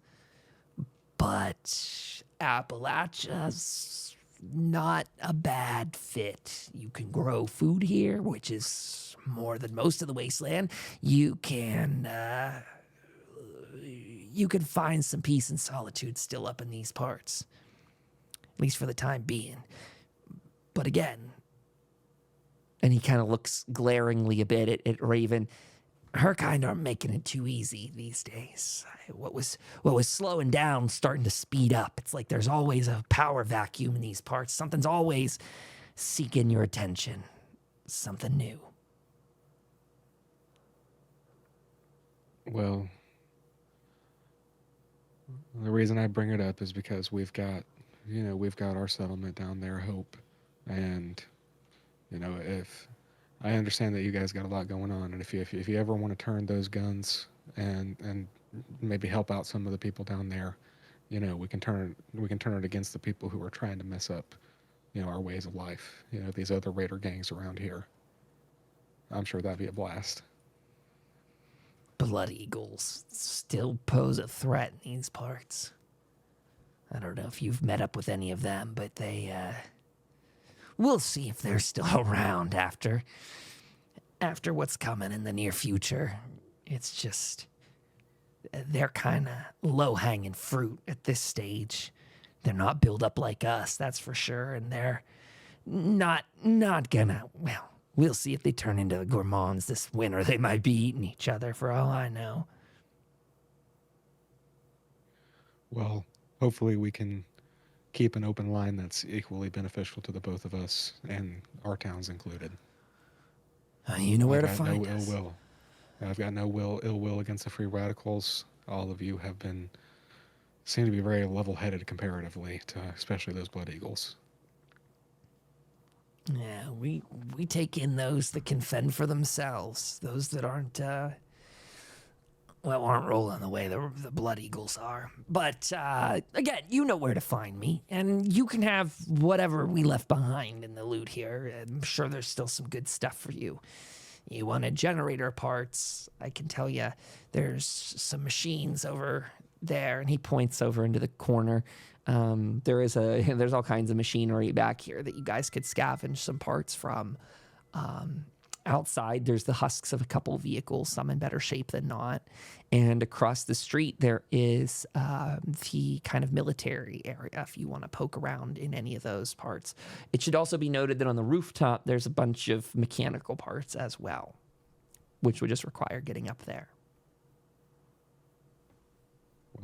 But Appalachia's not a bad fit. You can grow food here, which is more than most of the wasteland. You can find some peace and solitude still up in these parts, at least for the time being. But again, and he kind of looks glaringly a bit at Raven, her kind aren't making it too easy these days. What was slowing down starting to speed up. It's like there's always a power vacuum in these parts. Something's always seeking your attention. Something new. Well, the reason I bring it up is because we've got our settlement down there, Hope, and if I understand that you guys got a lot going on, and if you ever want to turn those guns and maybe help out some of the people down there, we can turn it against the people who are trying to mess up, our ways of life. These other raider gangs around here. I'm sure that'd be a blast. Blood eagles still pose a threat in these parts. I don't know if you've met up with any of them, but they, we'll see if they're still around after what's coming in the near future. It's just, they're kind of low-hanging fruit at this stage. They're not built up like us, that's for sure, and they're not gonna, well, we'll see if they turn into gourmands this winter. They might be eating each other for all I know. Well, hopefully we can keep an open line that's equally beneficial to the both of us, and our towns included. You know where I've to got find no ill us. will. I've got no ill will against the free radicals. All of you seem to be very level-headed comparatively to especially those Blood Eagles. Yeah, we take in those that can fend for themselves. Those that aren't rolling the way the Blood Eagles are. But again, you know where to find me, and you can have whatever we left behind in the loot here. I'm sure there's still some good stuff for you. You wanted generator parts? I can tell you, there's some machines over there, and he points over into the corner. There's all kinds of machinery back here that you guys could scavenge some parts from. Outside, there's the husks of a couple of vehicles, some in better shape than not. And across the street, there is the kind of military area if you want to poke around in any of those parts. It should also be noted that on the rooftop, there's a bunch of mechanical parts as well, which would just require getting up there.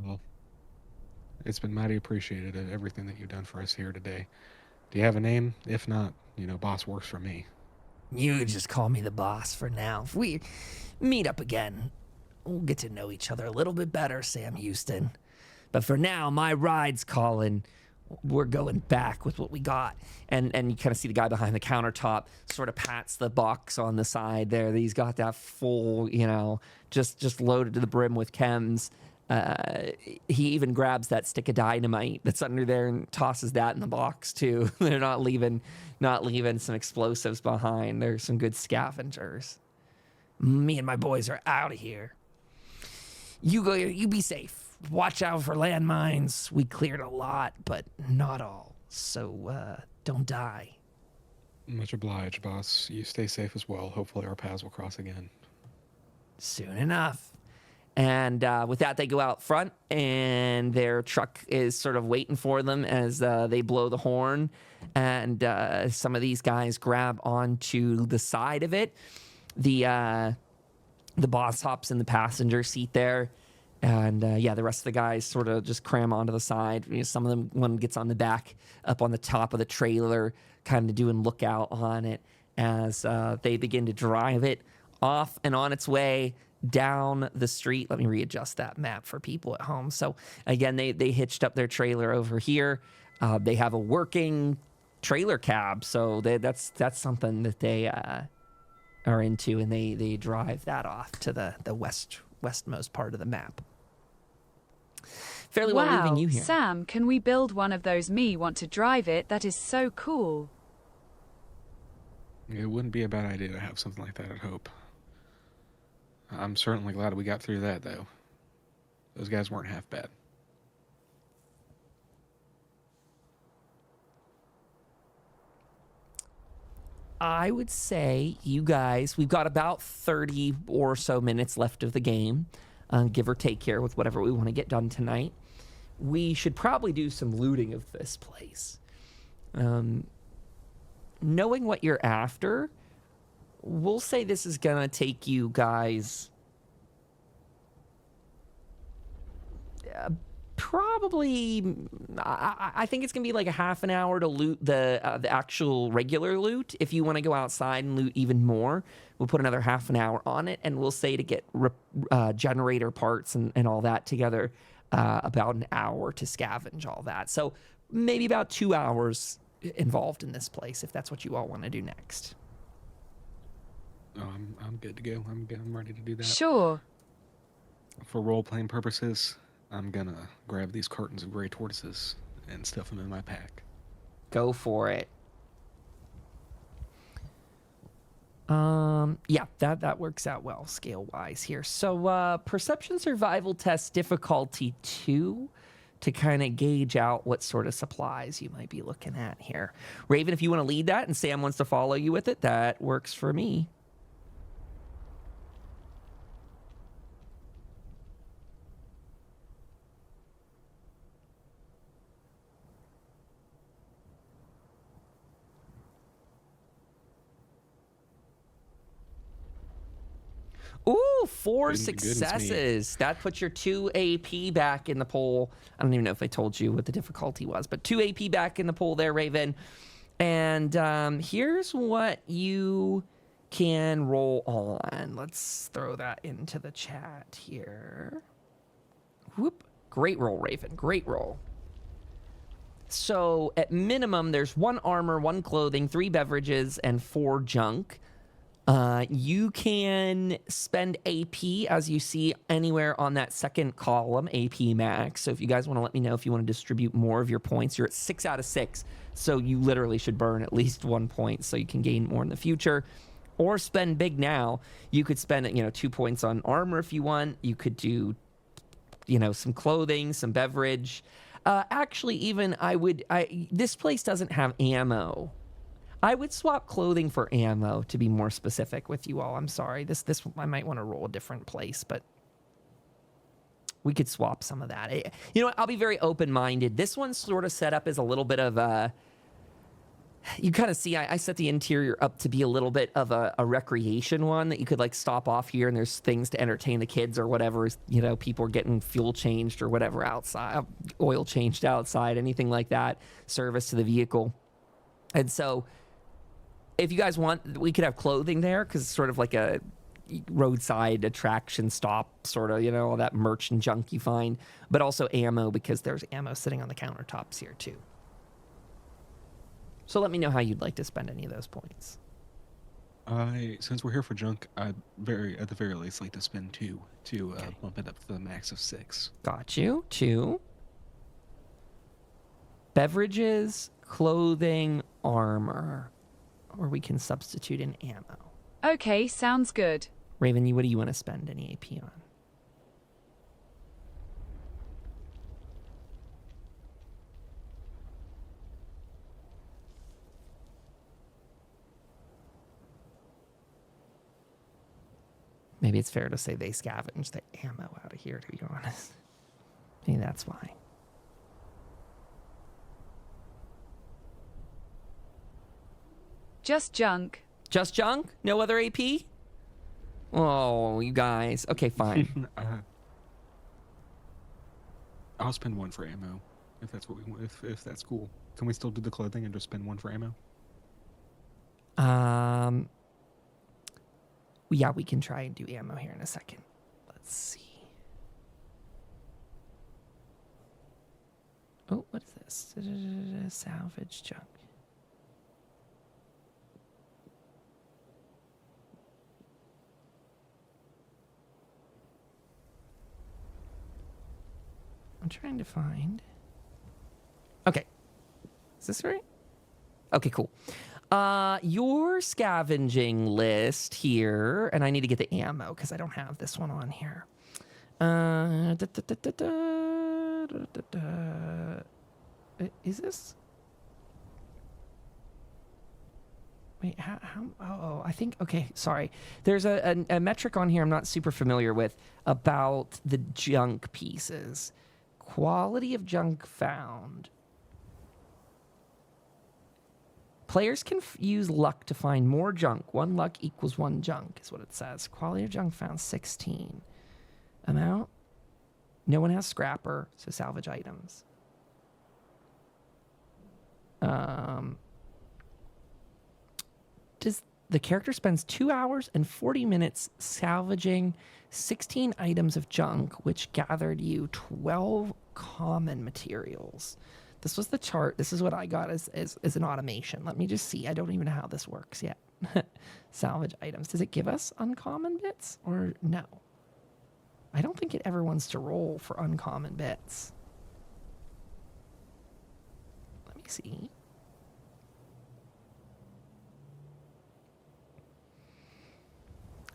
Well, it's been mighty appreciated, everything that you've done for us here today. Do you have a name? If not, boss works for me. You just call me the boss for now. If we meet up again, we'll get to know each other a little bit better, Sam Houston. But for now, my ride's calling. We're going back with what we got. And you kind of see the guy behind the countertop sort of pats the box on the side there. He's got that full, just loaded to the brim with chems. He even grabs that stick of dynamite that's under there and tosses that in the box too. They're not leaving some explosives behind. There's some good scavengers. Me and my boys are out of here. You be safe. Watch out for landmines. We cleared a lot, but not all. So don't die. Much obliged, boss. You stay safe as well. Hopefully our paths will cross again. Soon enough. And with that, they go out front, and their truck is sort of waiting for them as they blow the horn. And some of these guys grab onto the side of it. The boss hops in the passenger seat there. And the rest of the guys sort of just cram onto the side. Some of them, one gets on the back, up on the top of the trailer, kind of doing lookout on it as they begin to drive it off and on its way down the street. Let me readjust that map for people at home. So again, they hitched up their trailer over here. They have a working trailer cab, so that's something that they are into, and they drive that off to the westmost part of the map. Fairly well leaving you here. Sam, can we build one of those? Me want to drive it. That is so cool. It wouldn't be a bad idea to have something like that at Hope. I'm certainly glad we got through that, though. Those guys weren't half bad. I would say you guys, we've got about 30 or so minutes left of the game, give or take here with whatever we want to get done tonight. We should probably do some looting of this place. Knowing what you're after, we'll say this is going to take you guys probably, I think it's going to be like a half an hour to loot the actual regular loot. If you want to go outside and loot even more, we'll put another half an hour on it, and we'll say to get generator parts and all that together, about an hour to scavenge all that. So maybe about 2 hours involved in this place, if that's what you all want to do next. Oh, I'm good to go. I'm ready to do that. Sure. For role-playing purposes, I'm gonna grab these cartons of gray tortoises and stuff them in my pack. Go for it. That works out well scale-wise here. So perception survival test difficulty 2 to kind of gauge out what sort of supplies you might be looking at here. Raven, if you want to lead that and Sam wants to follow you with it, that works for me. Ooh, 4 Goodness me. successes. That puts your 2 AP back in the pool. I don't even know if I told you what the difficulty was, but 2 AP back in the pool there, Raven. And here's what you can roll on. Let's throw that into the chat here. Whoop. Great roll, Raven. Great roll. So at minimum, there's 1 armor, 1 clothing, 3 beverages, and 4 junk. You can spend AP, as you see, anywhere on that second column, AP max. So if you guys want to let me know if you want to distribute more of your points, you're at 6 out of 6. So you literally should burn at least 1 point so you can gain more in the future. Or spend big now. You could spend, 2 points on armor if you want. You could do, some clothing, some beverage. Actually, even this place doesn't have ammo. I would swap clothing for ammo, to be more specific with you all. I'm sorry. This I might want to roll a different place, but we could swap some of that. You know what? I'll be very open-minded. This one's sort of set up as a little bit of a... You kind of see, I set the interior up to be a little bit of a recreation one that you could like stop off here and there's things to entertain the kids or whatever. People are getting fuel changed or whatever outside, oil changed outside, anything like that, service to the vehicle. And so if you guys want, we could have clothing there because it's sort of like a roadside attraction stop, sort of, all that merch and junk you find, but also ammo because there's ammo sitting on the countertops here too. So let me know how you'd like to spend any of those points. Since we're here for junk, I'd at the very least like to spend 2 to bump it up to the max of 6. Got you. 2. Beverages, clothing, armor. Or we can substitute in ammo. Okay, sounds good. Raven, what do you want to spend any AP on? Maybe it's fair to say they scavenge the ammo out of here, to be honest. Maybe that's why. Just junk. Just junk? No other AP? Oh, you guys. Okay, fine. I'll spend 1 for ammo, if that's what we want. If that's cool. Can we still do the clothing and just spend 1 for ammo? Yeah, we can try and do ammo here in a second. Let's see. Oh, what is this? Salvage junk. I'm trying to find. Okay. Is this right? Okay, cool. Your scavenging list here, and I need to get the ammo because I don't have this one on here. Is this? Wait, how? Oh, I think, okay, sorry. There's a metric on here I'm not super familiar with about the junk pieces. Quality of junk found. Players can use luck to find more junk. 1 luck equals 1 junk is what it says. Quality of junk found 16. Amount? No one has scrapper, so salvage items. The character spends 2 hours and 40 minutes salvaging 16 items of junk, which gathered you 12 common materials. This was the chart. This is what I got as an automation. Let me just see. I don't even know how this works yet. Salvage items. Does it give us uncommon bits or no? I don't think it ever wants to roll for uncommon bits. Let me see.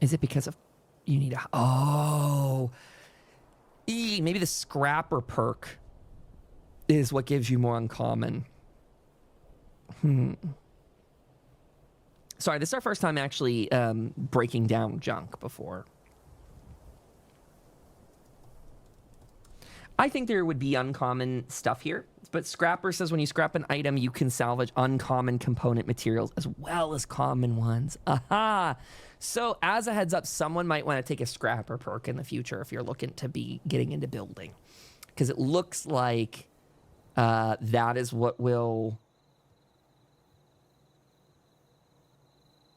Is it because of you need a... Oh. Maybe the scrapper perk is what gives you more uncommon. Sorry, this is our first time actually breaking down junk before. I think there would be uncommon stuff here But Scrapper says when you scrap an item, you can salvage uncommon component materials as well as common ones. Aha! So as a heads up, someone might want to take a Scrapper perk in the future if you're looking to be getting into building. Because it looks like that is what will...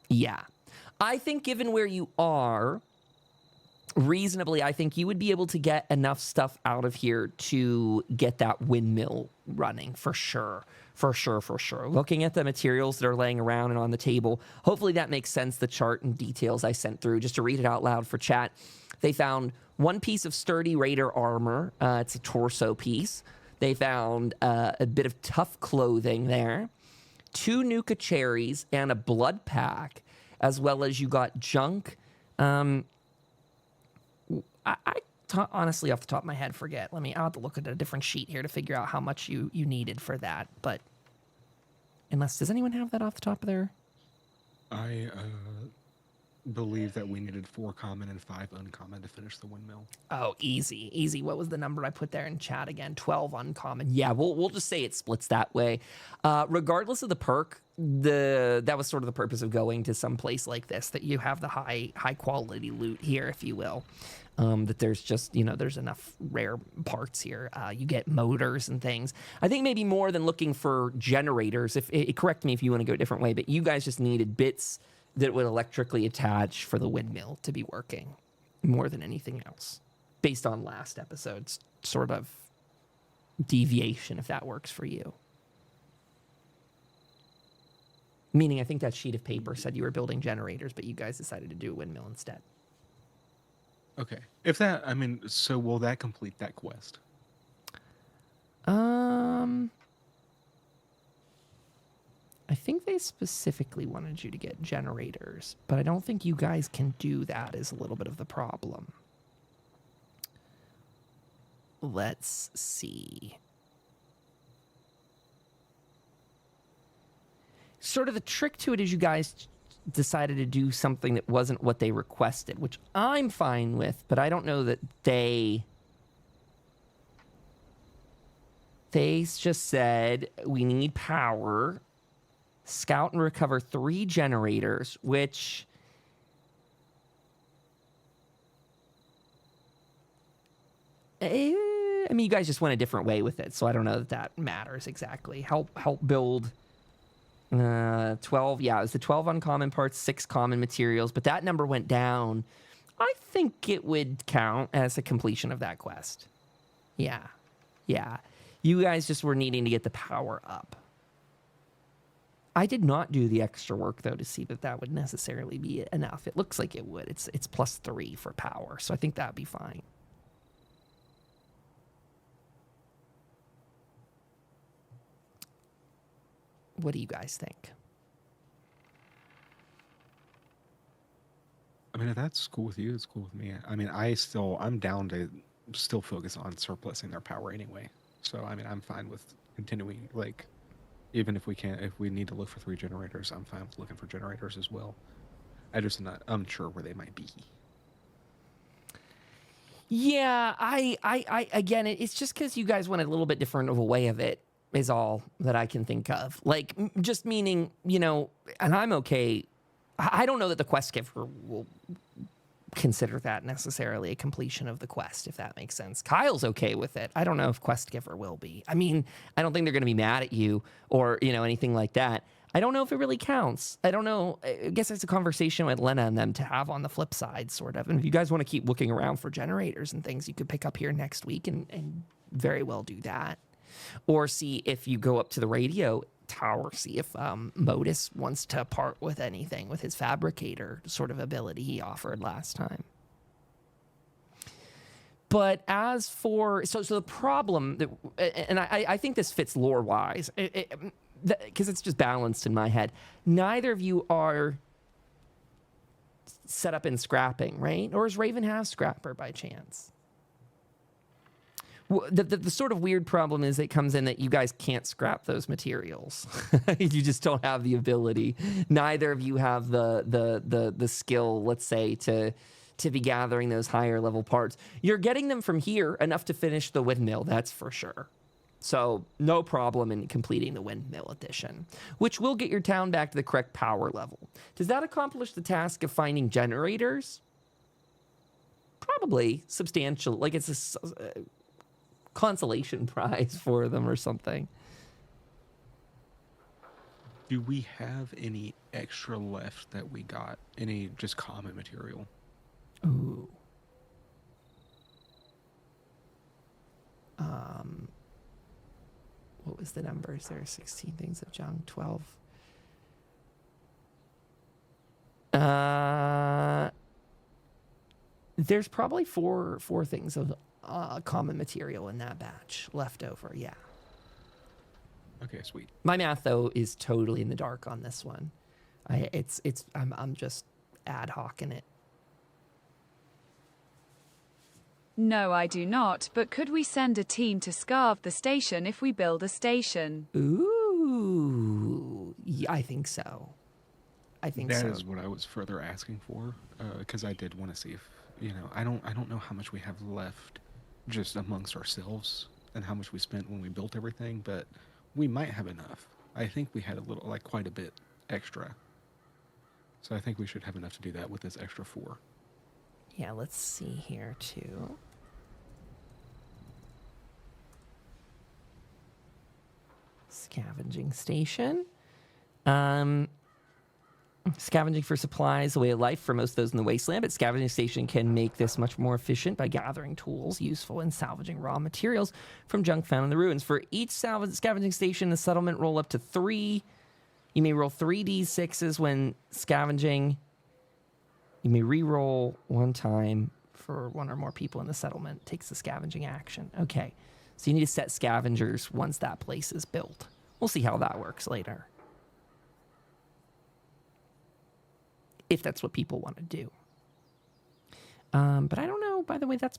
Yeah. I think given where you are... reasonably, I think you would be able to get enough stuff out of here to get that windmill running for sure. For sure. Looking at the materials that are laying around and on the table, hopefully that makes sense, the chart and details I sent through. Just to read it out loud for chat, they found one piece of sturdy raider armor. It's a torso piece. They found a bit of tough clothing there, 2 Nuka cherries, and a blood pack, as well as you got junk. Honestly, off the top of my head, forget. I'll have to look at a different sheet here to figure out how much you needed for that. But does anyone have that off the top of their... I believe that we needed 4 common and 5 uncommon to finish the windmill. Oh, easy. What was the number I put there in chat again? 12 uncommon. Yeah, we'll just say it splits that way. Regardless of the perk, that was sort of the purpose of going to some place like this, that you have the high quality loot here, if you will. That there's just, there's enough rare parts here. You get motors and things. I think maybe more than looking for generators, correct me if you want to go a different way, but you guys just needed bits that would electrically attach for the windmill to be working more than anything else, based on last episode's sort of deviation, if that works for you. Meaning, I think that sheet of paper said you were building generators, but you guys decided to do a windmill instead. Okay. So will that complete that quest? I think they specifically wanted you to get generators, but I don't think you guys can do that, is a little bit of the problem. Let's see. Sort of the trick to it is you guys decided to do something that wasn't what they requested, which I'm fine with, but I don't know that they just said, we need power, scout and recover 3 generators, which... you guys just went a different way with it, so I don't know that matters exactly. Help build... 12, yeah, it was the 12 uncommon parts, 6 common materials, but that number went down. I think it would count as a completion of that quest. Yeah. You guys just were needing to get the power up. I did not do the extra work, though, to see that would necessarily be enough. It looks like it would. It's +3 for power, so I think that would be fine. What do you guys think? If that's cool with you, it's cool with me. I'm down to still focus on surplusing their power anyway. So, I'm fine with continuing, even if we need to look for 3 generators, I'm fine with looking for generators as well. I'm just not unsure where they might be. Yeah, I again, it's just because you guys went a little bit different of a way of it, is all that I can think of. Just meaning, and I'm okay. I don't know that the quest giver will consider that necessarily a completion of the quest, if that makes sense. Kyle's okay with it. I don't know if quest giver will be. I don't think they're going to be mad at you or, anything like that. I don't know if it really counts. I don't know. I guess it's a conversation with Lena and them to have on the flip side, sort of. And if you guys want to keep looking around for generators and things, you could pick up here next week and very well do that. Or see if you go up to the radio tower, see if Modus wants to part with anything with his fabricator sort of ability he offered last time. But as for... So the problem... And I think this fits lore-wise, because it's just balanced in my head. Neither of you are set up in scrapping, right? Or does Raven have scrapper by chance? The sort of weird problem is it comes in that you guys can't scrap those materials. You just don't have the ability. Neither of you have the skill, let's say, to be gathering those higher level parts. You're getting them from here enough to finish the windmill, that's for sure. So no problem in completing the windmill addition, which will get your town back to the correct power level. Does that accomplish the task of finding generators? Probably substantial. Like it's a consolation prize for them or something. Do we have any extra left that we got? Any just common material? Ooh. What was the numbers there? 16 things of junk, 12. There's probably four things of common material in that batch left over. Yeah. Okay, sweet. My math though is totally in the dark on this one. I'm just ad hoc in it. No, I do not, but could we send a team to scarve the station if we build a station? Ooh, yeah, I think so. That is what I was further asking for, because I did want to see if, I don't know how much we have left just amongst ourselves and how much we spent when we built everything, but we might have enough. I think we had quite a bit extra. So I think we should have enough to do that with this extra 4. Yeah, let's see here too. Scavenging station. Scavenging for supplies, a way of life for most of those in the wasteland, but scavenging station can make this much more efficient by gathering tools useful in salvaging raw materials from junk found in the ruins. For each scavenging station, the settlement roll up to 3. You may roll 3d6s when scavenging. You may re-roll 1 time for 1 or more people in the settlement. Takes the scavenging action. Okay, so you need to set scavengers once that place is built. We'll see how that works later. If that's what people want to do. But I don't know. By the way, that's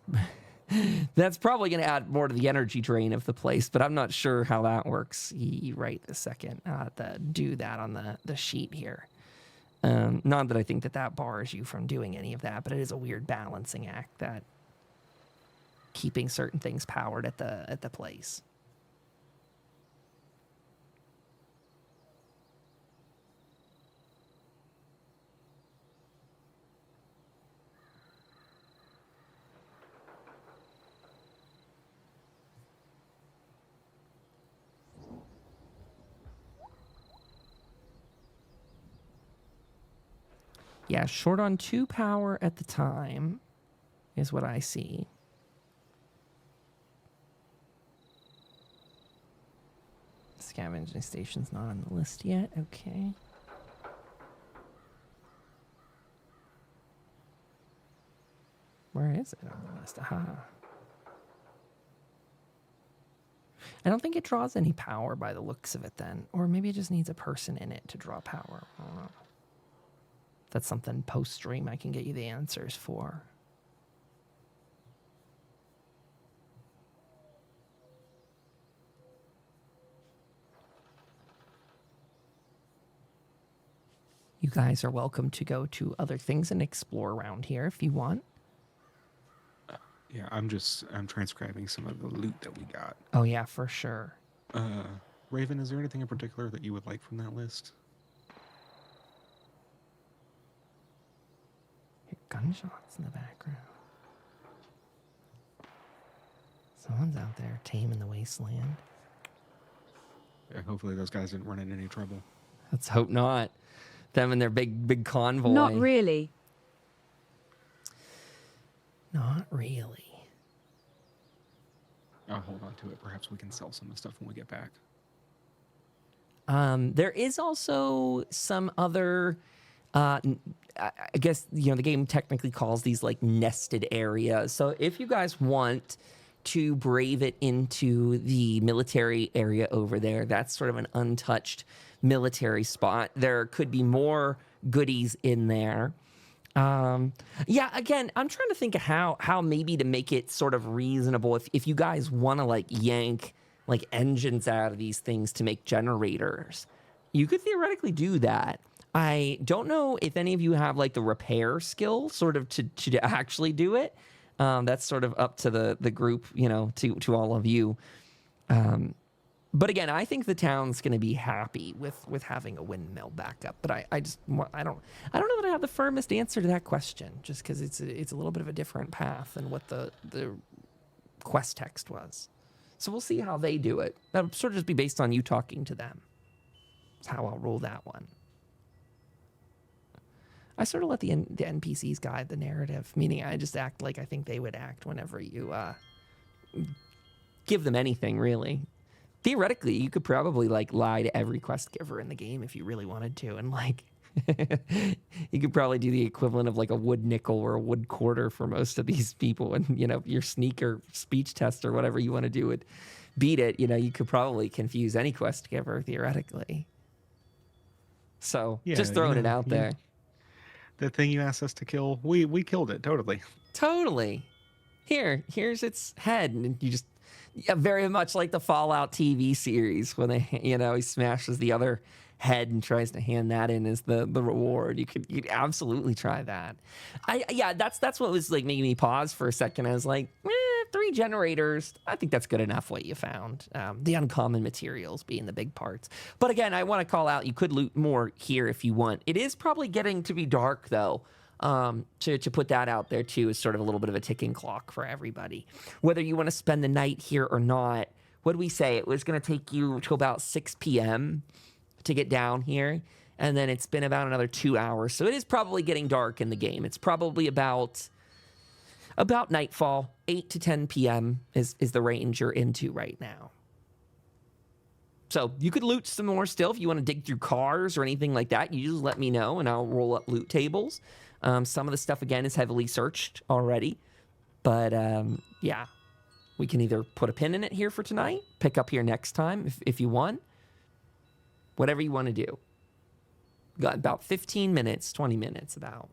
probably going to add more to the energy drain of the place, but I'm not sure how that works right this second. Do that on the sheet here. Not that I think that bars you from doing any of that, but it is a weird balancing act that keeping certain things powered at the place. Yeah, short on 2 power at the time is what I see. Scavenging station's not on the list yet. Okay. Where is it on the list? Aha. I don't think it draws any power by the looks of it then. Or maybe it just needs a person in it to draw power. I don't know. That's something post-stream I can get you the answers for. You guys are welcome to go to other things and explore around here if you want. Yeah, I'm transcribing some of the loot that we got. Oh yeah, for sure. Raven, is there anything in particular that you would like from that list? Gunshots in the background. Someone's out there taming the wasteland. Yeah, hopefully those guys didn't run into any trouble. Let's hope not. Them and their big convoy. Not really. Not really. I'll hold on to it. Perhaps we can sell some of the stuff when we get back. There is also some other... I guess, the game technically calls these like nested areas. So if you guys want to brave it into the military area over there, that's sort of an untouched military spot. There could be more goodies in there. Yeah, again, I'm trying to think of how maybe to make it sort of reasonable. If you guys want to like yank like engines out of these things to make generators, you could theoretically do that. I don't know if any of you have like the repair skill sort of to actually do it. That's sort of up to the group, to all of you. But again, I think the town's going to be happy with having a windmill backup. But I don't know that I have the firmest answer to that question, just because it's a little bit of a different path than what the quest text was. So we'll see how they do it. That'll sort of just be based on you talking to them. That's how I'll roll that one. I sort of let the NPCs guide the narrative, meaning I just act like I think they would act whenever you give them anything, really. Theoretically, you could probably like lie to every quest giver in the game if you really wanted to, and like you could probably do the equivalent of like a wood nickel or a wood quarter for most of these people, and your sneak or speech test or whatever you want to do would beat it. You could probably confuse any quest giver theoretically. So just throwing it out there. The thing you asked us to kill, we killed it totally. Totally. Here's its head, and you just. Yeah, very much like the Fallout TV series when they, he smashes the other head and tries to hand that in as the reward. You'd absolutely try that. That's what was like making me pause for a second. I was like, 3 generators. I think that's good enough. What you found, the uncommon materials being the big parts. But again, I want to call out. You could loot more here if you want. It is probably getting to be dark though. To put that out there too is sort of a little bit of a ticking clock for everybody. Whether you want to spend the night here or not, what did we say? It was going to take you to about 6 p.m. to get down here, and then it's been about another 2 hours. So it is probably getting dark in the game. It's probably about nightfall. 8 to 10 p.m. is the range you're into right now. So you could loot some more still if you want to dig through cars or anything like that. You just let me know, and I'll roll up loot tables. Some of the stuff, again, is heavily searched already. But, we can either put a pin in it here for tonight, pick up here next time if you want. Whatever you want to do. Got about 15 minutes, 20 minutes about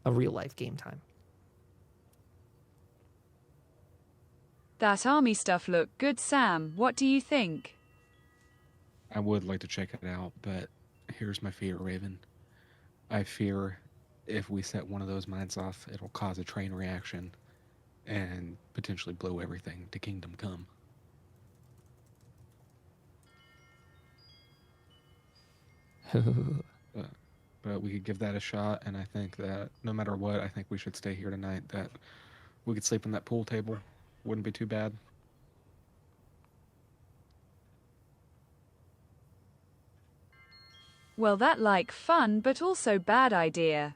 a real-life game time. That army stuff looked good, Sam. What do you think? I would like to check it out, but here's my fear, Raven. I fear if we set one of those mines off, it'll cause a train reaction and potentially blow everything to Kingdom Come. But we could give that a shot, and I think that no matter what, I think we should stay here tonight. That we could sleep on that pool table. Wouldn't be too bad. Well, that like fun, but also bad idea.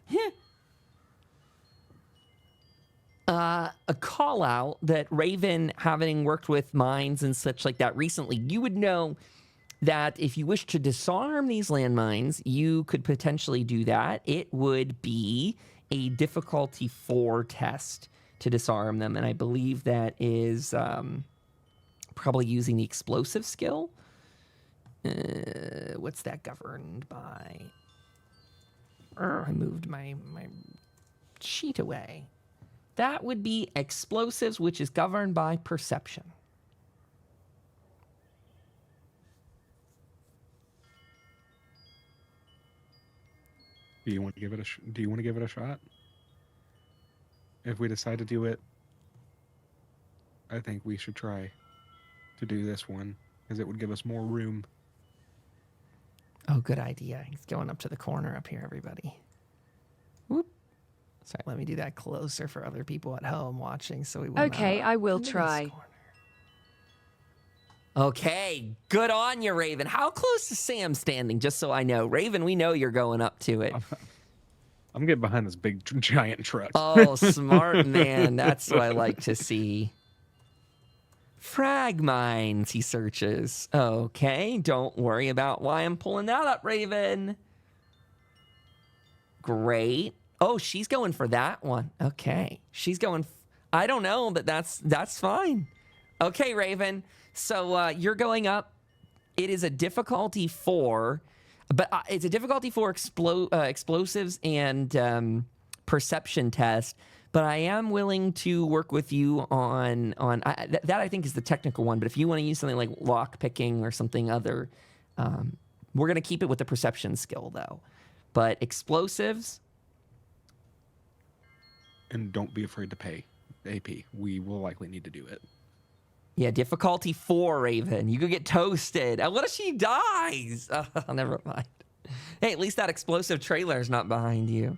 A call out that Raven, having worked with mines and such like that recently, you would know that if you wish to disarm these landmines, you could potentially do that. It would be a difficulty 4 test to disarm them, and I believe that is probably using the explosive skill. What's that governed by? I moved my sheet away. That would be explosives, which is governed by perception. Do you want to give it a shot? If we decide to do it, I think we should try to do this one, because it would give us more room. Oh, good idea. He's going up to the corner up here, everybody. Whoop. Sorry, let me do that closer for other people at home watching, so we will. Okay, I will try. Okay, good on you, Raven. How close is Sam standing, just so I know? Raven, we know you're going up to it. I'm getting behind this big, giant truck. Oh, smart man. That's what I like to see. Frag mines, he searches. Okay, don't worry about why I'm pulling that up, Raven. Great. Oh, she's going for that one. Okay, she's going. I don't know, but that's fine. Okay, Raven. So you're going up. It is a difficulty 4, but it's a difficulty 4 explosives and perception test. But I am willing to work with you on that. I think is the technical one. But if you want to use something like lock picking or something other, we're going to keep it with the perception skill though. But explosives. And don't be afraid to pay AP. We will likely need to do it. Yeah, difficulty 4, Raven. You could get toasted. And what if she dies? Oh, never mind. Hey, at least that explosive trailer is not behind you.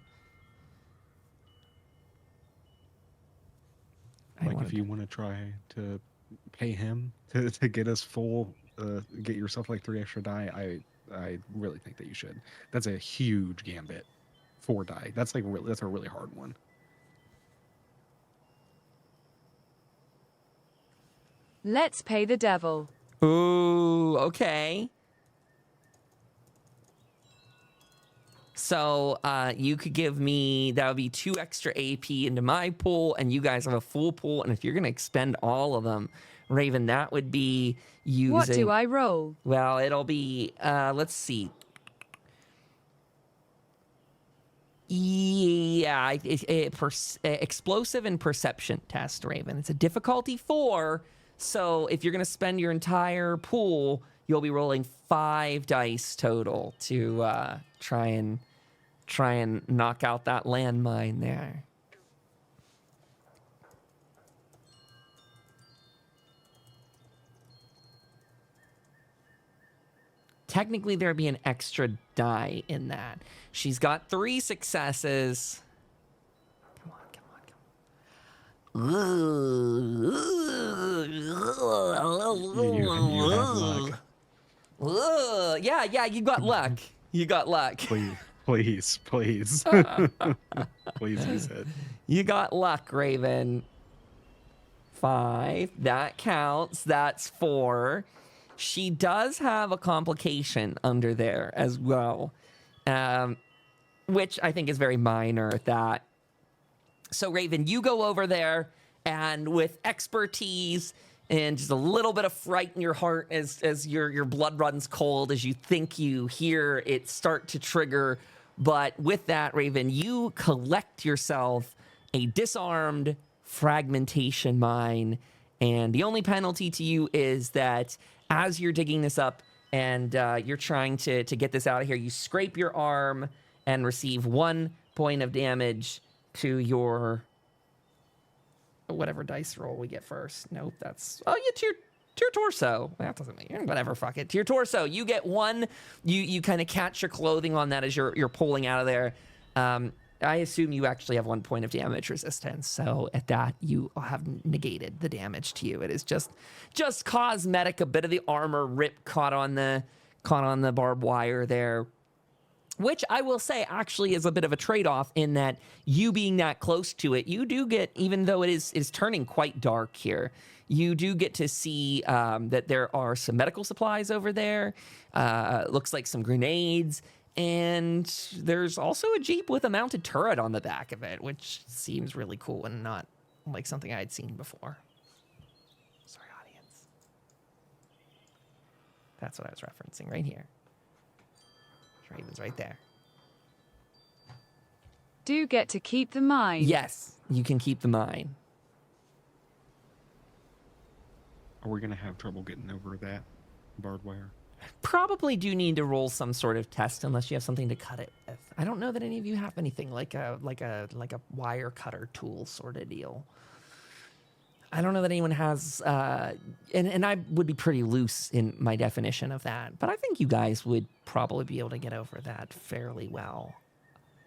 Like if you want to try to pay him to get us full, get yourself like 3 extra die, I really think that you should. That's a huge gambit. 4 die. That's like that's a really hard one. Let's pay the devil. Ooh, okay. So you could give me, that would be 2 extra AP into my pool, and you guys have a full pool. And if you're going to expend all of them, Raven, that would be using... What do I roll? Well, it'll be, let's see. Yeah, explosive and perception test, Raven. It's a difficulty 4. So if you're going to spend your entire pool, you'll be rolling 5 dice total to try and knock out that landmine there. Technically, there'd be an extra die in that. She's got 3 successes. Come on. You have luck. Yeah, you got luck. You got luck. Please. Please use it. You got luck, Raven. 5. That counts. That's 4. She does have a complication under there as well, which I think is very minor at that. So, Raven, you go over there, and with expertise and just a little bit of fright in your heart as your blood runs cold as you think you hear it start to trigger. But with that, Raven, you collect yourself a disarmed fragmentation mine, and the only penalty to you is that as you're digging this up and you're trying to get this out of here, you scrape your arm and receive 1 point of damage to your whatever dice roll we get first. Nope, that's to your torso. That doesn't mean whatever. Fuck it. To your torso, you get 1. You kind of catch your clothing on that as you're pulling out of there. I assume you actually have 1 point of damage resistance. So at that, you have negated the damage to you. It is just cosmetic. A bit of the armor rip caught on the barbed wire there, which I will say actually is a bit of a trade-off in that you being that close to it, you do get, even though it is turning quite dark here, you do get to see that there are some medical supplies over there. Looks like some grenades. And there's also a Jeep with a mounted turret on the back of it, which seems really cool and not like something I had seen before. Sorry, audience. That's what I was referencing right here. Raven's right there. Do get to keep the mine. Yes, you can keep the mine. Are we going to have trouble getting over that barbed wire? Probably do need to roll some sort of test unless you have something to cut it with. I don't know that any of you have anything like a wire cutter tool sort of deal. I don't know that anyone has, and I would be pretty loose in my definition of that, but I think you guys would probably be able to get over that fairly well.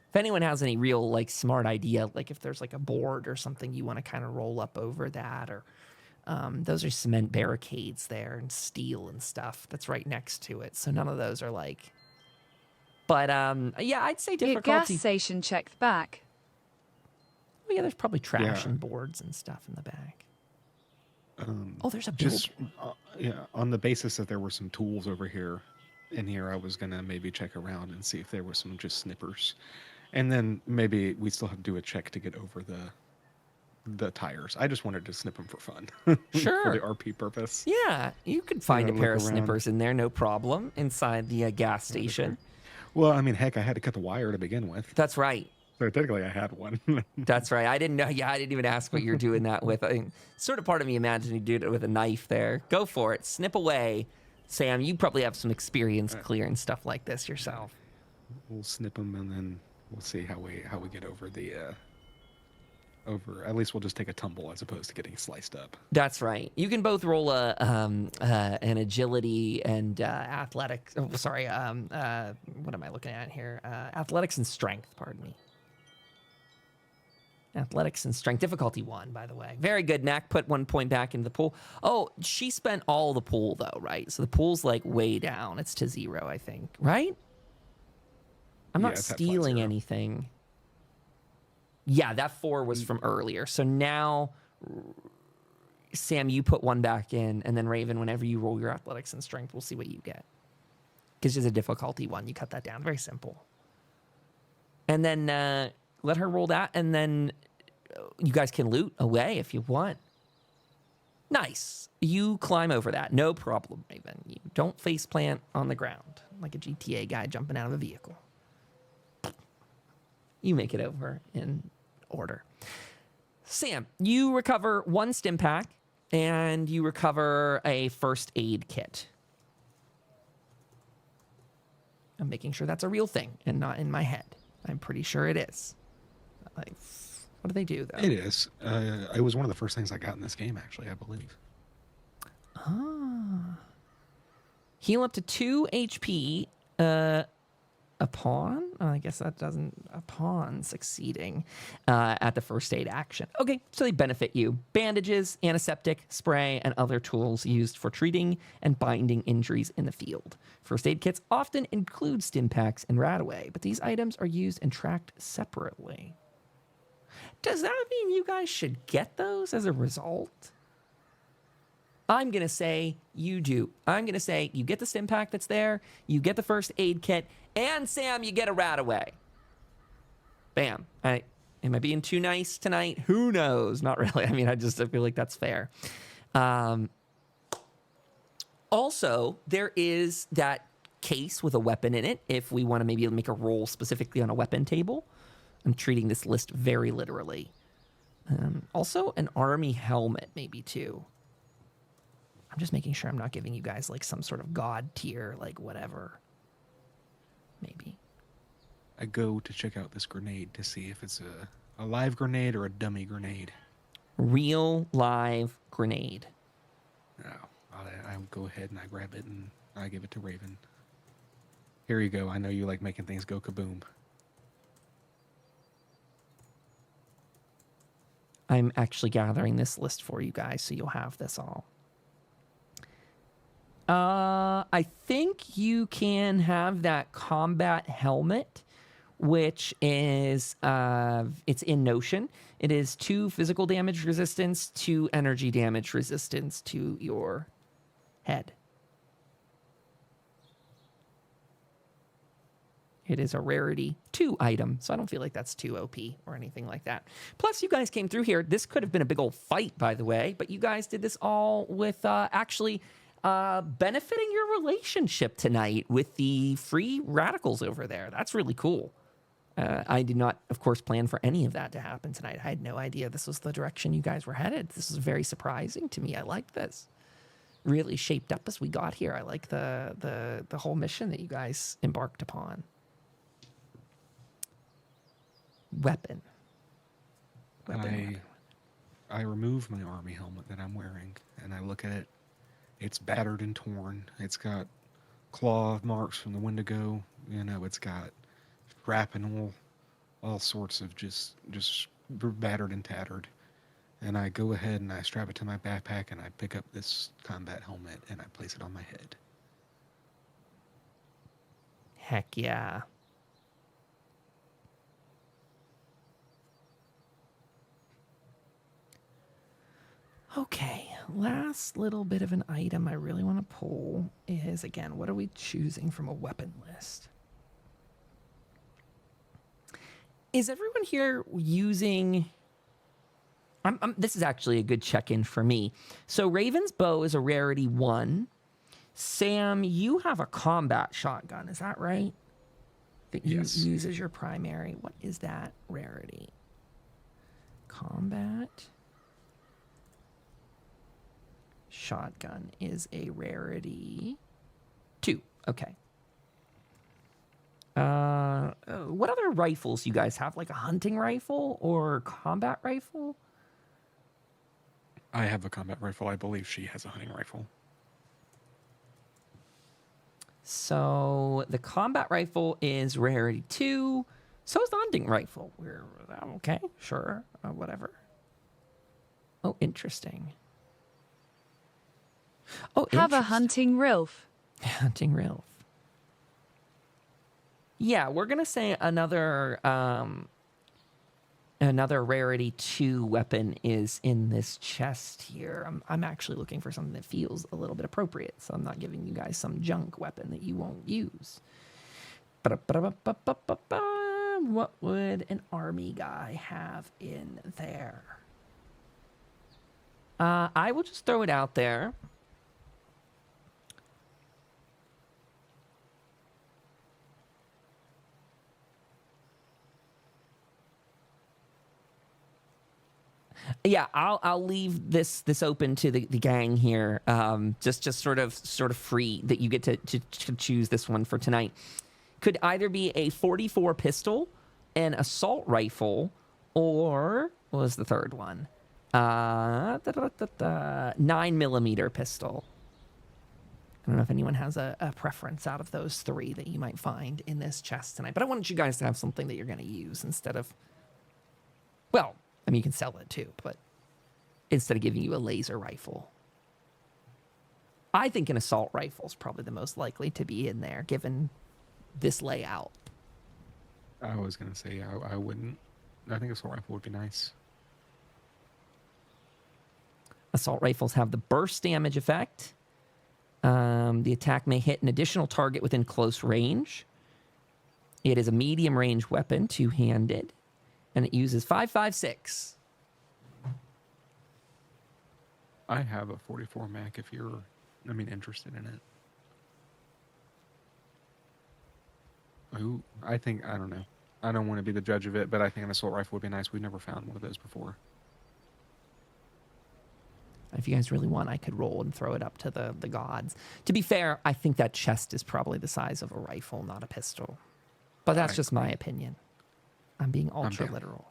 If anyone has any real like smart idea, like if there's like a board or something you want to kind of roll up over that, or those are cement barricades there and steel and stuff that's right next to it. So none of those are like, but yeah, I'd say Your difficulty. gas station checked back. Oh, yeah, there's probably trash Yeah. and boards and stuff in the back. Oh, there's a build. Just on the basis that there were some tools over here, I was gonna maybe check around and see if there were some just snippers, and then maybe we still have to do a check to get over the tires. I just wanted to snip them for fun, Sure. for the RP purpose. Yeah, you could find a pair of look around. snippers in there, no problem, inside the gas station. Well, I mean, heck, I had to cut the wire to begin with, That's right. so technically I had one. That's right. I didn't know. Yeah, I didn't even ask what you're doing that with. I mean, sort of part of me imagined you did it with a knife there. Go for it. Snip away. Sam, you probably have some experience clearing stuff like this yourself. We'll snip them and then we'll see how we get over the over. At least we'll just take a tumble as opposed to getting sliced up. That's right. You can both roll an agility and athletics. Oh, sorry. What am I looking at here? Athletics and strength. Pardon me. Athletics and strength. Difficulty 1, by the way. Very good, Knack. Put 1 point back into the pool. Oh, she spent all the pool, though, right? So the pool's like way down. It's to 0, I think. Right? I'm not stealing anything. Yeah, that 4 was from earlier. So now, Sam, you put 1 back in, and then Raven, whenever you roll your athletics and strength, we'll see what you get. Because it's a difficulty 1. You cut that down. Very simple. And then let her roll that, and then you guys can loot away if you want. Nice. You climb over that. No problem, Raven. You don't faceplant on the ground like a GTA guy jumping out of a vehicle. You make it over in order. Sam, you recover 1 stim pack, and you recover a first aid kit. I'm making sure that's a real thing and not in my head. I'm pretty sure it is. What do they do, though? It is. It was one of the first things I got in this game, actually, I believe. Heal up to 2 HP upon, I guess that doesn't, upon succeeding at the first aid action. Okay, so they benefit you. Bandages, antiseptic, spray, and other tools used for treating and binding injuries in the field. First aid kits often include stim packs and Radaway, but these items are used and tracked separately. Does that mean you guys should get those as a result? I'm going to say you do. I'm going to say you get the stim pack that's there, you get the first aid kit, and Sam, you get a Radaway. Bam. Am I being too nice tonight? Who knows? Not really. I mean, I feel like that's fair. Also, there is that case with a weapon in it if we want to maybe make a roll specifically on a weapon table. I'm treating this list very literally. Also, an army helmet, maybe, too. I'm just making sure I'm not giving you guys, like, some sort of god tier, like, whatever. Maybe. I go to check out this grenade to see if it's a live grenade or a dummy grenade. Real live grenade. No. I go ahead and I grab it and I give it to Raven. Here you go. I know you like making things go kaboom. I'm actually gathering this list for you guys, so you'll have this all. I think you can have that combat helmet, which is, it's in Notion. It is 2 physical damage resistance, 2 energy damage resistance to your head. It is a rarity 2 item, so I don't feel like that's too OP or anything like that. Plus, you guys came through here. This could have been a big old fight, by the way, but you guys did this all with actually benefiting your relationship tonight with the free radicals over there. That's really cool. I did not, of course, plan for any of that to happen tonight. I had no idea this was the direction you guys were headed. This is very surprising to me. I like this. Really shaped up as we got here. I like the whole mission that you guys embarked upon. Weapon. I remove my army helmet that I'm wearing, and I look at it. It's battered and torn. It's got claw marks from the Wendigo. You know, it's got shrapnel, all sorts of just battered and tattered. And I go ahead and I strap it to my backpack, and I pick up this combat helmet, and I place it on my head. Heck yeah. Okay, last little bit of an item I really want to pull is, again, what are we choosing from a weapon list? Is everyone here using... this is actually a good check-in for me. So Raven's bow is a rarity 1. Sam, you have a combat shotgun, is that right? That you use as your primary. What is that rarity? Combat... shotgun is a rarity 2. Okay. What other rifles you guys have? Like a hunting rifle or combat rifle? I have a combat rifle. I believe she has a hunting rifle. So the combat rifle is rarity 2. So is the hunting rifle. We're okay, sure, whatever. Oh, interesting. Oh, Have a interest- hunting rilf. hunting rilf. Yeah, we're gonna say another rarity 2 weapon is in this chest here. I'm actually looking for something that feels a little bit appropriate, so I'm not giving you guys some junk weapon that you won't use. What would an army guy have in there? I will just throw it out there. Yeah, I'll leave this open to the gang here. Just sort of free that you get to choose this one for tonight. Could either be a 44 pistol, an assault rifle, or what was the third one? 9mm pistol. I don't know if anyone has a preference out of those 3 that you might find in this chest tonight. But I wanted you guys to have something that you're going to use instead of, well, I mean, you can sell it too, but instead of giving you a laser rifle. I think an assault rifle is probably the most likely to be in there, given this layout. I was going to say I wouldn't. I think assault rifle would be nice. Assault rifles have the burst damage effect. The attack may hit an additional target within close range. It is a medium range weapon, two-handed, and it uses 5.56. I have a 44 Mac if you're, interested in it. Ooh, I don't know. I don't want to be the judge of it, but I think an assault rifle would be nice. We've never found one of those before. If you guys really want, I could roll and throw it up to the gods. To be fair, I think that chest is probably the size of a rifle, not a pistol. But that's just my opinion. I'm being ultra literal.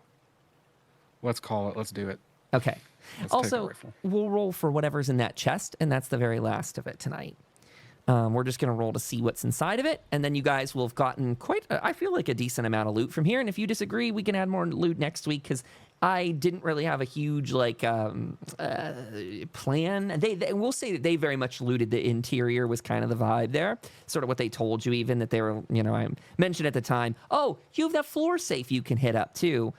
Let's call it. Let's do it. Okay. Let's Also, we'll roll for whatever's in that chest, and that's the very last of it tonight. We're just going to roll to see what's inside of it, and then you guys will have gotten I feel like a decent amount of loot from here, and if you disagree, we can add more loot next week, because I didn't really have a huge, plan. We'll say that they very much looted the interior was kind of the vibe there, sort of what they told you even, that they were, I mentioned at the time, oh, you have that floor safe you can hit up, too.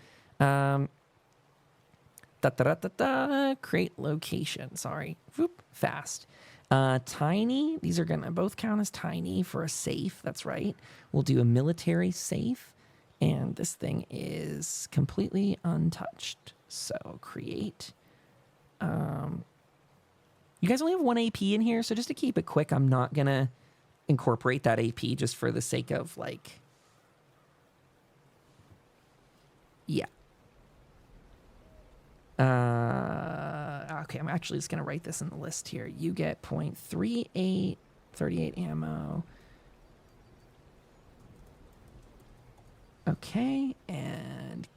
Create location, sorry. Whoop, fast. Tiny, these are going to both count as tiny for a safe. That's right. We'll do a military safe. And this thing is completely untouched. So create. You guys only have 1 AP in here. So just to keep it quick, I'm not going to incorporate that AP just for the sake of yeah. Okay, I'm actually just going to write this in the list here. You get 0.38, 38 ammo. Okay, and...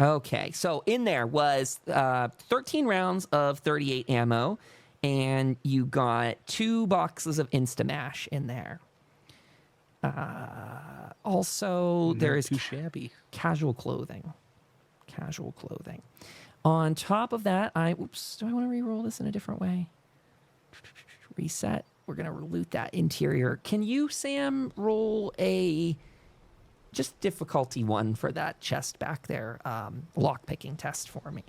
Okay, so in there was 13 rounds of 38 ammo, and you got 2 boxes of Instamash in there. Also, there is too shabby. Casual clothing. On top of that, do I want to re-roll this in a different way? Reset. We're going to loot that interior. Can you, Sam, roll a just difficulty 1 for that chest back there, lock-picking test for me?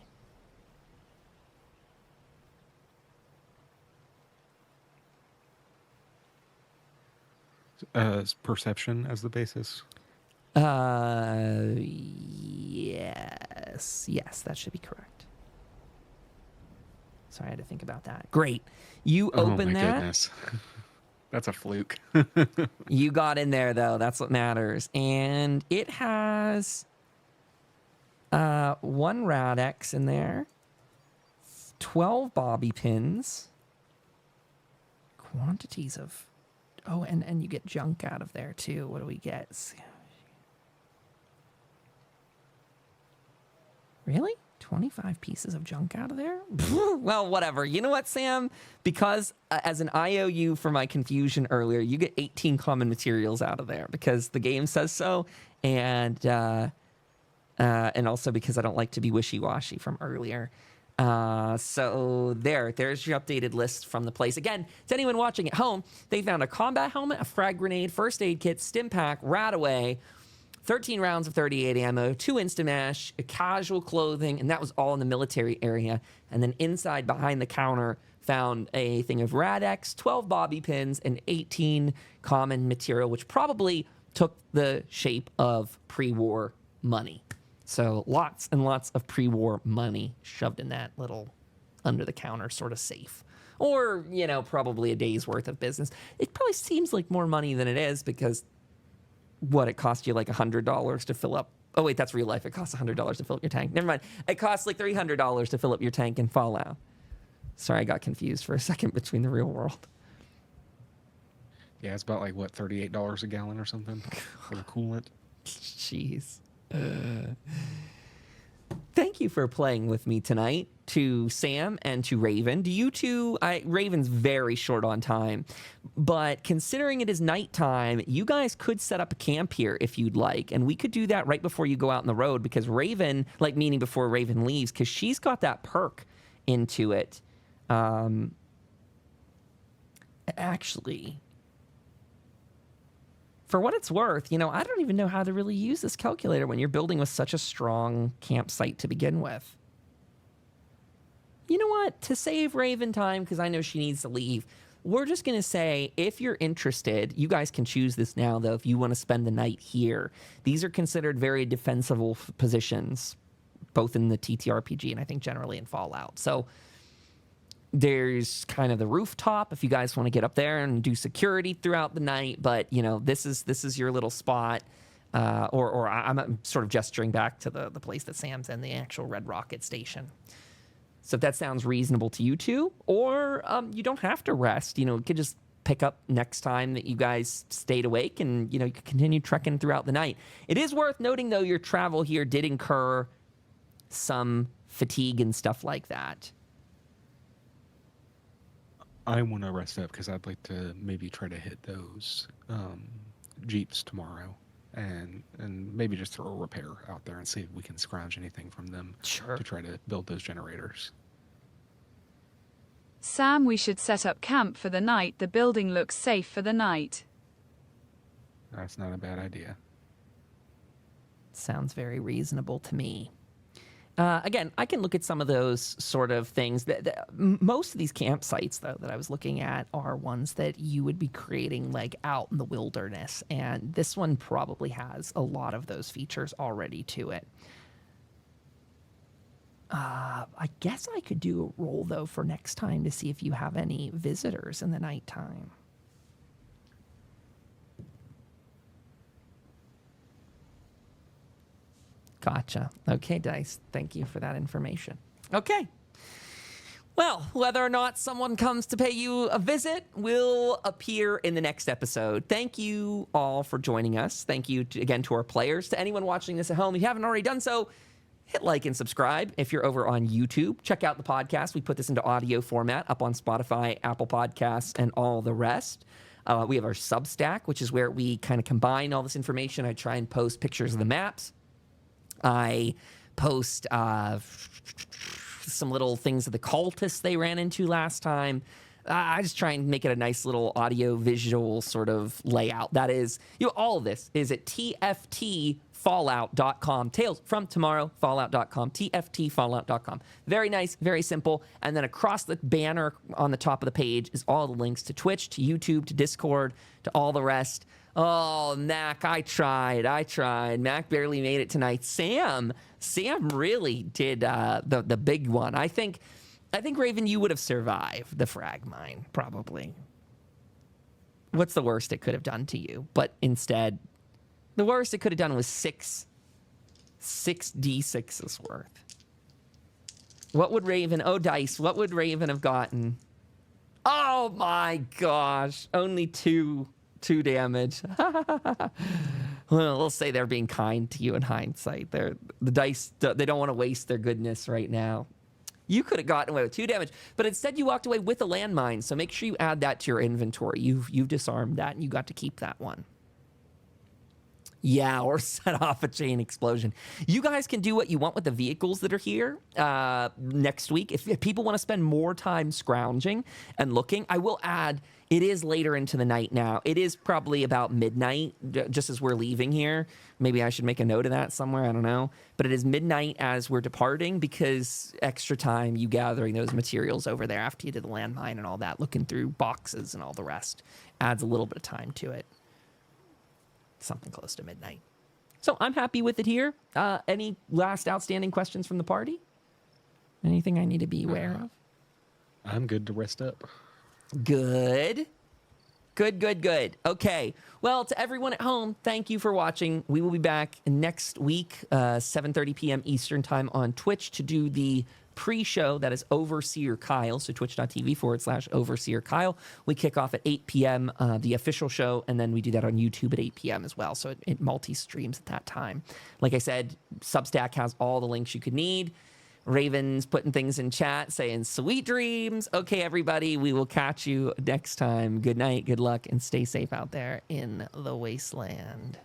Perception as the basis? Yes, that should be correct. Sorry, I had to think about that. Great. You open that. Oh, my goodness. That's a fluke. You got in there, though. That's what matters. And it has 1 Radex in there, 12 bobby pins, quantities of Oh, and you get junk out of there too. What do we get? Really? 25 pieces of junk out of there? Well, whatever. You know what, Sam? Because as an IOU for my confusion earlier, you get 18 common materials out of there because the game says so, and also because I don't like to be wishy-washy from earlier. So there's your updated list from the place. Again, to anyone watching at home, they found a combat helmet, a frag grenade, first aid kit, stim pack, Radaway, 13 rounds of 38 ammo, 2 Instamash, casual clothing, and that was all in the military area. And then inside, behind the counter, found a thing of Rad-X, 12 bobby pins, and 18 common material, which probably took the shape of pre-war money. So lots and lots of pre-war money shoved in that little under-the-counter sort of safe. Or, probably a day's worth of business. It probably seems like more money than it is because it cost you like $100 to fill up. Oh, wait, that's real life. It costs $100 to fill up your tank. Never mind. It costs like $300 to fill up your tank in Fallout. Sorry, I got confused for a second between the real world. Yeah, it's about like, what, $38 a gallon or something for the coolant? Jeez. Thank you for playing with me tonight, to Sam and to Raven. Do you two, Raven's very short on time, but considering it is nighttime, you guys could set up a camp here if you'd like, and we could do that right before you go out on the road, because Raven, meaning before Raven leaves, because she's got that perk into it. Actually, for what it's worth, I don't even know how to really use this calculator when you're building with such a strong campsite to begin with. You know what? To save Raven time, because I know she needs to leave, we're just going to say, if you're interested, you guys can choose this now, though, if you want to spend the night here. These are considered very defensible positions, both in the TTRPG and I think generally in Fallout. So there's kind of the rooftop if you guys want to get up there and do security throughout the night. But, this is your little spot. Or I'm sort of gesturing back to the place that Sam's in, the actual Red Rocket station. So if that sounds reasonable to you two, or you don't have to rest, you could just pick up next time that you guys stayed awake and, you could continue trekking throughout the night. It is worth noting, though, your travel here did incur some fatigue and stuff like that. I want to rest up because I'd like to maybe try to hit those Jeeps tomorrow and maybe just throw a repair out there and see if we can scrounge anything from them. Sure. To try to build those generators. Sam, we should set up camp for the night. The building looks safe for the night. That's not a bad idea. Sounds very reasonable to me. Again, I can look at some of those sort of things. Most of these campsites, though, that I was looking at are ones that you would be creating out in the wilderness. And this one probably has a lot of those features already to it. I guess I could do a roll, though, for next time to see if you have any visitors in the nighttime. Gotcha. Okay, Dice. Thank you for that information. Okay. Well, whether or not someone comes to pay you a visit will appear in the next episode. Thank you all for joining us. Thank you again to our players. To anyone watching this at home, if you haven't already done so, hit like and subscribe. If you're over on YouTube, check out the podcast. We put this into audio format up on Spotify, Apple Podcasts, and all the rest. We have our Substack, which is where we kind of combine all this information. I try and post pictures of the maps. I post some little things of the cultists they ran into last time. I just try and make it a nice little audio visual sort of layout. That is, all of this is at tftfallout.com. Tales from Tomorrow, fallout.com, tftfallout.com. Very nice, very simple. And then across the banner on the top of the page is all the links to Twitch, to YouTube, to Discord, to all the rest. Oh, Mac, I tried. Mac barely made it tonight. Sam really did the big one. I think, Raven, you would have survived the frag mine, probably. What's the worst it could have done to you? But instead, the worst it could have done was six D6s worth. What would Raven... Oh, Dice, what would Raven have gotten? Oh, my gosh. Only 2 2 damage. Well, we'll say they're being kind to you in hindsight. The dice, they don't want to waste their goodness right now. You could have gotten away with 2 damage, but instead you walked away with a landmine, so make sure you add that to your inventory. You've disarmed that, and you got to keep that one. Yeah, or set off a chain explosion. You guys can do what you want with the vehicles that are here next week. If people want to spend more time scrounging and looking, I will add, it is later into the night now. It is probably about midnight, just as we're leaving here. Maybe I should make a note of that somewhere, I don't know. But it is midnight as we're departing, because extra time you gathering those materials over there after you did the landmine and all that, looking through boxes and all the rest, adds a little bit of time to it. Something close to midnight. So I'm happy with it here. Any last outstanding questions from the party? Anything I need to be aware of? I'm good to rest up. Good. Good. Okay. Well, to everyone at home, thank you for watching. We will be back next week, 7:30 p.m. Eastern time on Twitch to do the pre-show that is Overseer Kyle, so twitch.tv/Overseer Kyle. We kick off at 8 p.m., the official show, and then we do that on YouTube at 8 p.m. as well, so it multi-streams at that time. Like I said, Substack has all the links you could need. Raven's putting things in chat, saying sweet dreams. Okay, everybody, we will catch you next time. Good night, good luck, and stay safe out there in the wasteland.